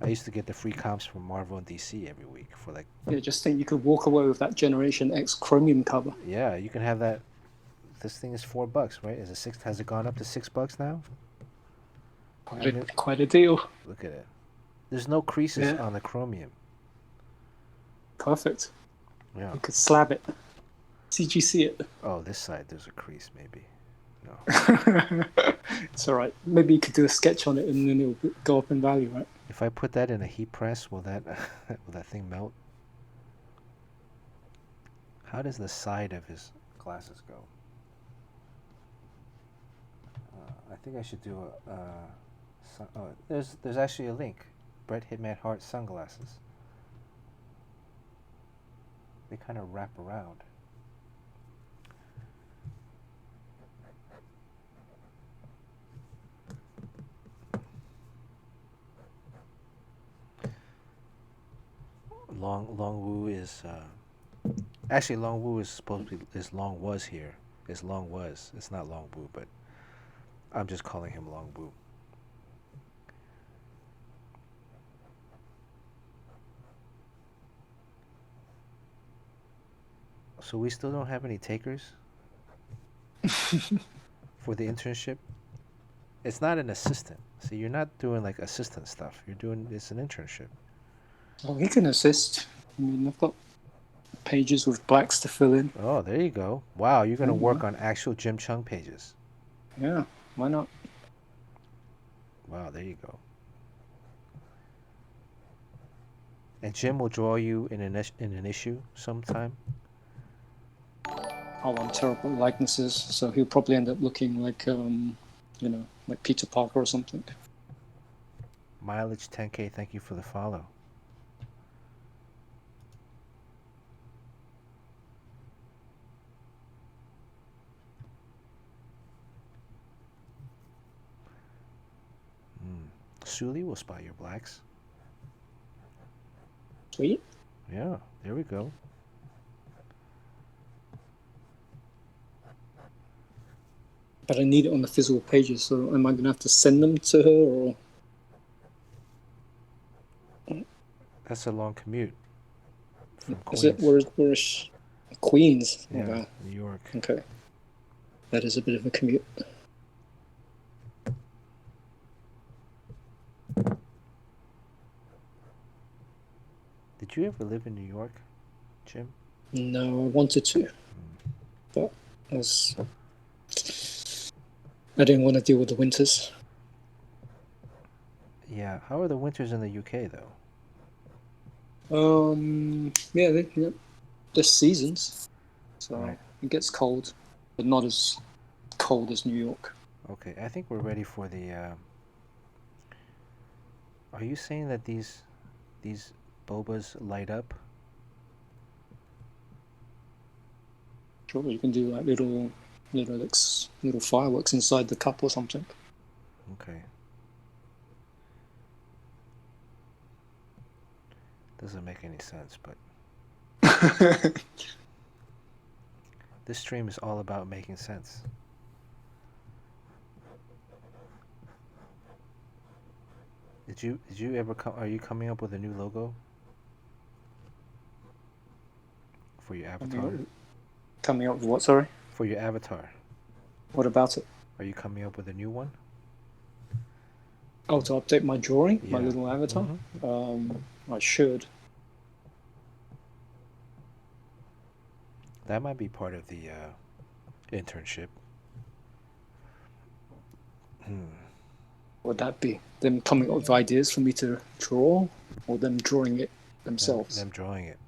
I used to get the free comps from Marvel and DC every week for like. Yeah, just think you could walk away with that Generation X Chromium cover. Yeah, you can have that. This thing is $4, right? Has it gone up to $6 now? Quite a deal. Look at it. There's no creases Yeah. on the chromium. Perfect. Yeah. You could slab it. CGC it. Oh, this side there's a crease maybe. No. It's all right. Maybe you could do a sketch on it, and then it'll go up in value, right? If I put that in a heat press, will that will that thing melt? How does the side of his glasses go? I think I should do a. There's actually a link. Brett Hitman Hart sunglasses. They kind of wrap around. Long Wu is actually Long Wu is supposed to be is Long was here. It's Long was. It's not Long Wu, but I'm just calling him Long Wu. So we still don't have any takers for the internship. It's not an assistant. So you're not doing like assistant stuff. It's an internship. Oh, he can assist. I mean, I've got pages with blacks to fill in. Oh, there you go. Wow, you're gonna Oh, work wow. on actual Jim Chung pages. Yeah, why not? Wow, there you go. And Jim will draw you in an issue sometime. Oh, I'm terrible at likenesses, so he'll probably end up looking like, like Peter Parker or something. Mileage 10K, thank you for the follow. Suli will spot your blacks. Sweet. Yeah, there we go. But I need it on the physical pages, so am I going to have to send them to her, or That's a long commute. From is it? Where is she? Queens? Yeah, Oh, wow. New York. Okay. That is a bit of a commute. Did you ever live in New York, Jim? No, I wanted to, but I didn't want to deal with the winters. Yeah. How are the winters in the UK though? Yeah, there's seasons, so Right. it gets cold, but not as cold as New York. Okay, I think we're ready for the. Are you saying that these bobas light up? Sure, you can do like little fireworks inside the cup or something. Okay. Doesn't make any sense, but this stream is all about making sense. Did you ever come? Are you coming up with a new logo for your avatar? Coming up with what? Sorry. For your avatar, What about it? are you coming up with a new one? Oh, to update my drawing, my Yeah. little avatar. I should. That might be part of the internship. Would that be them coming up with ideas for me to draw, or them drawing it themselves? Them drawing it.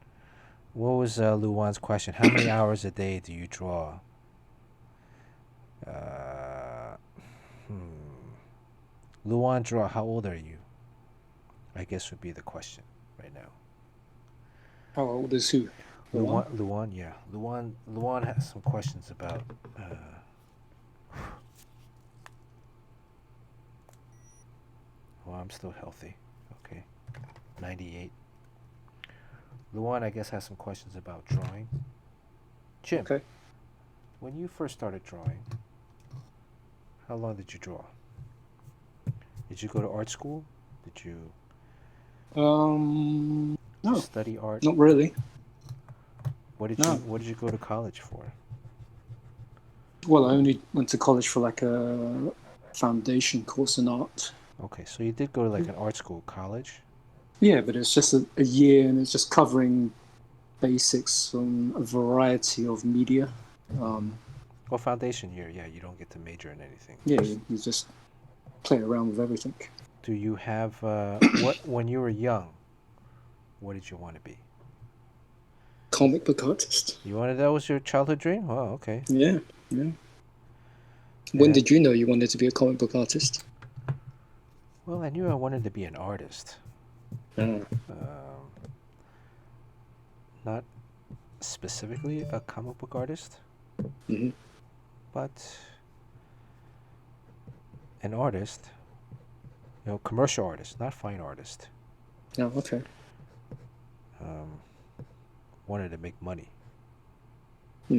What was Luwan's question? How many hours a day do you draw? Luwan draw. How old are you? I guess would be the question right now. How old is who? Luwan, yeah. Luwan has some questions about. Well, I'm still healthy. Okay, 98. Luwan, I guess, has some questions about drawing. Jim, Okay. when you first started drawing, how long did you draw? Did you go to art school? Did you No, study art? not really. What did No. you go to college for? Well, I only went to college for like a foundation course in art. Okay, so you did go to like an art school, college? Yeah, but it's just a year, and it's just covering basics on a variety of media. Well, foundation year, yeah, you don't get to major in anything. Yeah, you just play around with everything. Do you have what when you were young? What did you want to be? Comic book artist. That was your childhood dream? Oh, okay. Yeah. When did you know you wanted to be a comic book artist? Well, I knew I wanted to be an artist. Not specifically a comic book artist, but an artist. Commercial artist, not fine artist. Oh, okay. Wanted to make money. I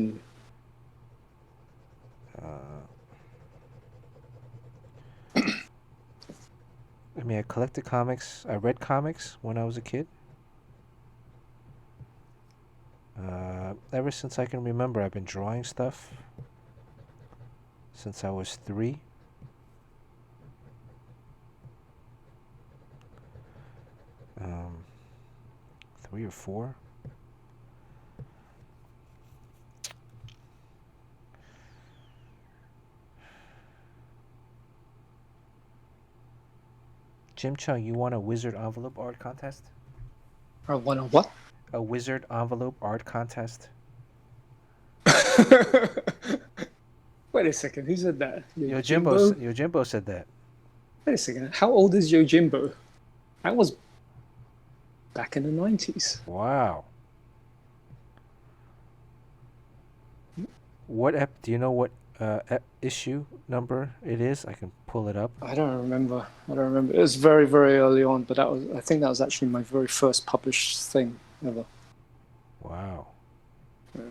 mean, I collected comics. I read comics when I was a kid. Ever since I can remember, I've been drawing stuff since I was 3. 3 or 4. Jim Chung, you won a wizard envelope art contest? I won a what? A wizard envelope art contest. Wait a second, who said that? Yojimbo said that. Wait a second, how old is Yojimbo? That was back in the 90s. Wow. Do you know what issue number it is? I can pull it up. I don't remember. It was very, very early on, but I think that was actually my very first published thing ever. Wow. Yeah.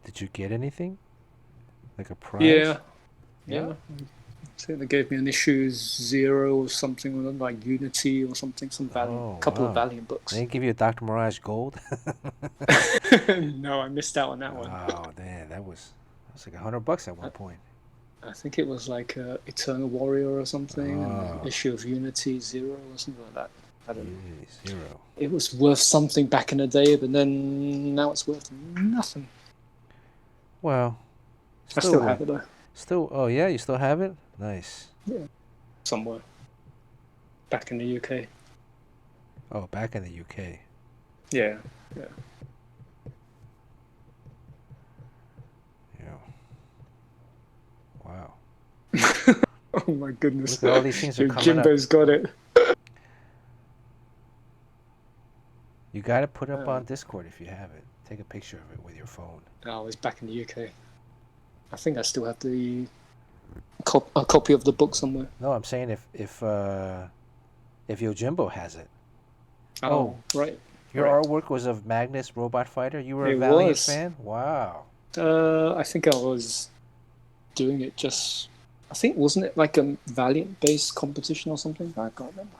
Did you get anything? Like a prize? Yeah. I think they gave me an issue 0 or something, like Unity or something, couple of Valiant books. They didn't give you a Dr. Mirage Gold? No, I missed out on that one. Oh, man, that was like $100 at one point. I think it was like Eternal Warrior or something, and an issue of Unity 0 or something like that. I don't know. Unity 0. It was worth something back in the day, but then now it's worth nothing. Well, I still have it though. Oh yeah, you still have it? Nice. Yeah, somewhere. Back in the UK. Oh, back in the UK. Yeah. Wow. Oh my goodness. Look at all these things are coming Jimbo's up. got it. You got to put it up on Discord if you have it. Take a picture of it with your phone. Oh, it's back in the UK. I think I still have a copy of the book somewhere. No, I'm saying if Yojimbo has it. Oh, right. Your artwork was of Magnus Robot Fighter? You were a Valiant fan? Wow. I think I was doing it I think, wasn't it like a Valiant-based competition or something? I can't remember.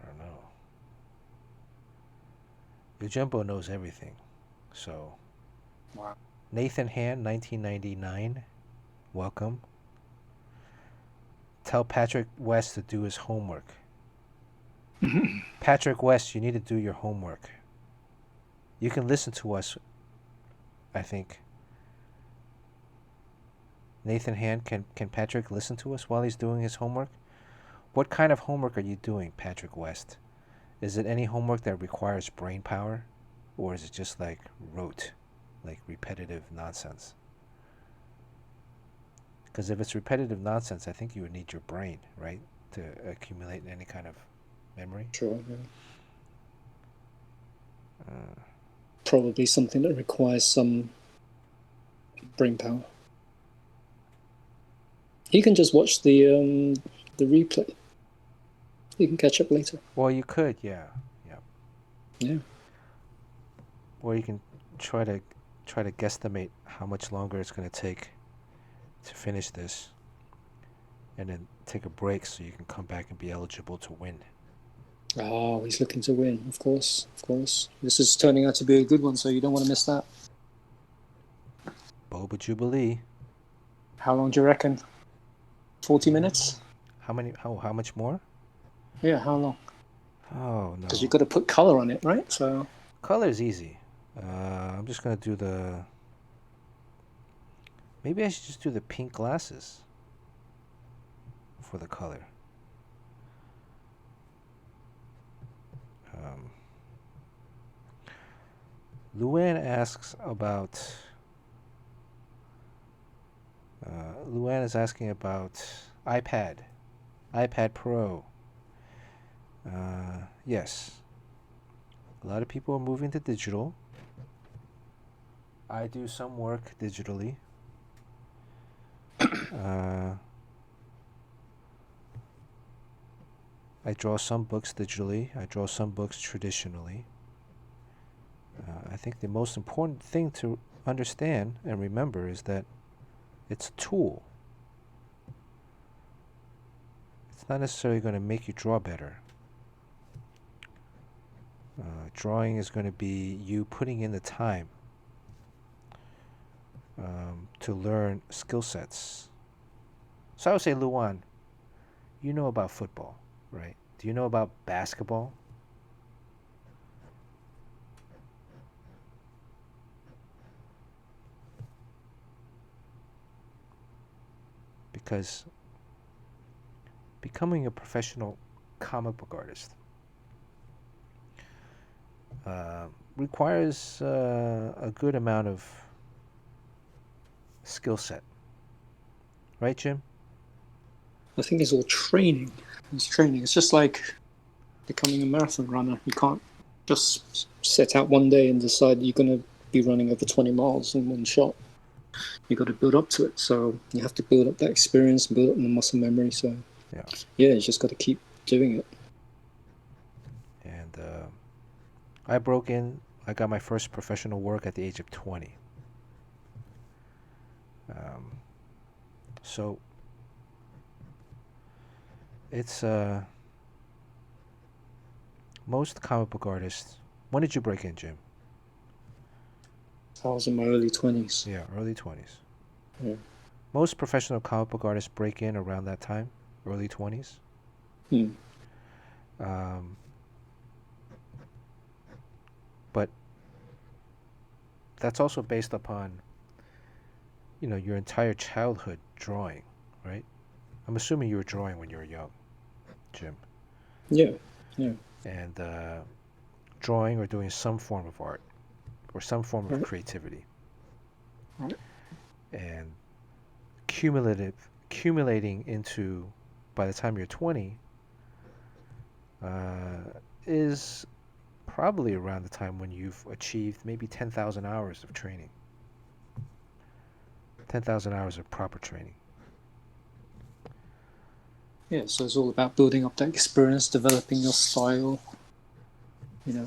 I don't know. Yojimbo knows everything. So, wow. Nathan Hand, 1999. Welcome. Tell Patrick West to do his homework. Patrick West, you need to do your homework. You can listen to us, I think. Nathan Hand, can Patrick listen to us while he's doing his homework? What kind of homework are you doing, Patrick West? Is it any homework that requires brain power? Or is it just like rote, like repetitive nonsense? Because if it's repetitive nonsense, I think you would need your brain, right, to accumulate any kind of memory. Sure, yeah. Probably something that requires some brain power. You can just watch the replay. You can catch up later. Well, you could, yeah. Yeah. Or you can try to guesstimate how much longer it's going to take to finish this, and then take a break so you can come back and be eligible to win. Oh, he's looking to win, of course. This is turning out to be a good one, so you don't want to miss that. Boba Jubilee. How long do you reckon? 40 minutes? How much more? Yeah, how long? Oh, no. Because you've got to put color on it, right? So Color is easy. I'm just going to do the... Maybe I should just do the pink glasses for the color. Luann asks about... Luann is asking about iPad Pro. Yes. A lot of people are moving to digital. I do some work digitally. I draw some books digitally. I draw some books traditionally. I think the most important thing to understand and remember is that it's a tool. It's not necessarily going to make you draw better. Drawing is going to be you putting in the time to learn skill sets. So I would say, Luan, you know about football, right? Do you know about basketball? Because becoming a professional comic book artist requires a good amount of skill set. Right, Jim? I think it's all training. It's training. It's just like becoming a marathon runner. You can't just set out one day and decide you're going to be running over 20 miles in one shot. You got to build up to it. So you have to build up that experience, build up the muscle memory. So yeah, you just got to keep doing it. And I got my first professional work at the age of 20. So it's most comic book artists. When did you break in, Jim? I was in my early 20s. Yeah, early 20s. Yeah. Most professional comic book artists break in around that time, early 20s. But that's also based upon, your entire childhood drawing, right? I'm assuming you were drawing when you were young, Jim. Yeah. And drawing or doing some form of art or some form of creativity. Right. And accumulating into, by the time you're 20, is probably around the time when you've achieved maybe 10,000 hours of training. 10,000 hours of proper training. Yeah, so it's all about building up that experience, developing your style.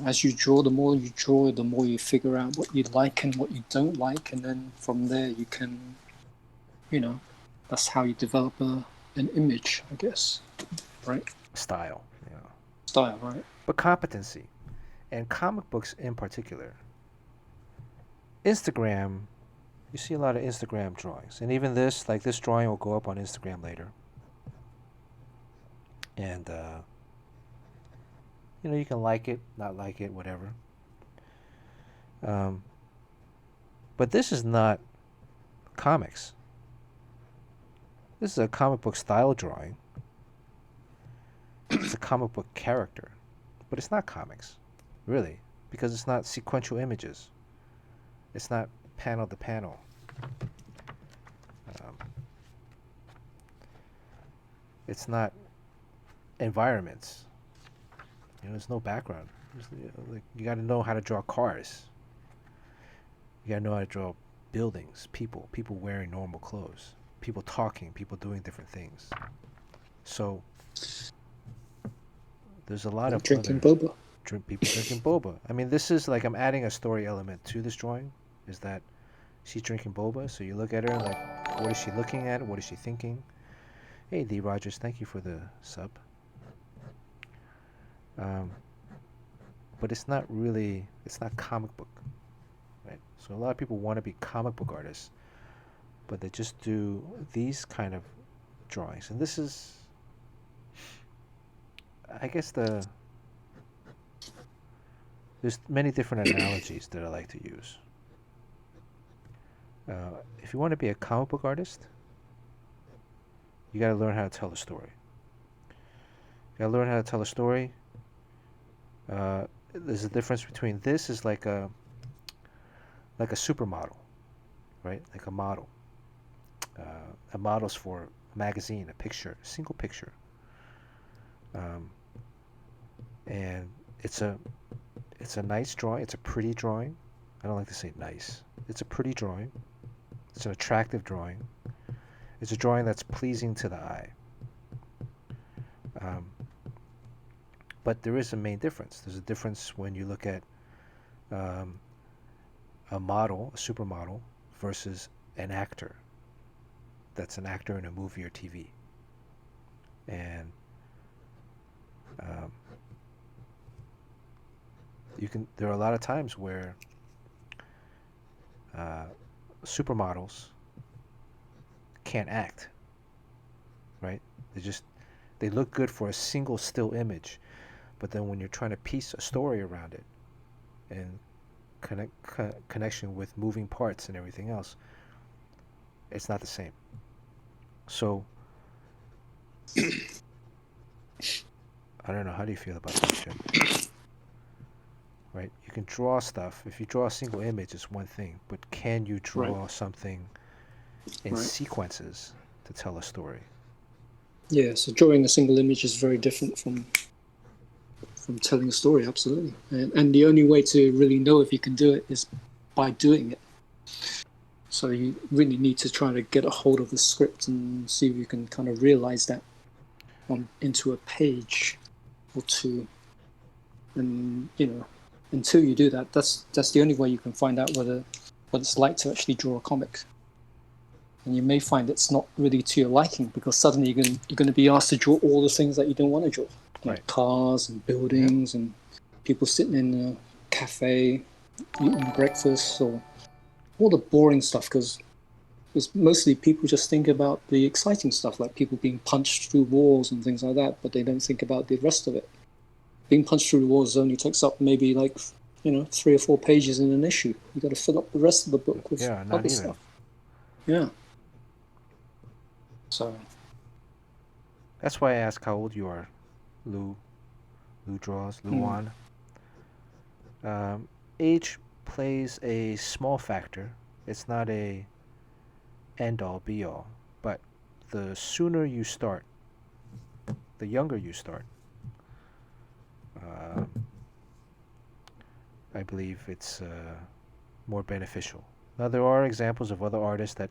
As you draw, the more you draw, the more you figure out what you like and what you don't like, and then from there you can, that's how you develop an image, I guess, right? Style, Style, right? But competency, and comic books in particular. Instagram, you see a lot of Instagram drawings, and even this drawing will go up on Instagram later. And you can like it, not like it, whatever. But this is not comics. This is a comic book style drawing. It's a comic book character, but it's not comics, really, because it's not sequential images. It's not panel to panel. It's not environments. There's no background. You got to know how to draw cars. You got to know how to draw buildings, people wearing normal clothes, people talking, people doing different things. So there's a lot of drinking boba. People drinking boba. I mean, this is like I'm adding a story element to this drawing. Is that she's drinking boba? So you look at her and like, what is she looking at? What is she thinking? Hey, D. Rogers, thank you for the sub. But it's not comic book, right? So a lot of people want to be comic book artists, but they just do these kind of drawings. And this is, I guess, the There's many different analogies that I like to use. If you want to be a comic book artist, you got to learn how to tell a story. You got to learn how to tell a story. There's a difference between this is like a supermodel, right? Like a model. A model's for a magazine, a picture, a single picture. And it's a nice drawing. It's a pretty drawing. I don't like to say nice. It's a pretty drawing. It's an attractive drawing. It's a drawing that's pleasing to the eye. But there is a main difference. There's a difference when you look at a model, a supermodel, versus an actor. That's an actor in a movie or TV. And there are a lot of times where supermodels can't act, right? They look good for a single still image, but then when you're trying to piece a story around it and connection with moving parts and everything else, it's not the same. So I don't know, how do you feel about that shit? Right? You can draw stuff. If you draw a single image, it's one thing, but can you draw something in sequences to tell a story? Yeah, so drawing a single image is very different from telling a story, absolutely. And the only way to really know if you can do it is by doing it. So you really need to try to get a hold of the script and see if you can kind of realize that into a page or two. And, until you do that, that's the only way you can find out what it's like to actually draw a comic. And you may find it's not really to your liking, because suddenly you're going to be asked to draw all the things that you don't want to draw, like cars and buildings and people sitting in a cafe eating breakfast, or all the boring stuff, because mostly people just think about the exciting stuff, like people being punched through walls and things like that, but they don't think about the rest of it. Being punched through the walls only takes up maybe 3 or 4 pages in an issue. You got to fill up the rest of the book with other stuff. Yeah. So that's why I ask how old you are, Lou draws, Luan. Age plays a small factor. It's not a end-all, be-all. But the sooner you start, the younger you start, I believe it's more beneficial. Now, there are examples of other artists that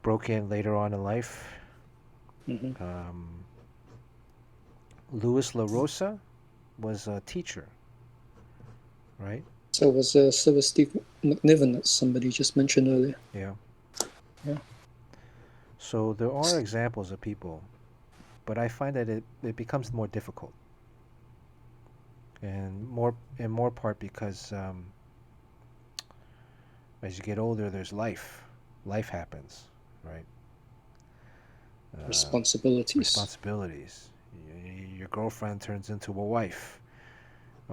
broke in later on in life. Louis LaRosa was a teacher, right? So was Steve McNiven that somebody just mentioned earlier. Yeah. So there are examples of people, but I find that it becomes more difficult, and more part because as you get older, there's life happens, right? Responsibilities. Your girlfriend turns into a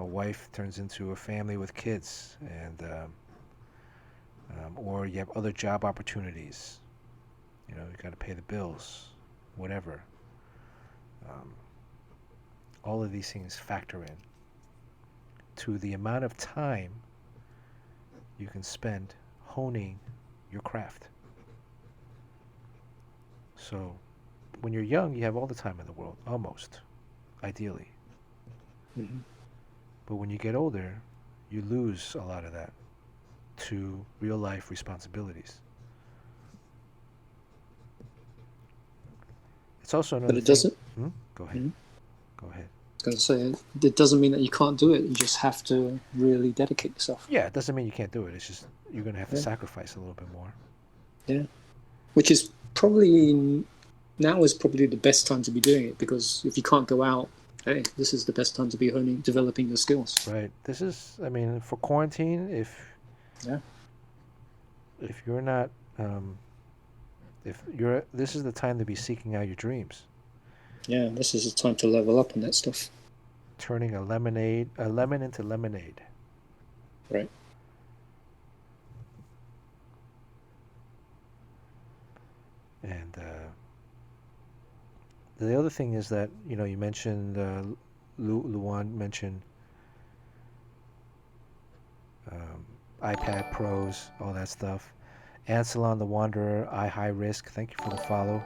wife turns into a family with kids, and or you have other job opportunities. You got to pay the bills, whatever. All of these things factor in to the amount of time you can spend honing your craft. So when you're young, you have all the time in the world, almost, ideally. But when you get older, you lose a lot of that to real life responsibilities. It's also another thing. But it doesn't. Go ahead. Go ahead. I was going to say, it doesn't mean that you can't do it. You just have to really dedicate yourself. Yeah, it doesn't mean you can't do it. It's just you're going to have to sacrifice a little bit more. Yeah. Which is probably the best time to be doing it, because if you can't go out, hey, this is the best time to be developing your skills. Right. This is, for quarantine, if you're not, this is the time to be seeking out your dreams. Yeah, this is the time to level up on that stuff. turning a lemon into lemonade. Right. And the other thing is that, you know, you mentioned, Luan mentioned iPad Pros, all that stuff. Ancelon the Wanderer, High Risk, thank you for the follow.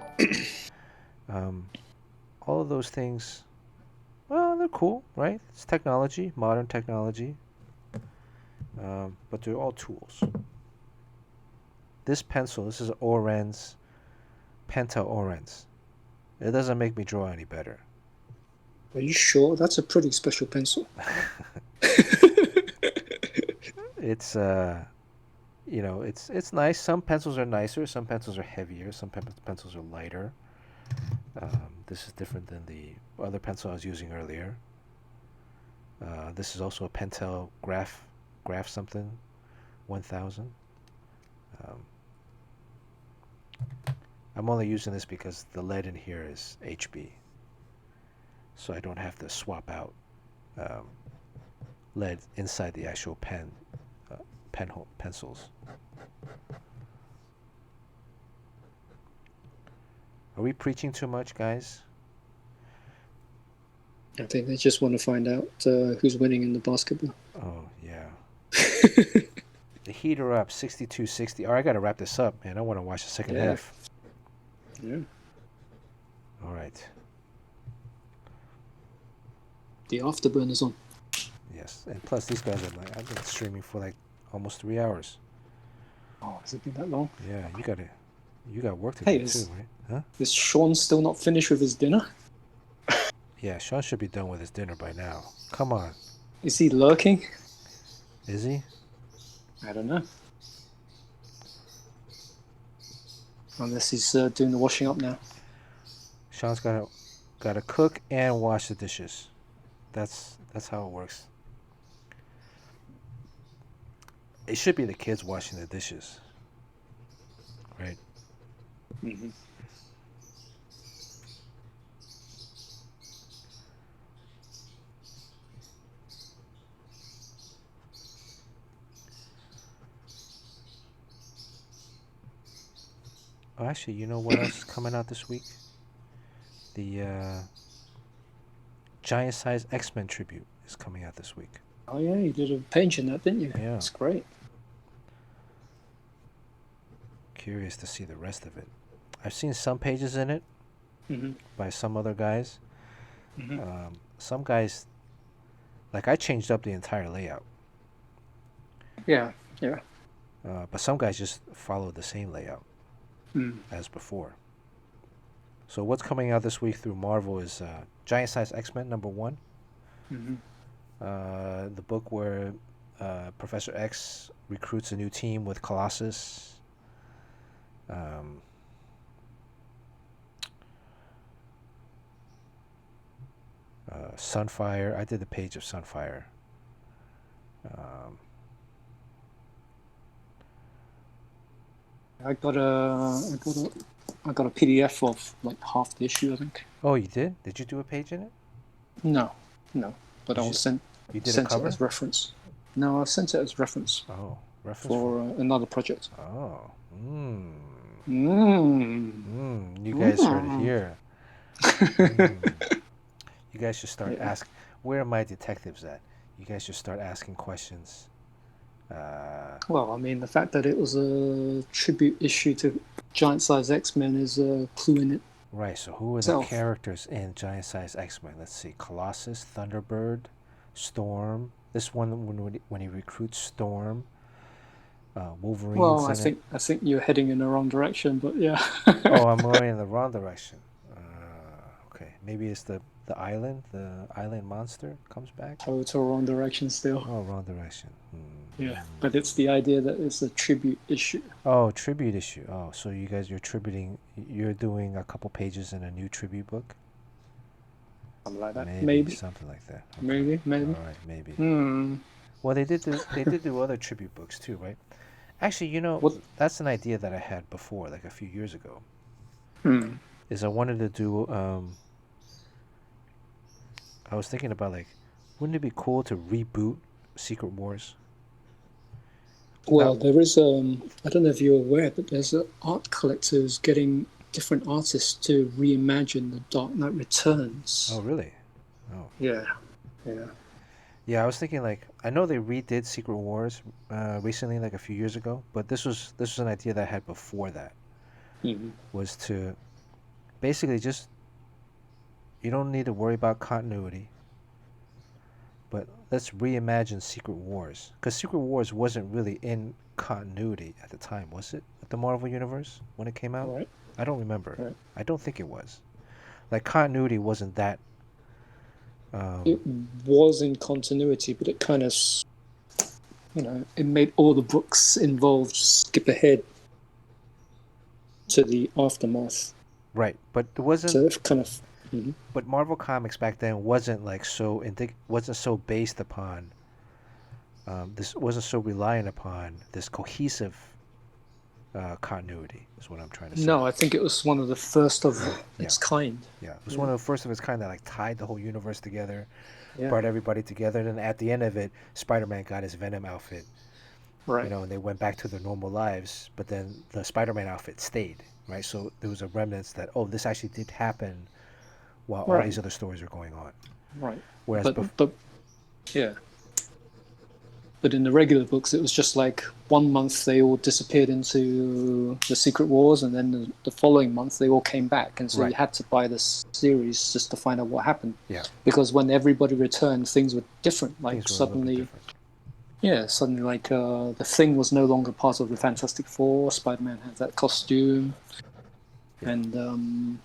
All of those things, well, they're cool, right? It's technology, modern technology. But they're all tools. This pencil, this is Oren's Pentel Oren's. It doesn't make me draw any better. Are you sure? That's a pretty special pencil. It's you know, it's nice. Some pencils are nicer, some pencils are heavier, some pencils are lighter. This is different than the other pencil I was using earlier. This is also a Pentel Graph something 1000. I'm only using this because the lead in here is HB, so I don't have to swap out lead inside the actual pencils. Are we preaching too much, guys? I think they just want to find out who's winning in the basketball. Oh, yeah. The Heat are up 62-60. All right, I got to wrap this up, man. I want to watch the second half. Yeah. All right. The afterburner's on. Yes, and plus these guys are like, I've been streaming for like almost 3 hours. Oh, has it been that long? Yeah, you got work to Hey, do too, right? Huh? Is Sean still not finished with his dinner? Yeah, Sean should be done with his dinner by now. Come on. Is he lurking? Is he? I don't know. Unless he's doing the washing up now. Sean's got to cook and wash the dishes. That's how it works. It should be the kids washing the dishes, right? Mm-hmm. Oh, actually, you know what else is coming out this week? The Giant Size X-Men tribute is coming out this week. Oh yeah, you did a page in that, didn't you? Yeah. That's great. Curious to see the rest of it. I've seen some pages in it by some other guys. Some guys, like I changed up the entire layout. Yeah. But some guys just followed the same layout as before. So what's coming out this week through Marvel is Giant Size X-Men #1. The book where Professor X recruits a new team with Colossus. Sunfire. I did the page of Sunfire. I got a PDF of like half the issue, I think. Oh, you did? Did you do a page in it? No. But You I was sent You did a sent it cover? as reference. No, I sent it as reference Oh, reference for another project. Oh. Mm. You guys heard it here. You guys should start asking. Where are my detectives at? You guys should start asking questions. Well, I mean, the fact that it was a tribute issue to Giant Size X-Men is a clue in it. Right, so who are the characters in Giant Size X-Men? Let's see. Colossus, Thunderbird, Storm. This one when he recruits Storm. Wolverine. Well, I think you're heading in the wrong direction, but yeah. Oh, I'm going in the wrong direction. Okay, maybe it's the island monster comes back. Oh, it's a wrong direction still. Oh, wrong direction. Yeah, but it's the idea that it's a tribute issue. Oh, tribute issue. Oh, so you're doing a couple pages in a new tribute book? Something like that. Maybe. Something like that. Okay. Maybe. All right, maybe. Well, they did do other tribute books too, right? Actually, that's an idea that I had before, like a few years ago. Is I wanted to do I was thinking about like, wouldn't it be cool to reboot Secret Wars? Well, there is I don't know if you're aware, but there's art collectors getting different artists to reimagine the Dark Knight Returns. Oh, really? Oh. Yeah. Yeah, I was thinking like I know they redid Secret Wars recently, like a few years ago, but this was an idea that I had before that. Mm-hmm. Was to basically just you don't need to worry about continuity, but let's reimagine Secret Wars because Secret Wars wasn't really in continuity at the time, was it? With the Marvel Universe when it came out, Right. I don't remember. Right. I don't think it was. Like continuity wasn't that. It was in continuity, but it kind of, it made all the books involved skip ahead to the aftermath. Right, but it wasn't. So it kind of. Mm-hmm. But Marvel Comics back then wasn't like wasn't so based upon. This wasn't so reliant upon this cohesive continuity. Is what I'm trying to say. No, I think it was one of the first of its kind. Yeah, it was one of the first of its kind that like tied the whole universe together, Yeah. brought everybody together, and at the end of it, Spider-Man got his Venom outfit. Right. And they went back to their normal lives, but then the Spider-Man outfit stayed. Right. So there was a remnants that this actually did happen, while all these other stories are going on. Right. Whereas, but in the regular books, it was just like 1 month they all disappeared into the Secret Wars, and then the following month they all came back, and so you had to buy this series just to find out what happened. Yeah. Because when everybody returned, things were different. Like suddenly, like the Thing was no longer part of the Fantastic Four. Spider-Man had that costume, and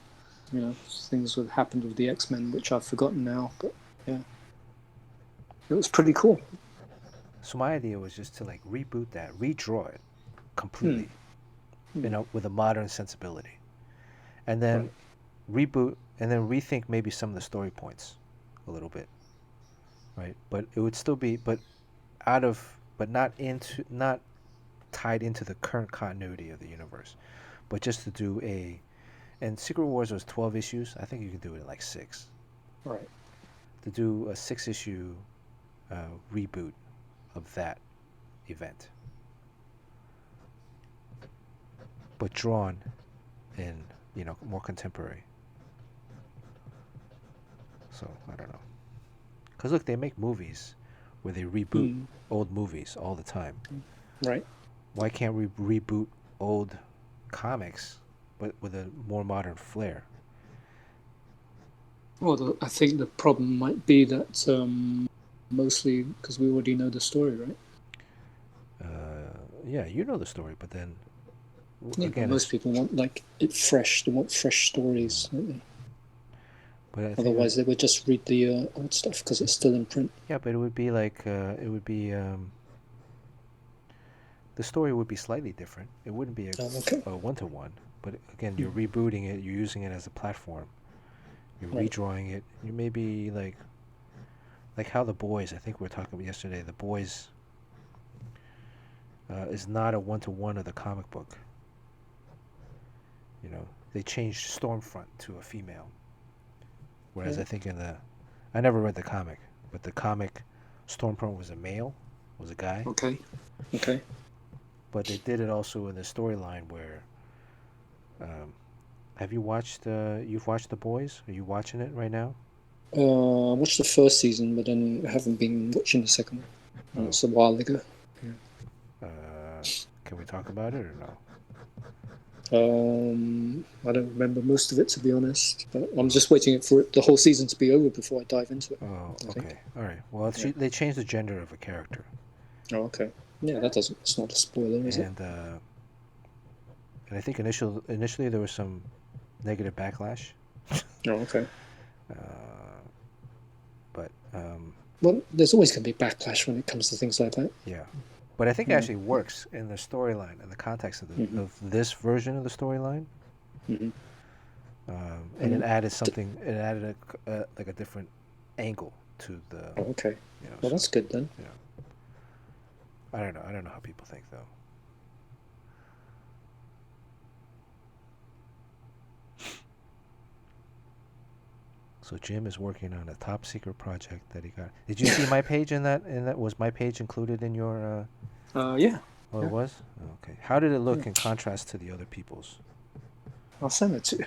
things would happen with the X-Men, which I've forgotten now. But yeah, it was pretty cool. So my idea was just to like reboot that, redraw it completely, with a modern sensibility, and then reboot and then rethink maybe some of the story points a little bit, right? But it would still be, but not tied into the current continuity of the universe, but just to do and Secret Wars was 12 issues. I think you can do it in like 6. Right. To do a 6-issue reboot of that event, but drawn in more contemporary. So I don't know, because look, they make movies where they reboot old movies all the time. Right. Why can't we reboot old comics but with a more modern flair? Well, I think the problem might be that mostly because we already know the story, right? Yeah, you know the story, but then again, most people want it fresh. They want fresh stories, don't they? But otherwise, they would just read the old stuff because it's still in print. Yeah, but it would be like the story would be slightly different. It wouldn't be a 1-to-1. But again, you're rebooting it. You're using it as a platform. You're redrawing it. You may be like how The Boys. I think we were talking about yesterday. The Boys is not a 1-to-1 of the comic book. They changed Stormfront to a female. Whereas I think I never read the comic, but the comic Stormfront was a male, was a guy. Okay. But they did it also in the storyline where. Have you watched? You've watched The Boys? Are you watching it right now? I watched the first season, but then I haven't been watching the second one. It's a while ago. Yeah. Can we talk about it or no? I don't remember most of it, to be honest. But I'm just waiting for the whole season to be over before I dive into it. Oh, okay. All right. Well, they changed the gender of a character. Oh, okay. Yeah, it's not a spoiler, is it? And I think initially there was some negative backlash. Oh, okay. But well, there's always going to be backlash when it comes to things like that. Yeah, but I think it actually works in the storyline, in the context of of this version of the storyline. And it added something. It added a different angle to the. Oh, okay. Well, that's good then. Yeah. I don't know. I don't know how people think though. So Jim is working on a top secret project that he got. Did you see my page in that? Was my page included in your? Yeah. Oh, Yeah. it was. Okay. How did it look Yeah. in contrast to the other people's? I'll send it to you.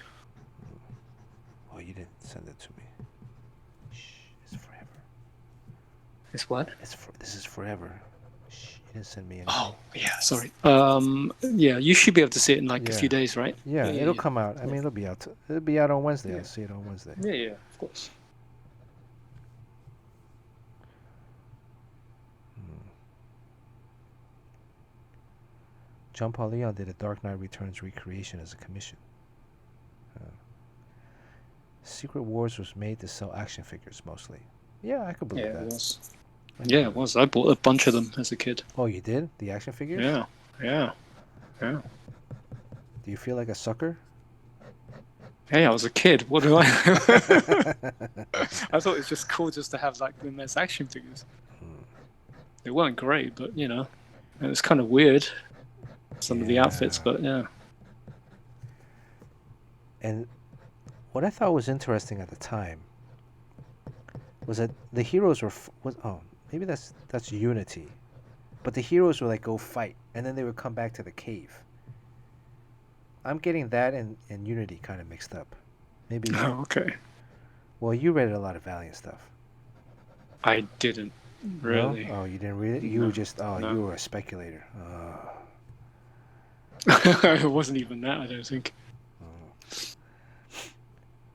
Oh, you didn't send it to me. Shh, it's forever. It's what? This is forever. Shh, you didn't send me anything. Oh, yeah. Sorry. Yeah, you should be able to see it in like a few days, right? Yeah, it'll come out. I mean, it'll be out. It'll be out on Wednesday. Yeah. I'll see it on Wednesday. Yeah, of course. John Paul Leon did a Dark Knight Returns recreation as a commission. Secret Wars was made to sell action figures mostly. Yeah, I could believe that. It was. Yeah, it was. I bought a bunch of them as a kid. Oh, you did? The action figures? Yeah. Do you feel like a sucker? Hey, I was a kid. What do I? I thought it was just cool just to have like them as action figures. They weren't great, but you know, it was kind of weird. Some of the outfits, but yeah. And what I thought was interesting at the time was that the heroes were maybe that's Unity, but the heroes would like go fight and then they would come back to the cave. I'm getting that and Unity kind of mixed up. Maybe. Oh, okay. Well, you read a lot of Valiant stuff. I didn't really. No? Oh, you didn't read it? You were just no. You were a speculator. It wasn't even that, I don't think.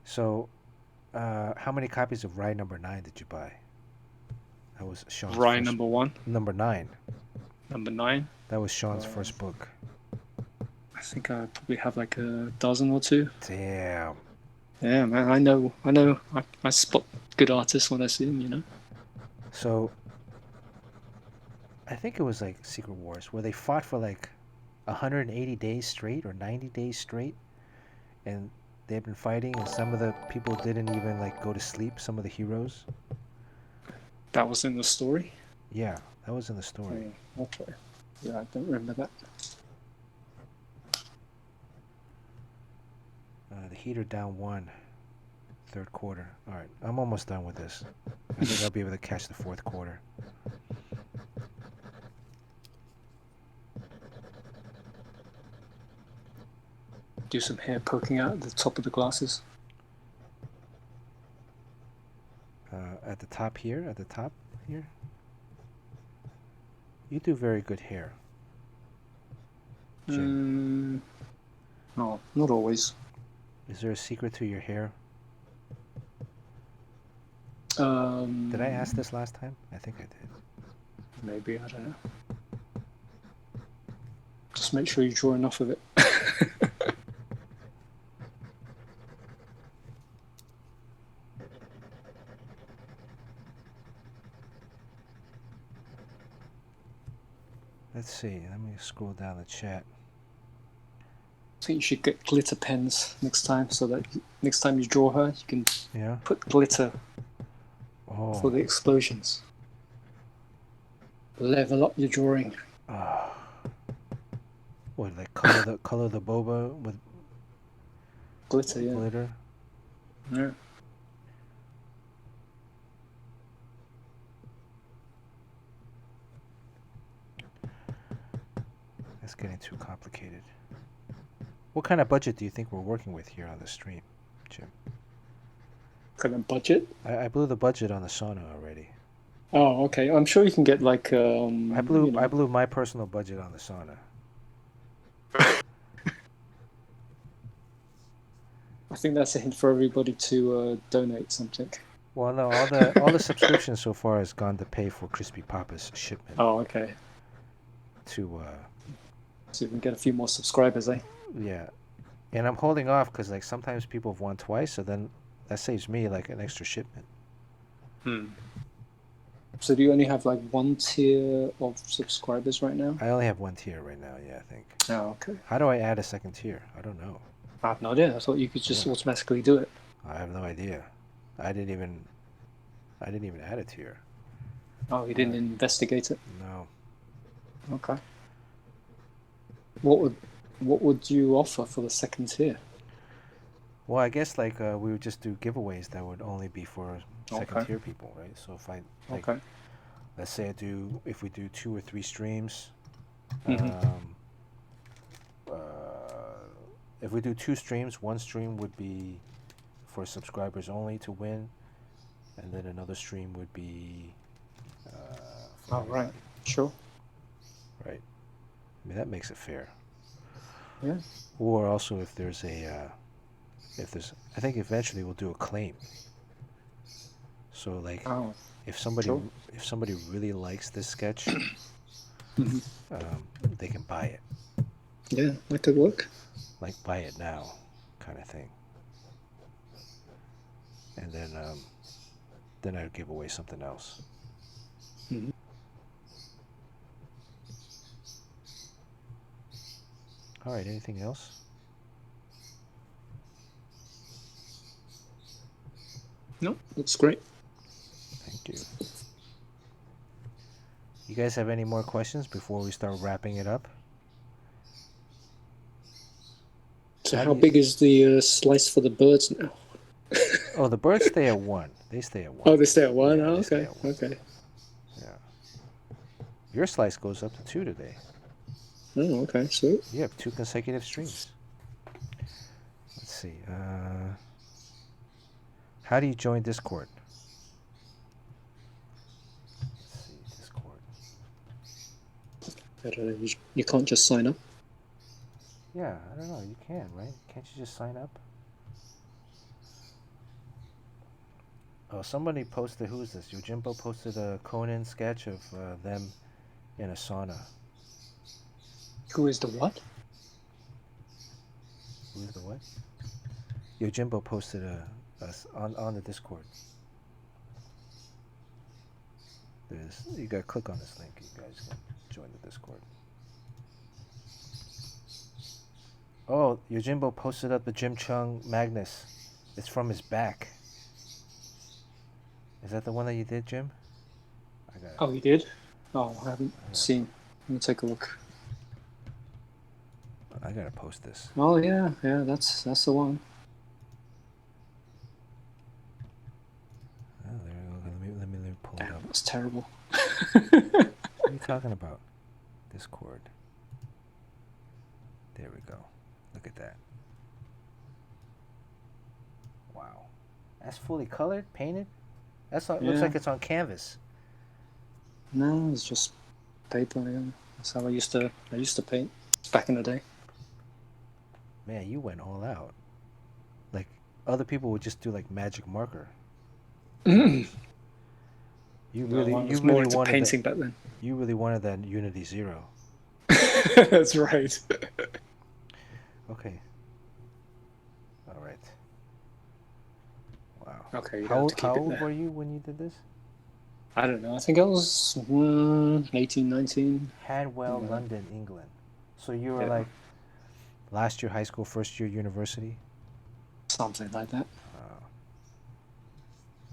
So, how many copies of Rye number 9 did you buy? That was Sean's Rye first... number 1? Number 9. Number 9? That was Sean's first book. I think I probably have like a dozen or two. Damn. Yeah, man, I know. I spot good artists when I see them, you know? So, I think it was like Secret Wars, where they fought for like 180 days straight or 90 days straight, and they've been fighting, and some of the people didn't even like go to sleep, some of the heroes. That was in the story? Yeah, that was in the story. Oh, okay. Yeah, I don't remember that. The heater down 1, third quarter. All right, I'm almost done with this. I think I'll be able to catch the fourth quarter. Do some hair poking out at the top of the glasses. At the top here, you do very good hair, Jim. No, not always. Is there a secret to your hair? Did Did I ask this last time? I think I did. Maybe, I don't know. Just make sure you draw enough of it. Let's see. Let me scroll down the chat. I think you should get glitter pens next time, so that next time you draw her, you can put glitter for the explosions. Level up your drawing. What, like color the boba with glitter? Yeah. Glitter. Yeah. That's getting too complicated. What kind of budget do you think we're working with here on the stream, Jim? Kind of budget? I blew the budget on the sauna already. Oh, okay. I'm sure you can get like. I blew my personal budget on the sauna. I think that's a hint for everybody to donate something. Well, no, all the subscriptions so far has gone to pay for Crispy Papa's shipment. Oh, okay. So you can get a few more subscribers, eh? Yeah, and I'm holding off because like sometimes people have won twice, so then that saves me like an extra shipment. So do you only have like one tier of subscribers right now? I only have one tier right now. Yeah, I think. Oh, okay. How do I add a second tier? I don't know. I have no idea. I thought you could just automatically do it. I have no idea. I didn't even add a tier. Oh, you didn't investigate it? No. Okay. What would you offer for the second tier? Well, I guess like we would just do giveaways that would only be for second Okay. tier people, right? So if I like, Okay. let's say if we do 2 or 3 streams, Mhm. uh, if we do 2 streams, one stream would be for subscribers only to win, and then another stream would be for All everybody, right. Sure. right? I mean that makes it fair. Yeah. Or also if there's I think eventually we'll do a claim. So like Oh. if somebody Sure. if somebody really likes this sketch, Mhm. they can buy it. Yeah, that could work. Like buy it now, kind of thing. And then I'd give away something else. Mhm. All right. Anything else? No, that's great. Thank you. You guys have any more questions before we start wrapping it up? So How how do you- big is the slice for the birds now? Oh, the birds stay at 1. They stay at 1. Oh, they stay at 1? Yeah, Oh, they stay okay. at 1. Okay. Yeah. Your slice goes up to 2 today. Oh, okay. Sweet. You have 2 consecutive streams. Let's see. How do you join Discord? Let's see, Discord. I don't know. You can't just sign up. Yeah, I don't know. You can, right? Can't you just sign up? Oh, somebody posted. Who is this? Yojimbo posted a Conan sketch of them in a sauna. Who is the what? Who is the what? Yojimbo posted on the Discord. You gotta click on this link. You guys can join the Discord. Oh, Yojimbo posted up the Jim Chung Magnus. It's from his back. Is that the one that you did, Jim? I got it. Oh, you did? Oh, I haven't seen. Let me take a look. I gotta post this. Oh, yeah. Yeah, that's the one. Oh, there we go. Let me pull it Damn, up. that's terrible. What are you talking about? Discord. There we go. Look at that. Wow. That's fully colored, painted? Looks Yeah. like it's on canvas. No, it's just paper. Yeah. That's how I used to paint back in the day. Man, you went all out. Like other people would just do like magic marker. Mm. You No, really I was you more really into wanted painting that, back then. you really wanted that Unity 0. That's right. Okay. All right. Wow. Okay, you How have to keep it old there. were you when you did this? I don't know. I think I was 18, 19. Hadwell, Yeah. London, England. So you were Yeah. like last year high school, first year university? Something like that. Oh.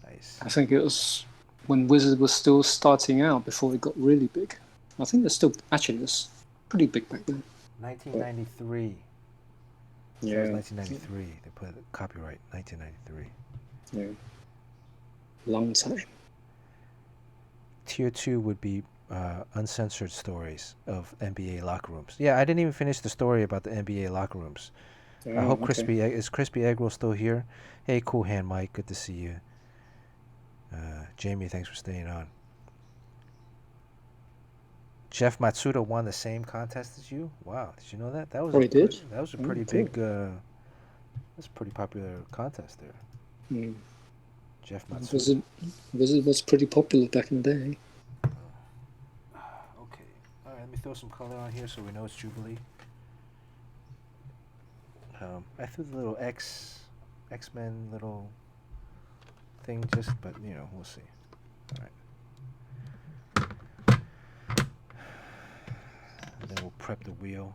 Nice. I think it was when Wizard was still starting out before it got really big. I think it's still actually it was pretty big back then. 1993. So it Yeah. was 1993. They put copyright 1993. Yeah. Long time. Tier 2 would be uncensored stories of NBA locker rooms. Yeah, I didn't even finish the story about the NBA locker rooms. I Oh, hope okay. is Crispy Egg Roll still here? Hey, Cool Hand Mike, good to see you. Jamie, thanks for staying on. Jeff Matsuda won the same contest as you. Wow, did you know that? That was Oh, he did? That was a Oh, pretty cool. big. That's a pretty popular contest there. Mm. Jeff Matsuda. Wizard was pretty popular back in the day. Okay. All right. Let me throw some color on here so we know it's Jubilee. I threw the little X-Men little thing but we'll see. All right. And then we'll prep the wheel.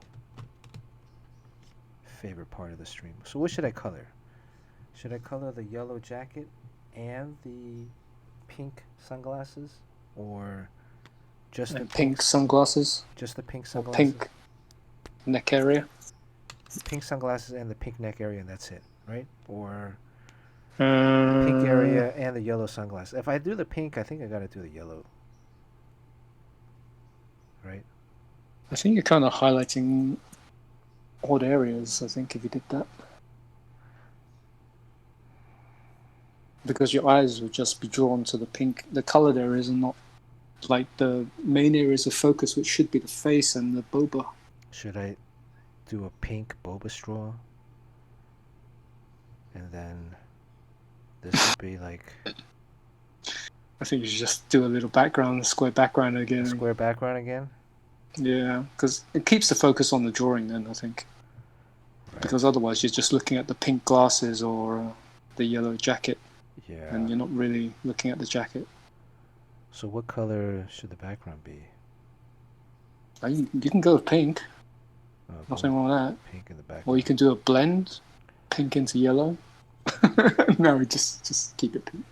Favorite part of the stream. So what should I color? Should I color the yellow jacket and the pink sunglasses, or just the Pink sunglasses. Just the pink Or sunglasses. pink neck area. Pink sunglasses and the pink neck area, and that's it. right? Or pink Uh, area and the yellow sunglasses. If I do the pink, I think I gotta do the yellow, right? I think you're kind of highlighting odd areas, I think, if you did that. Because your eyes would just be drawn to the pink, the colored areas, and not like the main areas of focus, which should be the face and the boba. Should I do a pink boba straw? And then this would be like I think you should just do a little background, a square background a again. square background again? Yeah, because it keeps the focus on the drawing then, I think. Right. Because otherwise you're just looking at the pink glasses or the yellow jacket, Yeah. and you're not really looking at the jacket. So what color should the background be? You can go with pink. Oh, Nothing wrong with that. pink in the background. Or you can do a blend, pink into yellow. No, just keep it pink.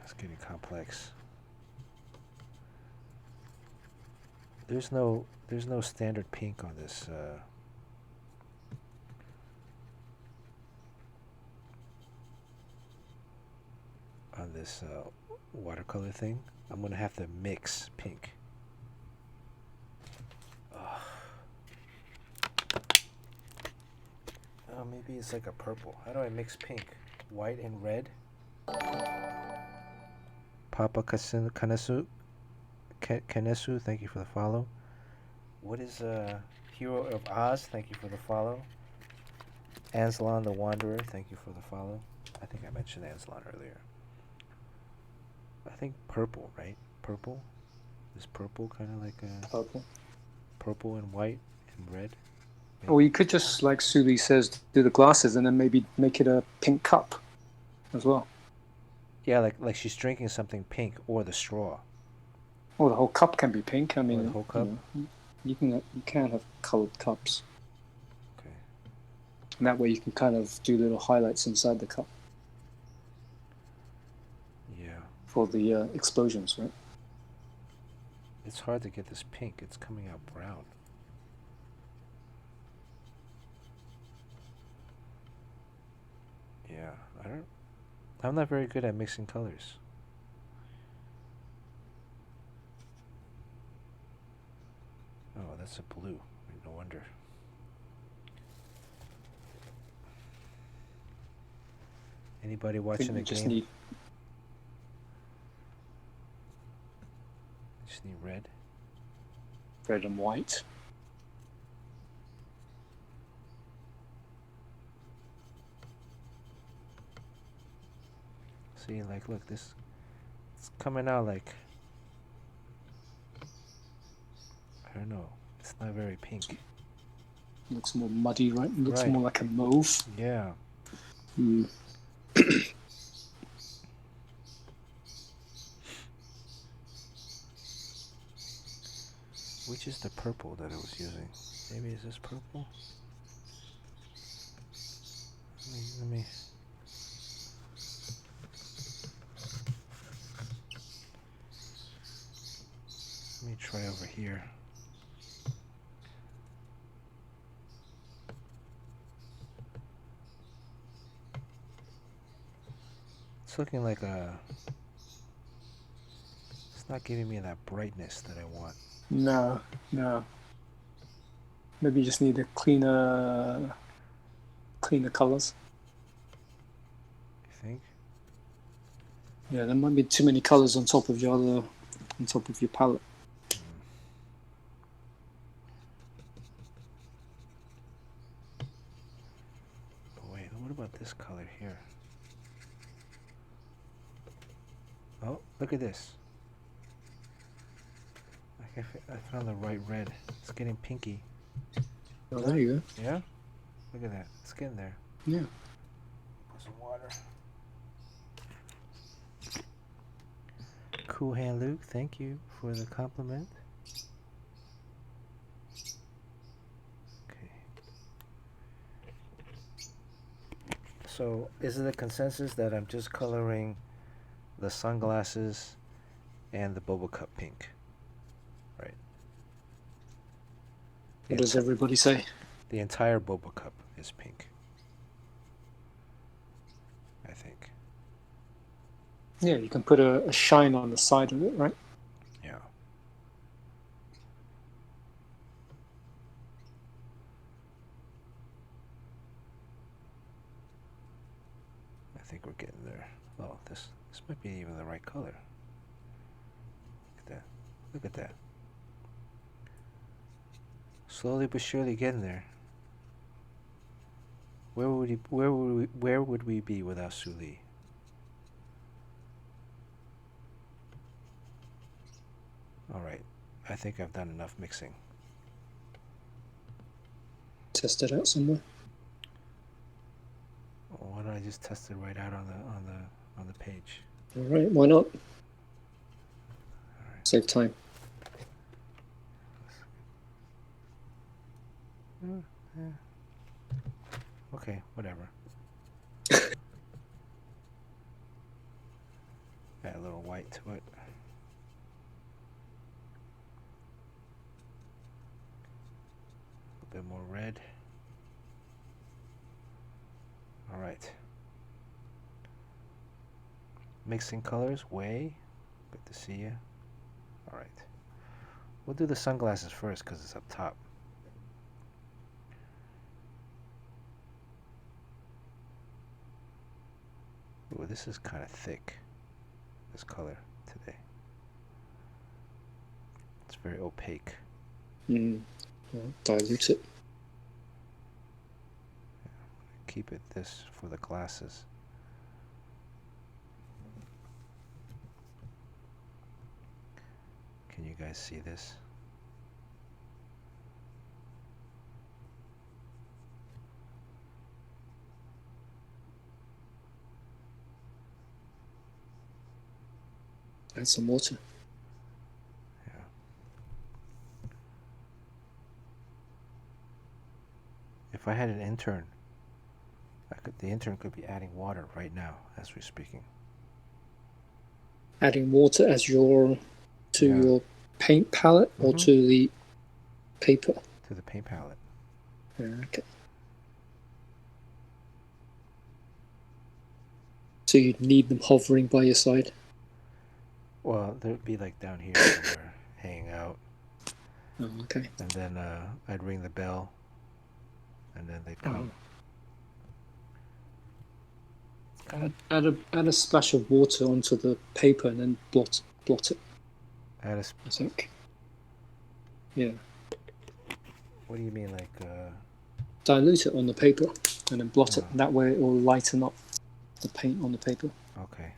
It's getting complex. There's no standard pink on this. On this watercolor thing. I'm gonna have to mix pink. Oh, maybe it's like a purple. How do I mix pink? White and red? Papa Kanesu, thank you for the follow. What is Hero of Oz? Thank you for the follow. Anslon the Wanderer, thank you for the follow. I think I mentioned Anslon earlier. I think purple, right? Purple? Is purple kind of like a Purple. purple and white and red? Or you could just, like Suli says, do the glasses and then maybe make it a pink cup as well. Yeah, like she's drinking something pink, or the straw. Or the whole cup can be pink. I mean, the whole cup? You can have colored cups. Okay. And that way you can kind of do little highlights inside the cup. Yeah. For the explosions, right? It's hard to get this pink. It's coming out brown. Yeah, I'm not very good at mixing colors. Oh, that's a blue. No wonder. Anybody watching the Just game? need Just need red. red and white. See, like, look, it's coming out like, I don't know, it's not very pink. Looks more muddy, right? Looks Right. more like a mauve. Yeah. Which is the purple that I was using? Maybe is this purple? Let me try over here. It's looking like it's not giving me that brightness that I want. No. Maybe you just need a cleaner colors. You think? Yeah, there might be too many colors on top of your palette. Oh, wait, what about this color here? Oh, look at this. I found the right red. It's getting pinky. Oh, there you go. Yeah? Look at that. It's getting there. Yeah. Put some water. Cool Hand Luke, thank you for the compliment. Okay. So, is it a consensus that I'm just coloring the sunglasses and the Boba Cup pink? Right. What does everybody say? The entire Boba Cup is pink. think. Yeah, you can put a shine on the side of it, right? Yeah. I think we're getting there. Oh, this might be even the right color. Look at that. Look at that. Slowly but surely getting there. Where would we be without Suli? All right. I think I've done enough mixing. Test it out somewhere. Why don't I just test it right out on the page? All right, why not? All right. Save time. Okay, whatever. Add a little white to it. A bit more red. All right. Mixing colors, way. Good to see you. All right. We'll do the sunglasses first because it's up top. Ooh, this is kind of thick, this color today. It's very opaque. Well, dilute it. Keep it this for the glasses. Can you guys see this? Add some water. Yeah. If I had an intern, the intern could be adding water right now as we're speaking. Adding water as your paint palette or to the paper? To the paint palette. Yeah, okay. So you'd need them hovering by your side? Well, they'd be like down here somewhere, hanging out. Oh, okay. And then I'd ring the bell, and then they'd come. Add a splash of water onto the paper and then blot it. I think. Yeah. What do you mean, like? Dilute it on the paper and then blot it. That way it will lighten up the paint on the paper. Okay.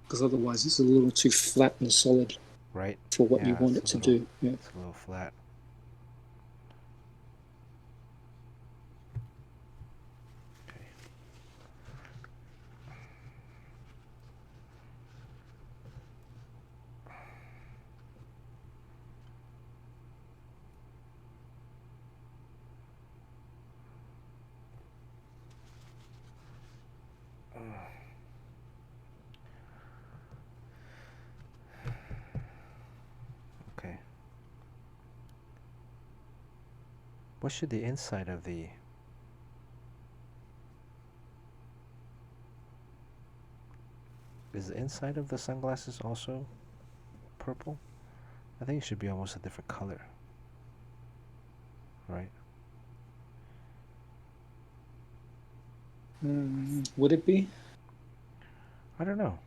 Because otherwise it's a little too flat and solid. Right. For what you want it to do. Yeah. It's a little flat. Okay. What should the inside of the... Is the inside of the sunglasses also purple? I think it should be almost a different color. Right? Would it be? I don't know.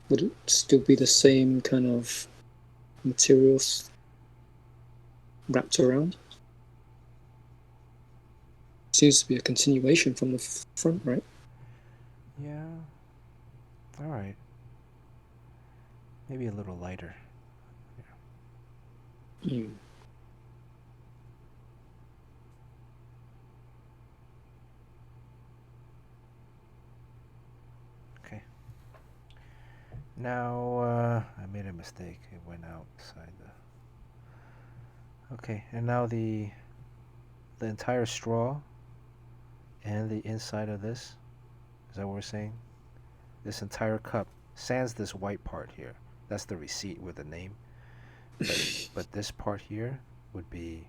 Would it still be the same kind of materials wrapped around? Seems to be a continuation from the front, right? Yeah. All right. Maybe a little lighter. Yeah. Okay. Now, I made a mistake. It went outside the... Okay, and now the entire straw and the inside of this, is that what we're saying? This entire cup, sans this white part here. That's the receipt with the name. But this part here would be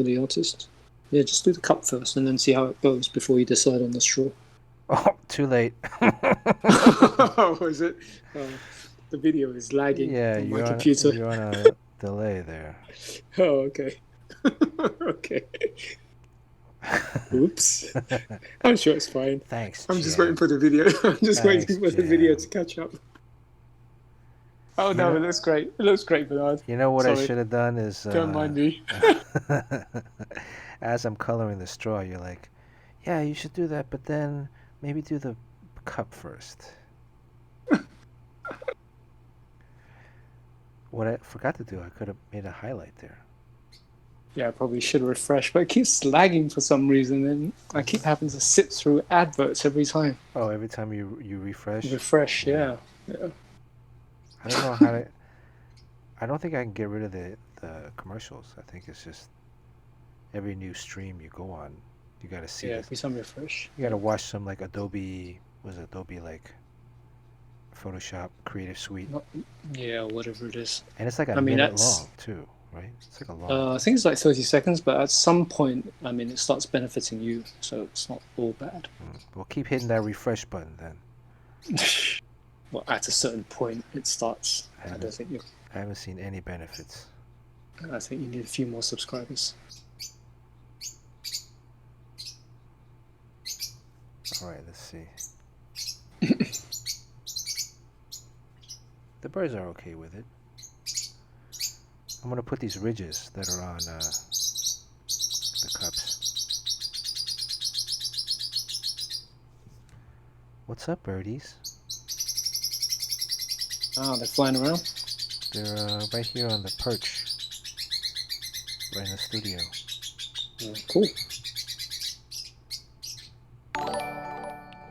you're the artist. Yeah, just do the cup first and then see how it goes before you decide on the straw. Oh, too late. Oh, is it? The video is lagging Yeah, on my you're computer. you're on a delay there. Oh, okay. Okay. Oops. I'm sure it's fine. Thanks, I'm just Jam. waiting for the video. I'm just waiting Thanks, for the video Jam. to catch up. Oh, You no, know- it looks great. It looks great, Bernard. You know what I Sorry. should have done is Don't mind me. as I'm coloring the straw, you're like, yeah, you should do that, but then maybe do the cup first. What I forgot to do, I could have made a highlight there. Yeah, I probably should refresh, but it keeps lagging for some reason, and I keep having to sit through adverts every time. Oh, every time you refresh? Refresh, yeah. I don't know how to... I don't think I can get rid of the commercials. I think it's just every new stream you go on, you gotta see Yeah, this. every time refresh. You gotta watch some like Adobe, like Photoshop Creative Suite. Yeah, whatever it is. And it's like a I mean, minute that's- long too, right? It's like a long... I think it's like 30 seconds, but at some point, I mean, it starts benefiting you, so it's not all bad. Well, keep hitting that refresh button then. Well, at a certain point, it starts. I don't think you. I haven't seen any benefits. I think you need a few more subscribers. All right, let's see. The birds are okay with it. I'm gonna put these ridges that are on the cups. What's up, birdies? Ah, they're flying around? They're right here on the perch, right in the studio. Oh, cool.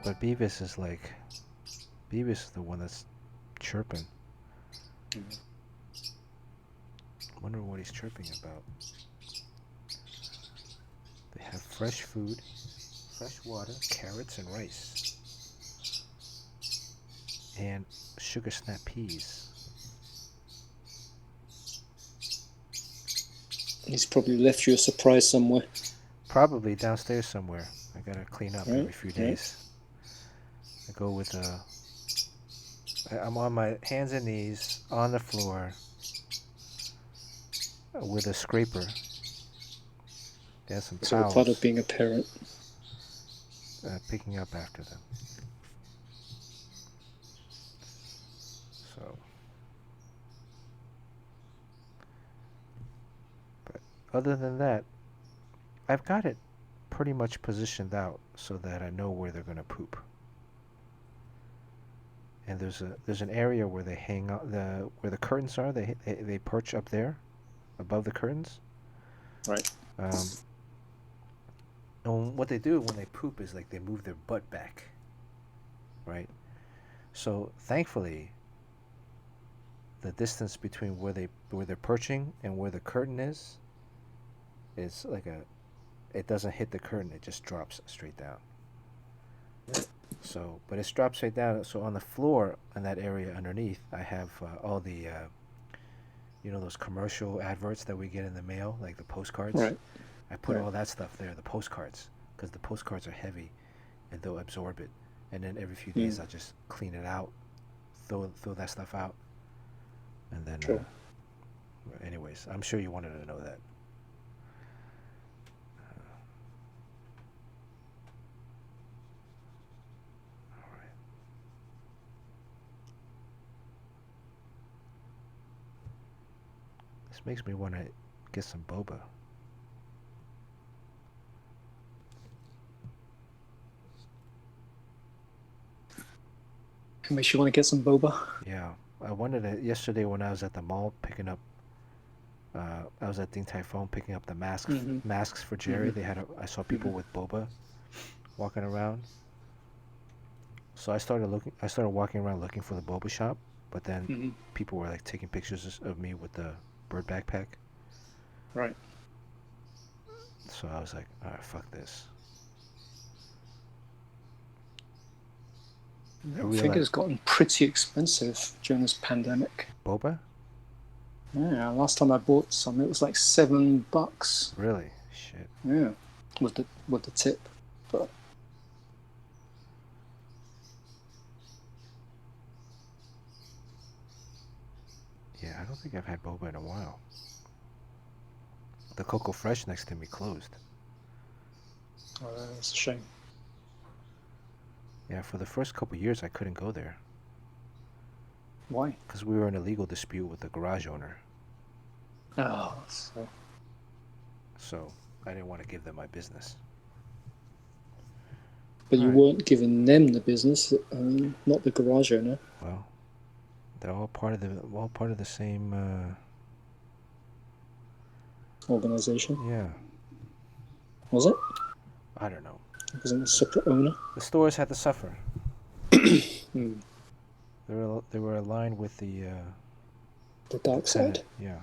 But Beavis is the one that's chirping. Wonder what he's chirping about. They have fresh food, fresh water, carrots and rice, and sugar snap peas. He's probably left you a surprise somewhere. Probably downstairs somewhere. I gotta clean up every few right. days. I go with I'm on my hands and knees on the floor with a scraper. There's some It's all towels. part of being a parent. Picking up after them. So, but other than that, I've got it pretty much positioned out so that I know where they're gonna poop. And there's an area where they hang out where the curtains are. They perch up there, above the curtains. Right. And what they do when they poop is like they move their butt back. Right. So thankfully, the distance between where they're perching and where the curtain is like it doesn't hit the curtain. It just drops straight down. So, but it's dropped straight down. So on the floor in that area underneath, I have all the, those commercial adverts that we get in the mail, like the postcards. Right. I put Right. all that stuff there, the postcards, because the postcards are heavy, and they'll absorb it. And then every few days, I just clean it out, throw that stuff out, and then. Sure. Anyways, I'm sure you wanted to know that. This makes me want to get some boba. It makes you want to get some boba. Yeah, I wanted it yesterday when I was at the mall picking up. I was at Ding Tai Fung picking up the masks for Jerry. They had I saw people with boba walking around. So I started walking around looking for the boba shop, but then people were like taking pictures of me with the bird backpack. Right. So I was like, all right, fuck this. I think it's gotten pretty expensive during this pandemic. Boba? Yeah, last time I bought some, it was like $7. Really? shit. Yeah, with the tip, but. Yeah, I don't think I've had boba in a while. The Coco Fresh next to me closed. Oh, that's a shame. Yeah, for the first couple years, I couldn't go there. Why? Because we were in a legal dispute with the garage owner. Oh, So I didn't want to give them my business. But you Alright. weren't giving them the business, not the garage owner. Well, they're all part of the same. Organization. Yeah. Was it? I don't know. It wasn't a separate owner. The stores had to suffer. Hmm. They were aligned with the dark side. tenant. Yeah.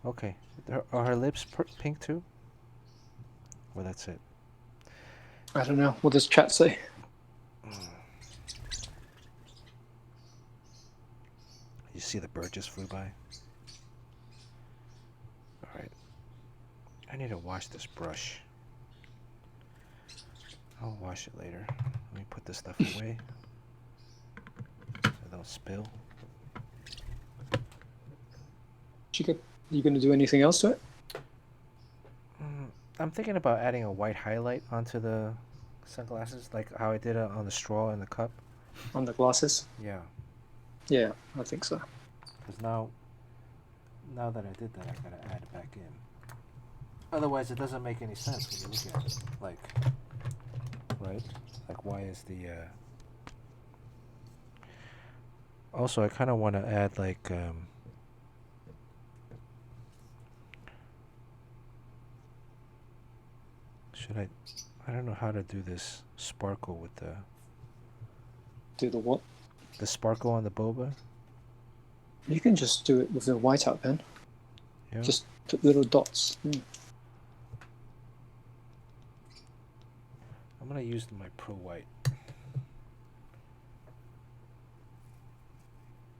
Okay. Are her lips pink too? Well, that's it. I don't know. What does chat say? You see the bird just flew by? Alright. I need to wash this brush. I'll wash it later. Let me put this stuff away so it don't spill. You going to do anything else to it? I'm thinking about adding a white highlight onto the sunglasses, like how I did it on the straw in the cup. On the glasses? Yeah. Yeah, I think so. Because now that I did that, I gotta add it back in. Otherwise, it doesn't make any sense when you look at it. Like, right? Like, why is the... Also, I kind of want to add, like... Should I don't know how to do this sparkle with the... Do the what? The sparkle on the boba. You can just do it with the whiteout pen. Yeah. Just put little dots. I'm gonna use my Pro White.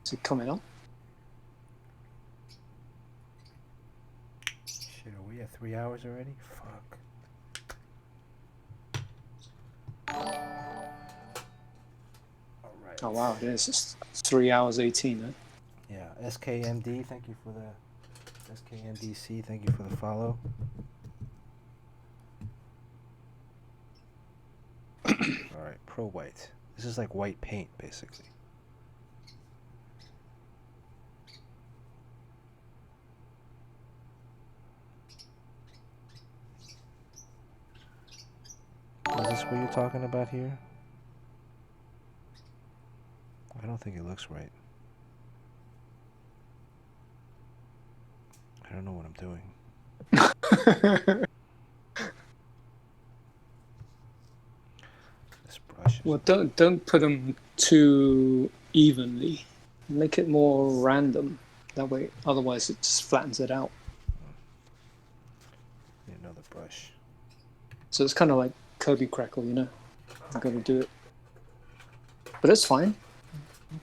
Is it coming up? Shit, are we at 3 hours already? Fuck. Alright. Oh wow, it is. It's 3 hours 18, eh? Yeah, SKMD, thank you for the... SKMDC, thank you for the follow. Alright, Pro White. This is like white paint, basically. Is this what you're talking about here? I don't think it looks right. I don't know what I'm doing. This brush. Well, don't put them too evenly. Make it more random. That way, otherwise it just flattens it out. Need another brush. So it's kind of like Kirby Crackle, you know. I'm gonna do it, but it's fine.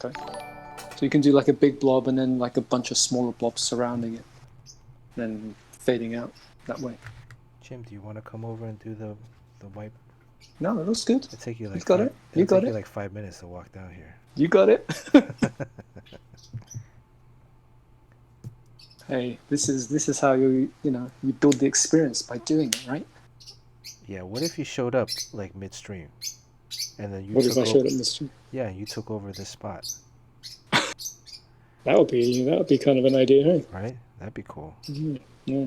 Okay. So you can do like a big blob and then like a bunch of smaller blobs surrounding it, then fading out that way. Jim, do you want to come over and do the white? No, it looks good. It'll take you like You got it. You got it. like 5 minutes to walk down here. You got it. Hey, this is how you build the experience by doing it, right? Yeah. What if you showed up like midstream, and then you? What if I showed up midstream? Yeah, you took over this spot. That would be kind of an idea, hey? Right? That'd be cool. Yeah.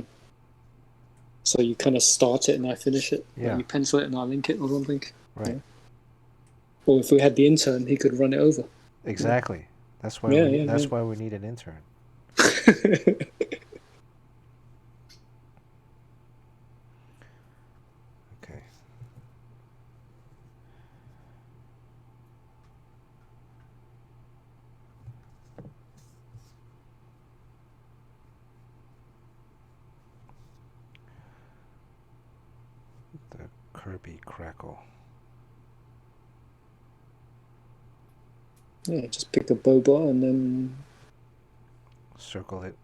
So you kind of start it and I finish it. Yeah. Like you pencil it and I link it or something. Right. Yeah. Or if we had the intern, he could run it over. Exactly. Yeah. That's why. That's why we need an intern. Okay. The Kirby Crackle. Yeah, just pick a boba and then circle it.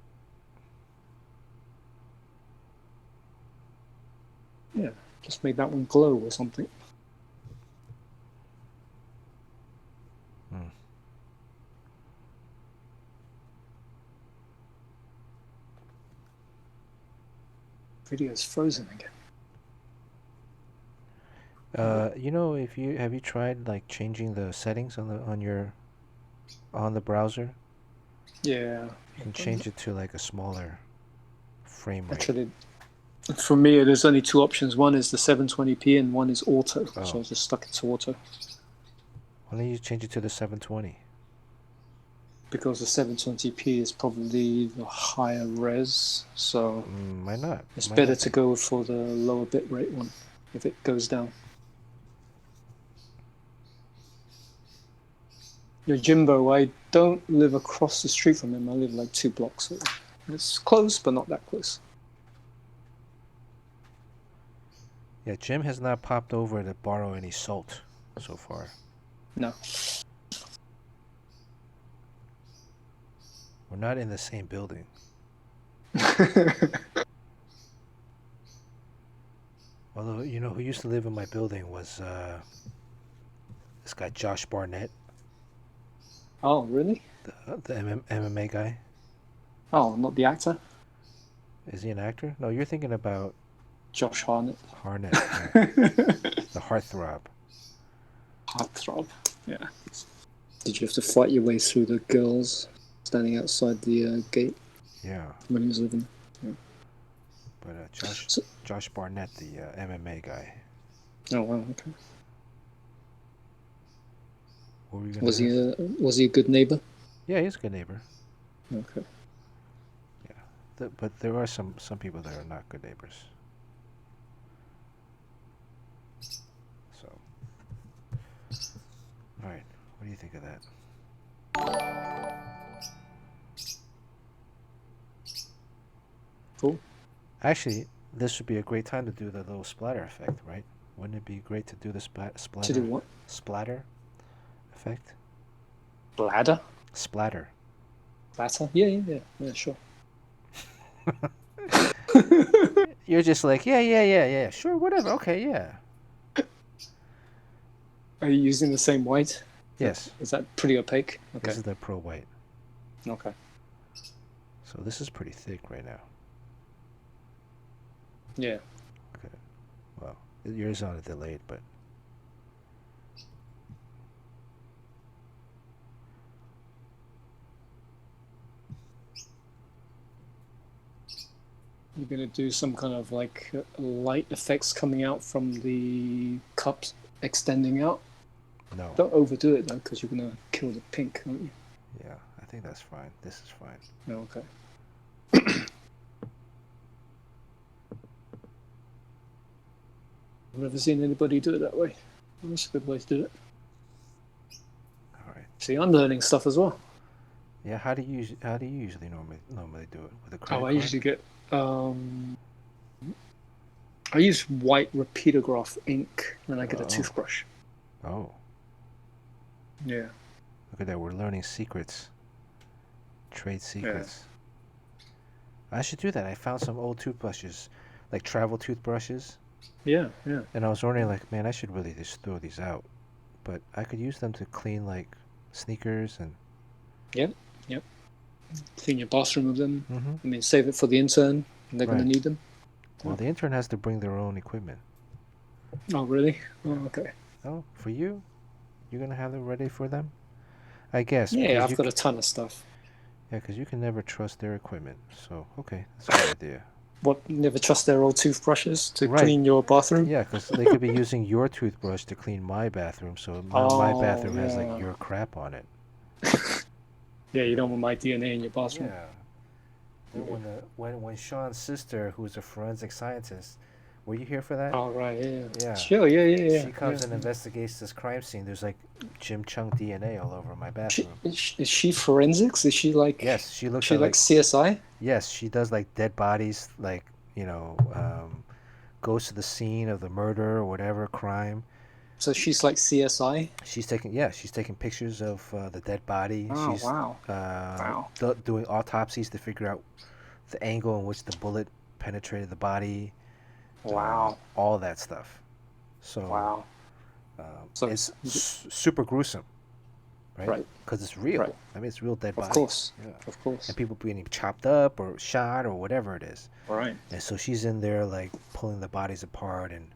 Yeah, just made that one glow or something. Hmm. Video's frozen again. If you have you tried like changing the settings on the browser? Yeah. You can change it to like a smaller frame rate. Actually, for me, there's only two options. One is the 720p and one is auto. Oh. So I just stuck it to auto. Why don't you change it to the 720? Because the 720p is probably the higher res, so Why not? it's Might better not to be. go for the lower bitrate one if it goes down. Jimbo, I don't live across the street from him. I live like 2 blocks away. It's close, but not that close. Yeah, Jim has not popped over to borrow any salt so far. No. We're not in the same building. Although, who used to live in my building was this guy Josh Barnett, Oh, really? the MMA guy. Oh, not the actor? Is he an actor? No, you're thinking about Josh Harnett. Harnett, yeah. The heartthrob. Heartthrob, yeah. Did you have to fight your way through the girls standing outside the gate? Yeah. When he was living there? Yeah. But Josh Barnett, the MMA guy. Oh, wow, okay. What were you gonna Was ask? was he a good neighbor? Yeah, he's a good neighbor. Okay. Yeah, but there are some people that are not good neighbors. So, all right, what do you think of that? Cool. Actually, this would be a great time to do the little splatter effect, right? Wouldn't it be great to do the splatter? To do what? Splatter effect. Bladder? Splatter. Splatter? Yeah, sure. You're just like, yeah, sure, whatever, okay, yeah. Are you using the same white? Yes. Is that pretty opaque? Okay. This is the Pro White. Okay. So this is pretty thick right now. Yeah. Okay. Well, yours on a delayed, but. You're going to do some kind of like light effects coming out from the cups extending out? No. Don't overdo it though, because you're going to kill the pink, aren't you? Yeah, I think that's fine. This is fine. Oh, okay. I've never seen anybody do it that way. That's a good way to do it. All right. See, I'm learning stuff as well. Yeah, how do you usually normally do it with a credit I card? usually get I use white repeatograph ink when I get a toothbrush. Oh. Yeah. Look at that, we're learning secrets. Trade secrets. Yeah. I should do that. I found some old toothbrushes, like travel toothbrushes. Yeah. And I was wondering, like, man, I should really just throw these out. But I could use them to clean, like, sneakers and... Yep. Clean your bathroom with them. Mm-hmm. I mean, save it for the intern. They're going to need them. Well, the intern has to bring their own equipment. Oh, really? Oh, okay. Oh, for you? You're going to have them ready for them? I guess. Yeah, I've got a ton of stuff. Yeah, because you can never trust their equipment. So, okay, that's a good idea. What, never trust their old toothbrushes to clean your bathroom? Yeah, because they could be using your toothbrush to clean my bathroom, so my bathroom has, like, your crap on it. Yeah, you don't want my DNA in your bathroom. Yeah. When Sean's sister, who's a forensic scientist, were you here for that? Oh, right, yeah. Yeah. Sure, yeah. She comes and investigates this crime scene. There's like Jim Chung DNA all over my bathroom. Is she forensics? Is she like... Yes, she looks at like CSI? Yes, she does like dead bodies, like, goes to the scene of the murder or whatever crime. So she's like CSI? She's taking pictures of the dead body. Oh, she's, wow. Doing autopsies to figure out the angle in which the bullet penetrated the body. Wow. all that stuff. So Wow. So it's super gruesome, right? Right. Because it's real. Right. I mean, it's real dead Of bodies. course. Yeah. Of course. And people being chopped up or shot or whatever it is. Right. And so she's in there like pulling the bodies apart, and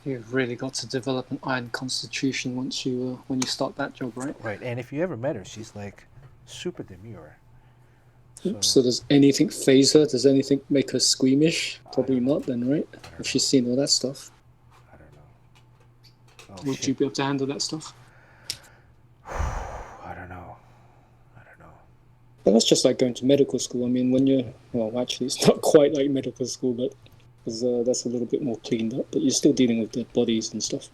You've really got to develop an iron constitution once you when you start that job, right? right. And if you ever met her, she's like super demure. So does anything phase her? Does anything make her squeamish? Probably not then, right? If she's seen all that stuff. I don't know. Oh, Would you be able to handle that stuff? I don't know. But that's just like going to medical school. I mean, when you're... Well, actually, it's not quite like medical school, but that's a little bit more cleaned up. But you're still dealing with dead bodies and stuff.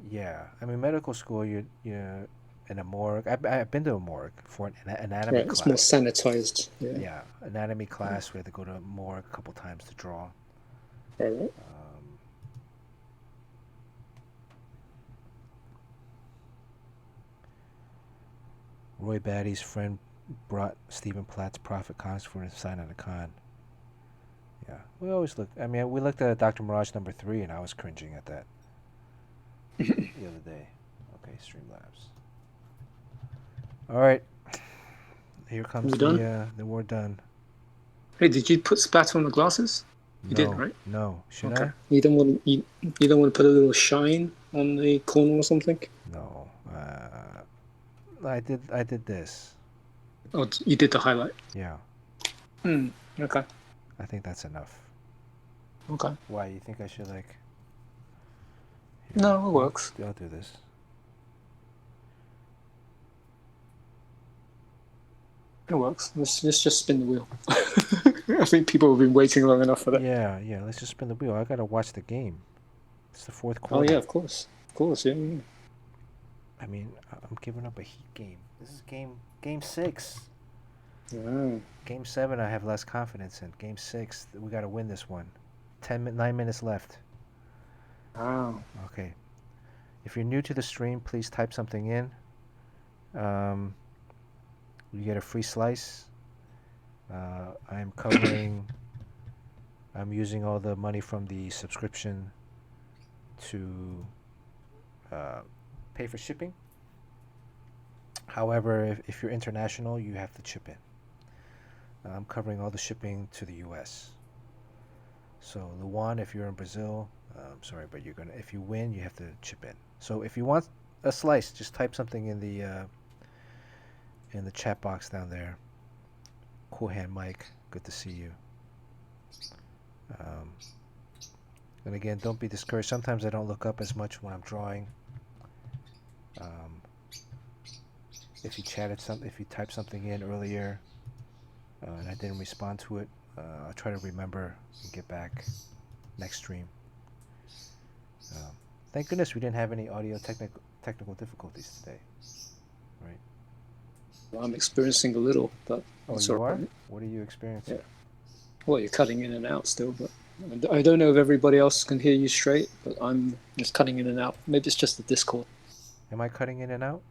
Yeah. I mean, medical school, you're in a morgue. I've been to a morgue for an anatomy class. It's more sanitized. Yeah. Anatomy class. We had to go to a morgue a couple times to draw. Right. Roy Batty's friend brought Stephen Platt's Prophet Comics for a sign on a con. Yeah, we always look. I mean, we looked at Dr. Mirage #3, and I was cringing at that the other day. Okay, Streamlabs. All right, here comes we're done. Hey, did you put splatter on the glasses? You didn't, right? No. Should I? You don't want to put a little shine on the corner or something? No. I did this. Oh, you did the highlight. Yeah. Okay. I think that's enough. Okay. Why, you think I should like... No, it works. I'll do this. It works. Let's just spin the wheel. I think people have been waiting long enough for that. Yeah. Let's just spin the wheel. I gotta watch the game. It's the fourth Oh quarter. yeah, of course, yeah. I mean, I'm giving up a Heat game. This is game 6. Yeah. Game 7, I have less confidence in. Game 6, we got to win this one. 9 minutes left. Wow. Okay. If you're new to the stream, please type something in. You get a free slice. I'm using all the money from the subscription to pay for shipping. However, if you're international, you have to chip in. I'm covering all the shipping to the U.S. So Luan, if you're in Brazil, I'm sorry, but if you win, you have to chip in. So if you want a slice, just type something in the chat box down there. Cool Hand Mike, good to see you. And again, don't be discouraged. Sometimes I don't look up as much when I'm drawing. If you typed something in earlier and I didn't respond to it, I'll try to remember and get back next stream. Thank goodness we didn't have any audio technical difficulties today, right? Well, I'm experiencing a little, but you are? What are you experiencing? Yeah. Well, you're cutting in and out still, but I don't know if everybody else can hear you straight, but I'm just cutting in and out. Maybe it's just the Discord. Am I cutting in and out?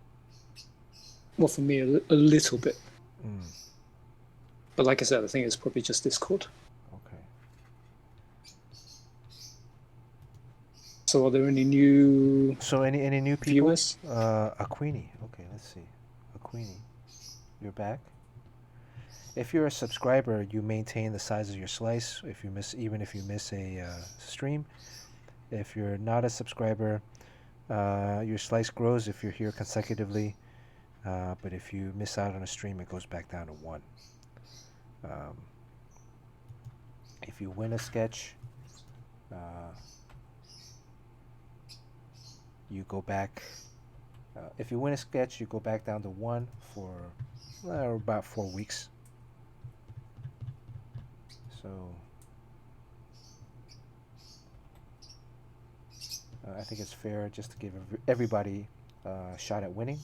Well, for me, a little bit. Mm. But like I said, I think it's probably just Discord. Okay. So are there any new... So any new people? Viewers? Aquini. Okay, let's see. Aquini. You're back? If you're a subscriber, you maintain the size of your slice even if you miss a stream. If you're not a subscriber, your slice grows if you're here consecutively. But if you miss out on a stream, it goes back down to 1. If you win a sketch, you go back. If you win a sketch, you go back down to 1 for about 4 weeks. So I think it's fair just to give everybody a shot at winning.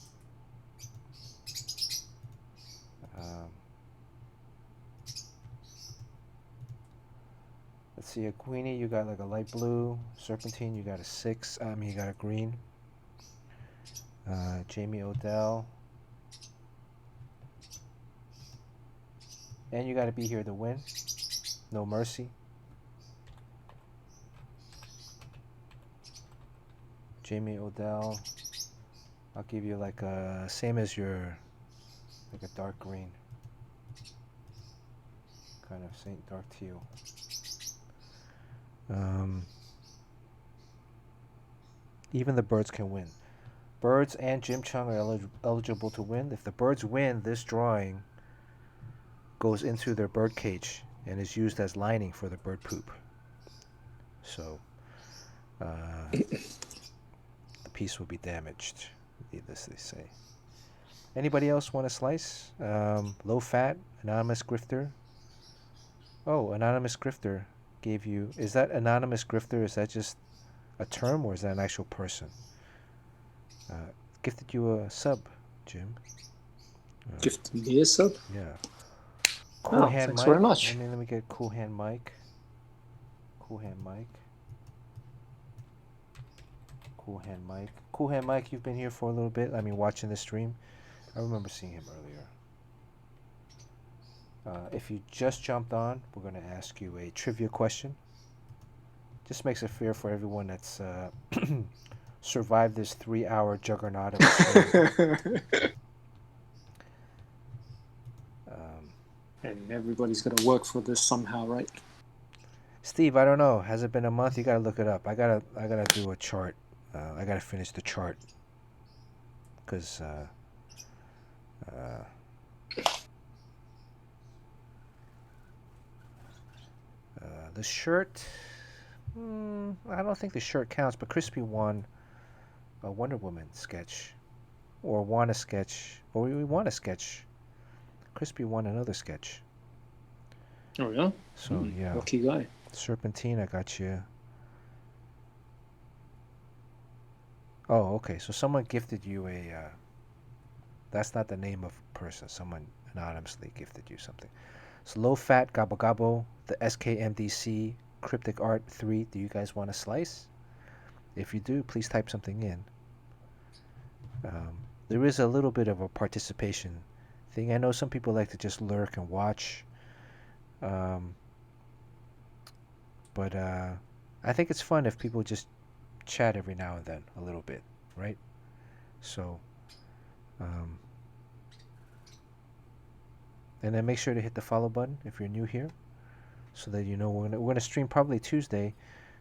Let's see, a Queenie, you got like a light blue. Serpentine, you got a 6. You got a green. Jamie Odell. And you got to be here to win. No Mercy. Jamie Odell. I'll give you like a same as your, like a dark green, kind of Saint dark teal. Even the birds can win. Birds and Jim Chung are eligible to win. If the birds win, this drawing goes into their bird cage and is used as lining for the bird poop. So the piece will be damaged, needless to say. Anybody else want a slice? Low fat, anonymous grifter. Oh, anonymous grifter gave you. Is that anonymous grifter? Is that just a term or is that an actual person? Gifted you a sub, Jim. Gifted me a sub? Yeah. Cool Oh, hand thanks mic. very much. Let me get cool hand mic. Cool hand mic. Cool hand mic. Cool hand mic, you've been here for a little bit. I mean, watching the stream. I remember seeing him earlier. If you just jumped on, we're going to ask you a trivia question. Just makes it fair for everyone that's survived this 3-hour juggernaut of a stream. And everybody's got to work for this somehow, right? Steve, I don't know. Has it been a month? You gotta look it up. I gotta do a chart. I gotta finish the chart. Cause the shirt. I don't think the shirt counts. But Crispy won a Wonder Woman sketch, or won a sketch, or we won a sketch. Crispy won another sketch. Oh yeah. So yeah. Lucky guy. Serpentine, I got you. Oh, okay. So someone gifted you a. That's not the name of a person. Someone anonymously gifted you something. So low fat gobble gobble. The SKMDC cryptic art 3. Do you guys want a slice? If you do, please type something in. There is a little bit of a participation thing. I know some people like to just lurk and watch. But I think it's fun if people just chat every now and then a little bit, right? So, and then make sure to hit the follow button if you're new here, so that you know we're gonna stream probably Tuesday.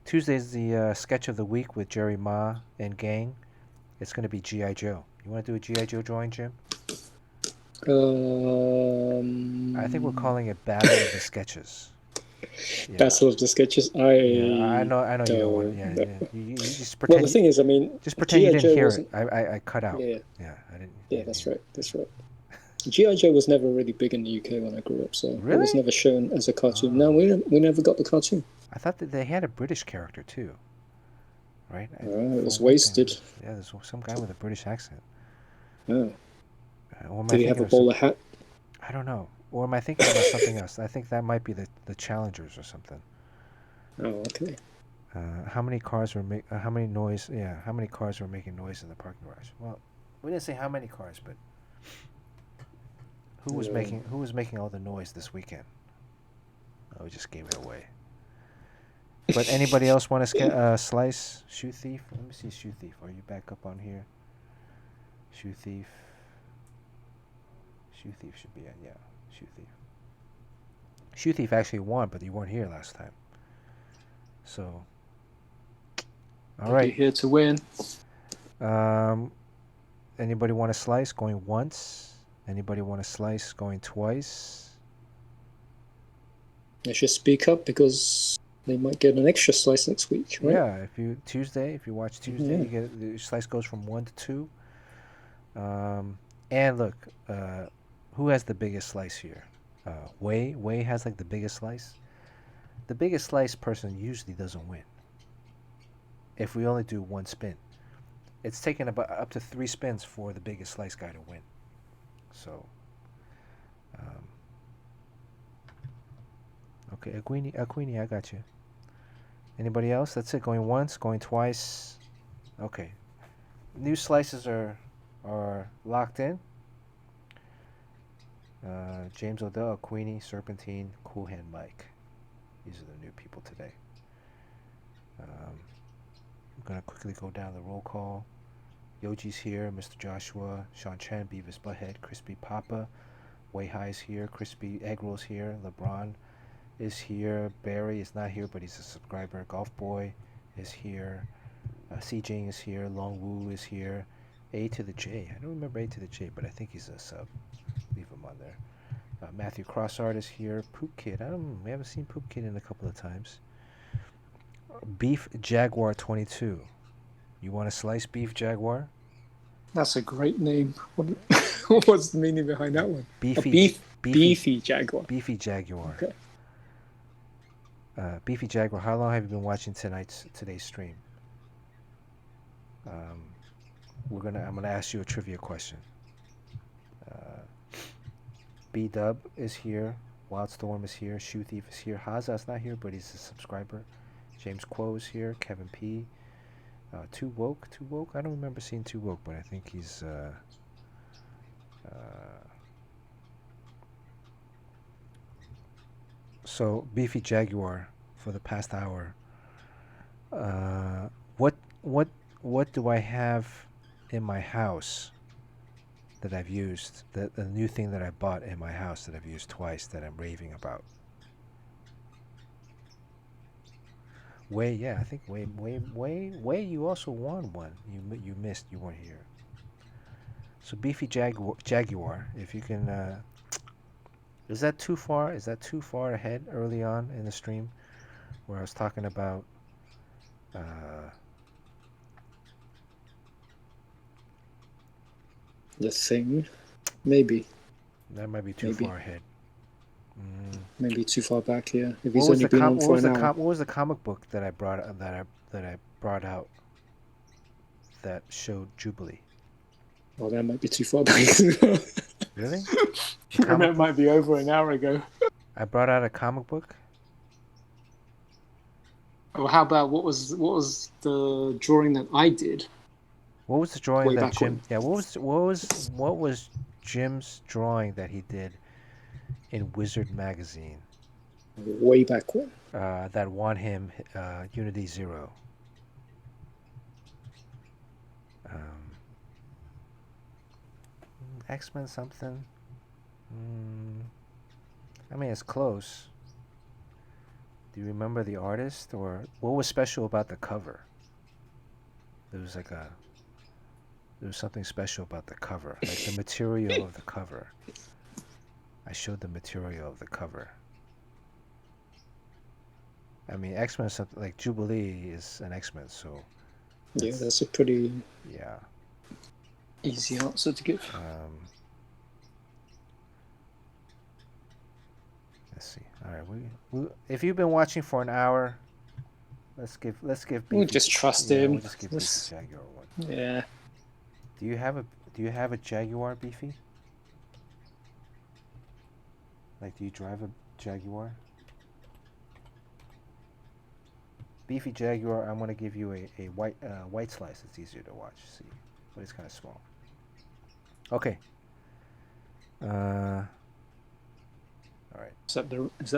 Tuesday's the sketch of the week with Jerry Ma and gang. It's gonna be G.I. Joe. You want to do a G.I. Joe drawing, Jim? I think we're calling it Battle of the Sketches. Yeah. Battle of the Sketches. I know you don't want. Yeah, yeah. You just pretend. Well, the thing is, I mean, just pretend you didn't hear it. I cut out. Yeah, I didn't. Yeah, that's right. That's right. G.I. Joe was never really big in the UK when I grew up, so really? It was never shown as a cartoon. Oh. No, we never got the cartoon. I thought that they had a British character too, right? It was wasted. Yeah, there's some guy with a British accent. Oh. Did he have a bowler hat? I don't know. Or am I thinking about something else? I think that might be the Challengers or something. Oh, okay. How many cars were how many cars were making noise in the parking garage? Well, we didn't say how many cars, but who was making all the noise this weekend? Oh, we just gave it away. But anybody else want to slice? Shoe Thief? Let me see Shoe Thief. Are you back up on here? Shoe Thief. Shoe Thief should be yeah. Shoe Thief. Shoe Thief actually won, but you weren't here last time. So, all right. You're here to win. Anybody want a slice? Going once. Anybody want a slice? Going twice. They should speak up because they might get an extra slice next week, right? Yeah, if you watch Tuesday, you get the slice goes from 1 to 2. And look, who has the biggest slice here? Wei has like the biggest slice. The biggest slice person usually doesn't win. If we only do one spin, it's taken about up to 3 spins for the biggest slice guy to win. So, okay, Aquini, I got you. Anybody else? That's it. Going once, going twice. Okay, new slices are locked in. James Odell, Queenie, Serpentine, Cool Hand Mike. These are the new people today. gonna quickly go down the roll call. Yoji's here, Mr. Joshua, Sean Chen, Beavis Butthead, Crispy Papa, Way High's here, Crispy Egg Roll's here, LeBron is here, Barry is not here but he's a subscriber, Golf Boy is here, CJ is here, Long Woo is here, A to the J. I don't remember A to the J, but I think he's a sub. Leave him on there. Matthew Crossart is here. Poop Kid. We haven't seen Poop Kid in a couple of times. Beef Jaguar 22. You want to slice Beef Jaguar? That's a great name. What's the meaning behind that one? Beefy Jaguar. Beefy Jaguar. Okay. Beefy Jaguar. How long have you been watching today's stream? I'm gonna ask you a trivia question. B Dub is here. Wildstorm is here. Shoe Thief is here. Haza's not here, but he's a subscriber. James Quo is here. Kevin P. Too Woke. I don't remember seeing Too Woke, but I think he's so Beefy Jaguar for the past hour. What do I have in my house that I've used? The new thing that I bought in my house that I've used twice that I'm raving about. I think Way, you also won one. You missed. You weren't here. So Beefy Jaguar, if you can. Is that too far? Is that too far ahead early on in the stream, where I was talking about? The thing, maybe. That might be too far ahead. Maybe too far back here. If he's only been on for an hour. What was the comic book that I brought out that showed Jubilee? Well, that might be too far back. Really? It might be over an hour ago. I brought out a comic book. Oh, how about what was the drawing that I did? What was the drawing Way that back Jim? when. Yeah, what was Jim's drawing that he did in Wizard magazine? Way back when. That won him Unity 0. X-Men something. I mean, it's close. Do you remember the artist, or what was special about the cover? There was something special about the cover, like the material of the cover. I showed the material of the cover. I mean, X-Men, something like Jubilee is an X-Men, so. Yeah, that's a pretty easy answer to give. Let's see. All right, we if you've been watching for an hour, let's give. We'll just trust him. We'll just give Beefy Jaguar one. Yeah. Do you have a Jaguar, Beefy? Like, do you drive a Jaguar? Beefy Jaguar, I'm gonna give you a white slice. It's easier to watch. See, but it's kind of small. Okay. All right. Is that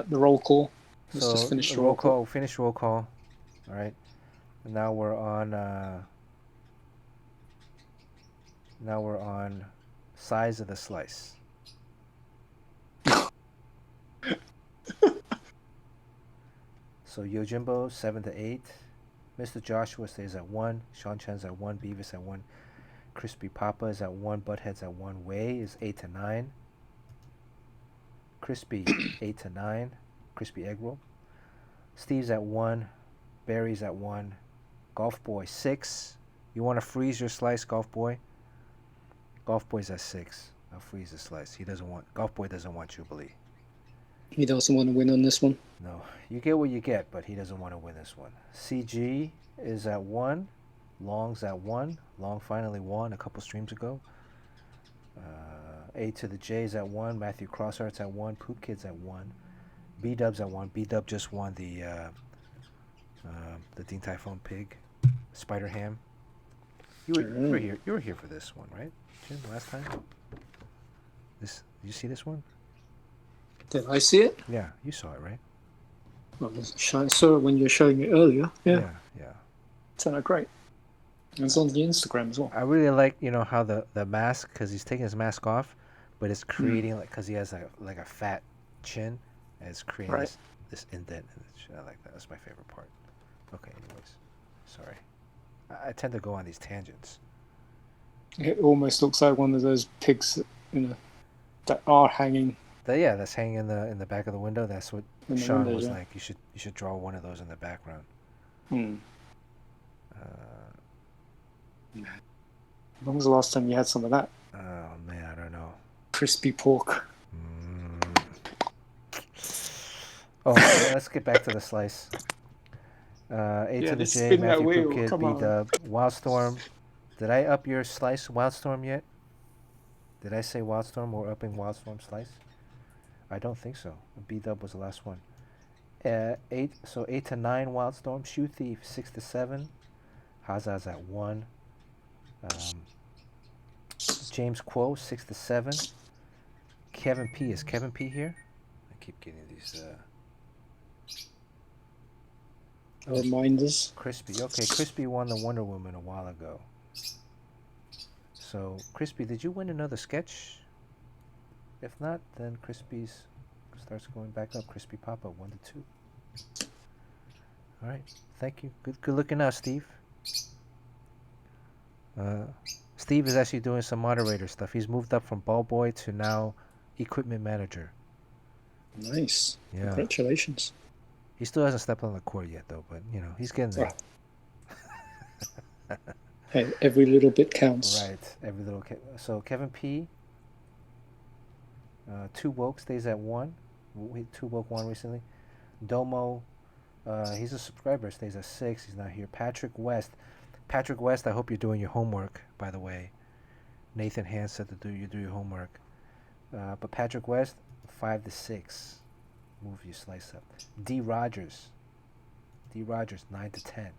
the roll call? Let's So just finish the the roll call. Finish roll call. All right. And now we're on size of the slice. So Yojimbo 7 to 8. Mr. Joshua stays at 1. Sean Chen's at 1. Beavis at 1. Crispy Papa is at 1. Butthead's at 1. Way is 8 to 9. Crispy 8 to 9. Crispy Egg Roll. Steve's at 1. Barry's at 1. Golf Boy 6. You want to freeze your slice, Golf Boy? Golf Boy's at 6. I'll freeze the slice. Golf Boy doesn't want Jubilee. He doesn't want to win on this one. No, you get what you get, but he doesn't want to win this one. CG is at 1. Long's at 1. Long finally won a couple streams ago. A to the J's at 1. Matthew Crossart's at 1. Poop Kid's at 1. B Dub's at 1. B Dub just won the Ding Tai Fung Pig, Spider Ham. You were here. You were here for this one, right, Jim? Last time. Did you see this one? Did I see it? Yeah, you saw it, right? Well, I saw it when you were showing it earlier. Yeah. Yeah. Turned out great. It's on the Instagram as well. I really like, how the mask, because he's taking his mask off, but it's creating because he has like a fat chin, and it's creating Right. this indent in the chin. I like that. That's my favorite part. Okay, anyways, sorry. I tend to go on these tangents. It almost looks like one of those pigs, that are hanging. That's hanging in the back of the window. That's what Sean windows, was yeah. like. You should draw one of those in the background. When was the last time you had some of that? Oh man, I don't know. Crispy pork. Oh, let's get back to the slice. A to the let's J, spin that Matthew wheel, Poop Kid, come on. B-Dub, Wildstorm. Did I up your slice, Wildstorm, yet? Did I say Wildstorm or upping Wildstorm slice? I don't think so. B-Dub was the last one. 8 to 9 Wildstorm. Shoe Thief 6 to 7. Haza's at 1. James Quo 6 to 7. Kevin P. Is Kevin P here? I keep getting these reminders. Crispy. Okay, Crispy won the Wonder Woman a while ago. So, Crispy, did you win another sketch? If not, then Crispy's starts going back up. Crispy Papa 1 to 2. All right, thank you. Good looking out, Steve. Steve is actually doing some moderator stuff. He's moved up from ball boy to now equipment manager. Nice. Yeah. Congratulations. He still hasn't stepped on the court yet, though. But he's getting there. Hey, every little bit counts. Right, every little. So Kevin P. 2 woke stays at 1. 2 woke 1 recently. Domo, he's a subscriber, stays at 6. He's not here. Patrick West, I hope you're doing your homework. By the way, Nathan Hans said to do your homework. But Patrick West 5 to 6. Move your slice up. D Rogers 9 to 10.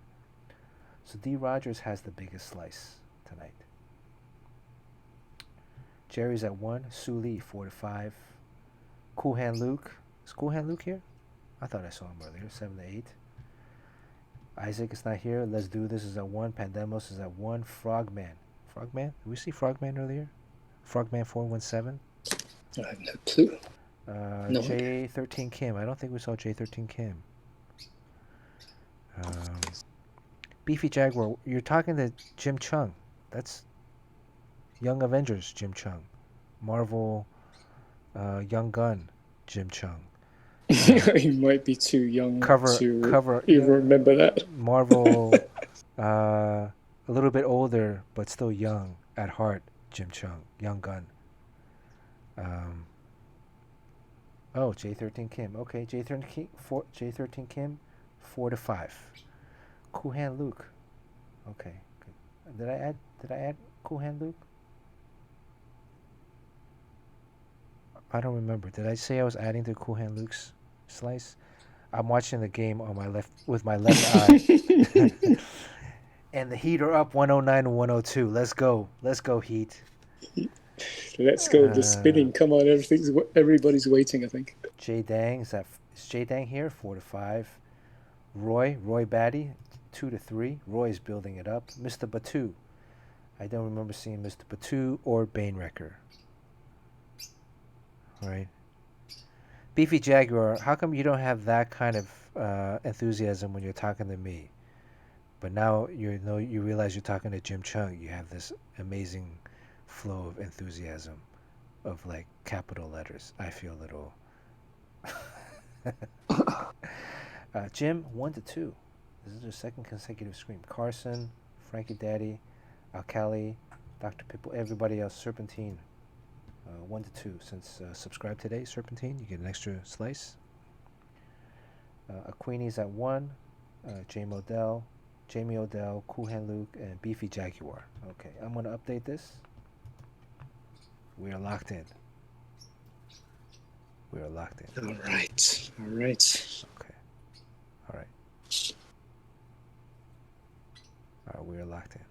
So D Rogers has the biggest slice tonight. Jerry's at 1. Sue Lee 4 to 5. Cool Hand Luke. Is Cool Hand Luke here? I thought I saw him earlier. 7 to 8. Isaac is not here. Let's Do This is at 1. Pandemos is at 1. Frogman. Did we see Frogman earlier? Frogman 417. I have no clue. No J13 Kim. I don't think we saw J13 Kim. Beefy Jaguar. You're talking to Jim Chung. That's Young Avengers Jim Chung. Marvel Young Gun Jim Chung. He might be too young to even remember that. Marvel, a little bit older, but still young at heart, Jim Chung. Young Gun. J13 Kim. Okay, J13 Kim, 4 to 5. Cool Hand Luke. Okay, good. Did I add Cool Hand Luke? I don't remember. Did I say I was adding to Cool Hand Luke's slice? I'm watching the game on with my left eye. And the Heat are up 109 to 102. Let's go, Heat. Let's go. The spinning. Come on, everybody's waiting, I think. Jay Dang, is Jay Dang here? 4 to 5. Roy Batty, 2 to 3. Roy's building it up. Mr. Batu. I don't remember seeing Mr. Batu or Banewrecker. All right. Beefy Jaguar, how come you don't have that kind of enthusiasm when you're talking to me? But now you realize you're talking to Jim Chung. You have this amazing flow of enthusiasm of like capital letters. I feel a little. Jim 1 to 2. This is your second consecutive scream. Carson, Frankie Daddy, Alkali, Dr. Pipple, everybody else. Serpentine 1 to 2. Since subscribe today, Serpentine, you get an extra slice. Aquini's at 1. Jamie Odell, Cool Hand Luke, and Beefy Jaguar. Okay, I'm going to update this. We are locked in. All right. Okay. All right. We are locked in.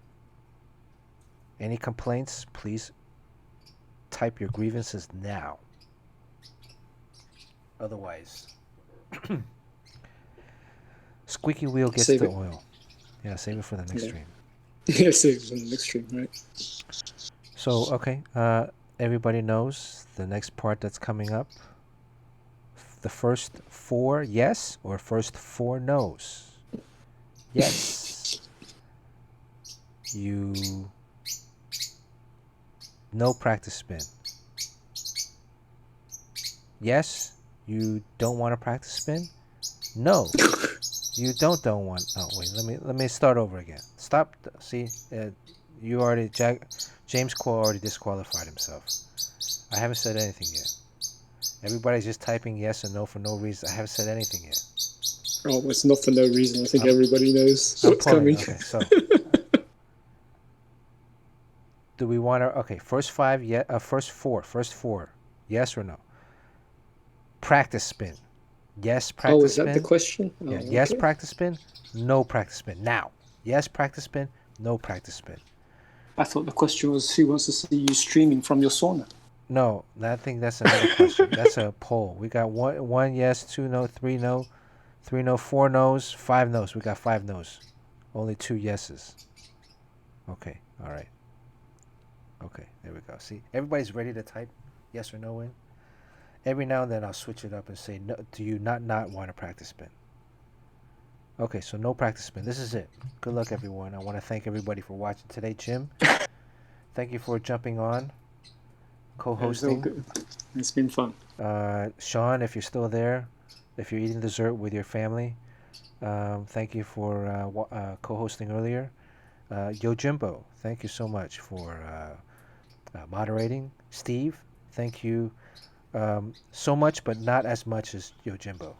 Any complaints, please type your grievances now. Otherwise, squeaky wheel gets the oil. Yeah, save it for the next stream. Yes, it was on the extreme, right? So, okay, everybody knows the next part that's coming up. The first 4 yes or first 4 no's. Yes. You no practice spin. Yes, you don't want to practice spin. No, you don't want. Oh wait, let me start over again. Stop. See, you already James Core already disqualified himself. I haven't said anything yet. Everybody's just typing yes and no for no reason. I haven't said anything yet. Oh, it's not for no reason. I think everybody knows what's coming. Okay, so do we want to? Okay, first 5 first 4, yes or no? Practice spin. Yes, practice Oh, is that spin. the question? Oh, Yeah. okay. Yes, practice spin. No practice spin. Now. Yes, practice spin. No practice spin. I thought the question was who wants to see you streaming from your sauna? No, I think that's another question. That's a poll. We got one yes, 2 no, 3 no, 3 no, 4 no's, 5 no's. We got 5 no's. Only 2 yeses. Okay. All right. Okay. There we go. See, everybody's ready to type yes or no in. Every now and then I'll switch it up and say, no, do you not want to practice spin? Okay, so no practice spin. This is it. Good luck, everyone. I want to thank everybody for watching today. Jim, thank you for jumping on, co-hosting. It's all good. It's been fun. Sean, if you're still there, if you're eating dessert with your family, thank you for co-hosting earlier. Yojimbo, thank you so much for moderating. Steve, thank you so much, but not as much as Yojimbo.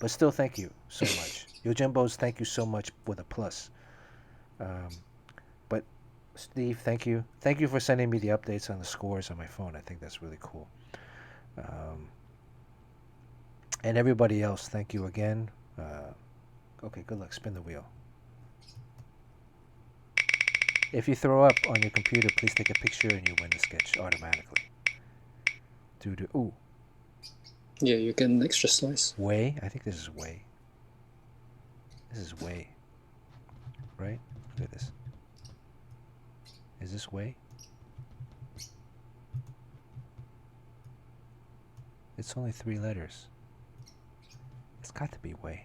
But still, thank you so much. Yojimbo's thank you so much with a plus. But Steve, thank you. Thank you for sending me the updates on the scores on my phone. I think that's really cool. And everybody else, thank you again. Okay, good luck. Spin the wheel. If you throw up on your computer, please take a picture and you win the sketch automatically. Ooh. Yeah, you get an extra slice. Way? I think this is way. This is way. Right? Look at this. Is this way? It's only 3 letters. It's got to be way.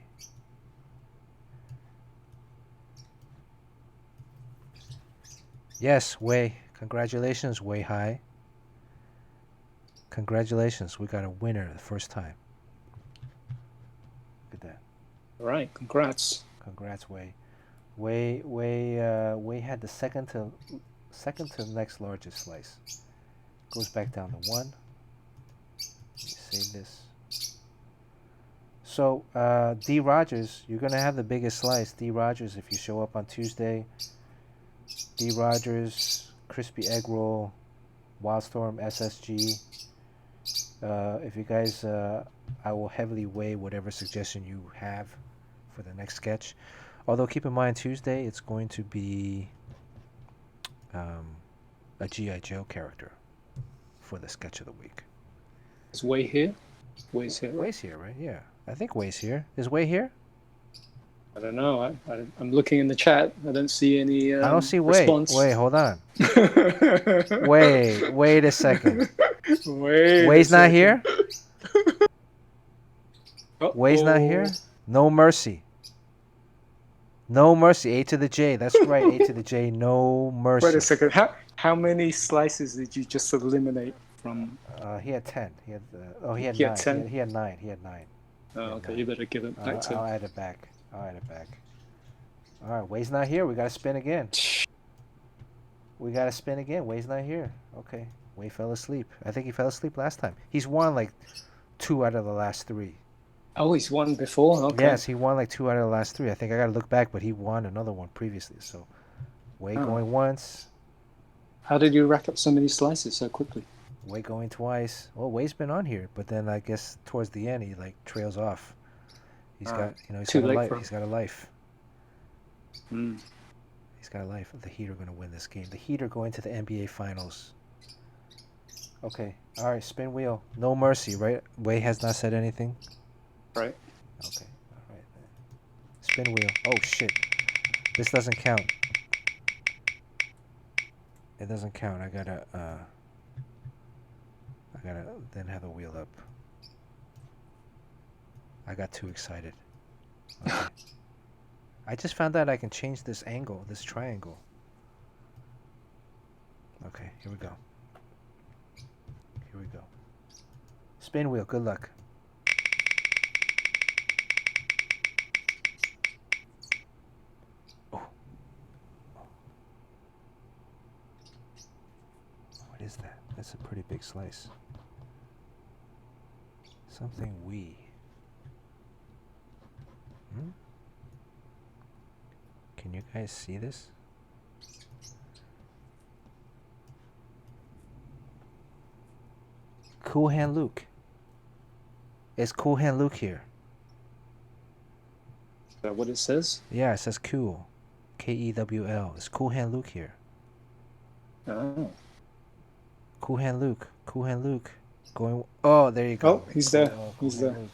Yes, way. Congratulations, way high. Congratulations, we got a winner the first time. Look at that. All right, congrats. Congrats, Way. Way had the second to next largest slice. Goes back down to 1. Let me save this. So, D. Rogers, you're gonna have the biggest slice. D. Rogers, if you show up on Tuesday. D. Rogers, crispy egg roll, Wildstorm, SSG. If you guys, I will heavily weigh whatever suggestion you have for the next sketch. Although keep in mind Tuesday it's going to be a G.I. Joe character for the sketch of the week. Is Way here? Way's here. Way's here, right? Yeah, I think Way's here. Is Way here? I don't know. I'm looking in the chat. I don't see any. I don't see Way. Response. Wait, hold on. Wait a second. Way's not here? Uh-oh. Way's not here? No mercy. No mercy. A to the J. That's right. A to the J. No mercy. Wait a second. How many slices did you just eliminate from? He had 10. He had 9. He had 10? He had 9. He had 9. Oh, okay. You better give it back to him. I'll add it back. All right. Way's not here. We got to spin again. Way's not here. Okay. Way fell asleep. I think he fell asleep last time. He's won like 2 out of the last 3. Oh, he's won before? Okay. Yes, he won like 2 out of the last 3. I think I got to look back, but he won another one previously. So, Way going once. How did you rack up so many slices so quickly? Way going twice. Well, Way's been on here, but then I guess towards the end he like trails off. He's got, he's got a life. He's got a life. He's got a life. The Heat are going to win this game. The Heat are going to the NBA Finals. Okay. All right. Spin wheel. No mercy, right? Way has not said anything. Right. Okay. All right. Spin wheel. Oh shit. This doesn't count. It doesn't count. I gotta then have the wheel up. I got too excited. Okay. I just found out I can change this angle, this triangle. Okay, here we go. Here we go. Spin wheel, good luck. Oh. What is that? That's a pretty big slice. Something wee. Can you guys see this? Cool Hand Luke. It's Cool Hand Luke here. Is that what it says? Yeah, it says cool. Kewl. It's Cool Hand Luke here. Oh. Cool Hand Luke. Cool Hand Luke. Going. Oh, there you go. Oh, he's there. Cool He's Hand there. Luke.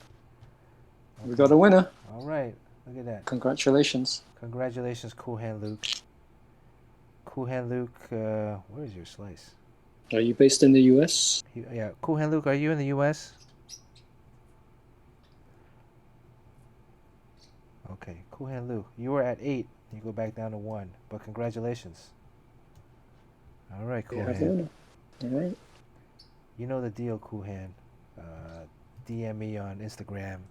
We Okay. got a winner. All right. Look at that. Congratulations. Congratulations, Cool Hand Luke. Cool Hand Luke, where is your slice? Are you based in the US? Yeah, Cool Hand Luke, are you in the US? Okay, Cool Hand Luke, you were at 8. You go back down to 1, but congratulations. All right, Cool You have a Hand. winner. All right. You know the deal, Cool Hand. DM me on Instagram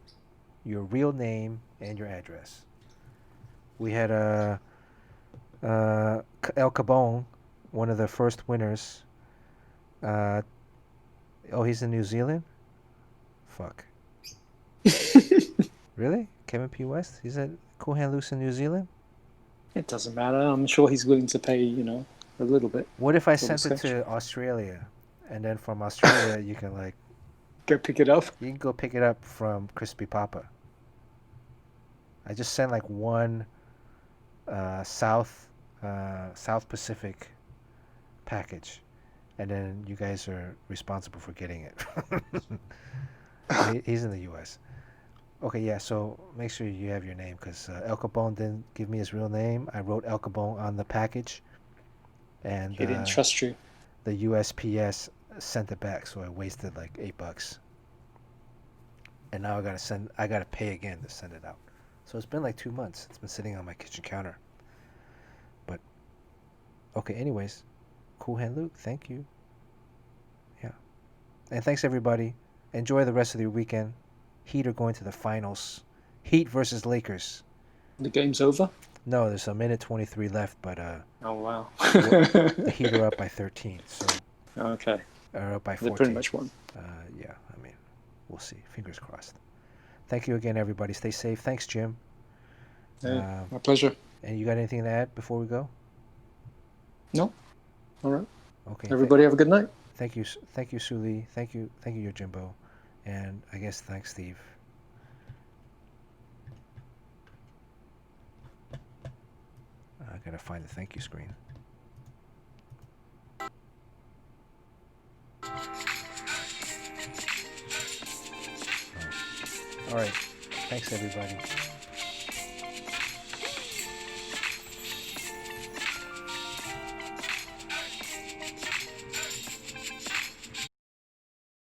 your real name and your address. We had El Cabon, one of the first winners. Oh, he's in New Zealand? Fuck. Really? Kevin P. West? He's at Cool Hand Luke's in New Zealand? It doesn't matter. I'm sure he's willing to pay, a little bit. What if I For the sent it sketch. to Australia? And then from Australia, you can Go pick it up. you can go pick it up from Crispy Papa. I just sent one South Pacific package, and then you guys are responsible for getting it. He's in the U.S. Okay, yeah. So make sure you have your name, because El Capone didn't give me his real name. I wrote El Capone on the package, and He didn't trust you. the USPS sent it back, so I wasted $8. And now I gotta pay again to send it out. So it's been 2 months. It's been sitting on my kitchen counter. But okay, anyways, Cool Hand Luke, thank you. Yeah. And thanks everybody. Enjoy the rest of your weekend. Heat are going to the finals. Heat versus Lakers. The game's over? No, there's a minute 23 left, but Oh, wow. the Heat are up by 13. So Okay. are up by 14. They pretty much won. Yeah, I mean, we'll see. Fingers crossed. Thank you again, everybody. Stay safe. Thanks, Jim. Hey, my pleasure. And you got anything to add before we go? No. All right. Okay. Everybody have a good night. Thank you, Suli. Thank you, Yojimbo. And I guess thanks, Steve. I gotta find the thank you screen. All right. Thanks, everybody.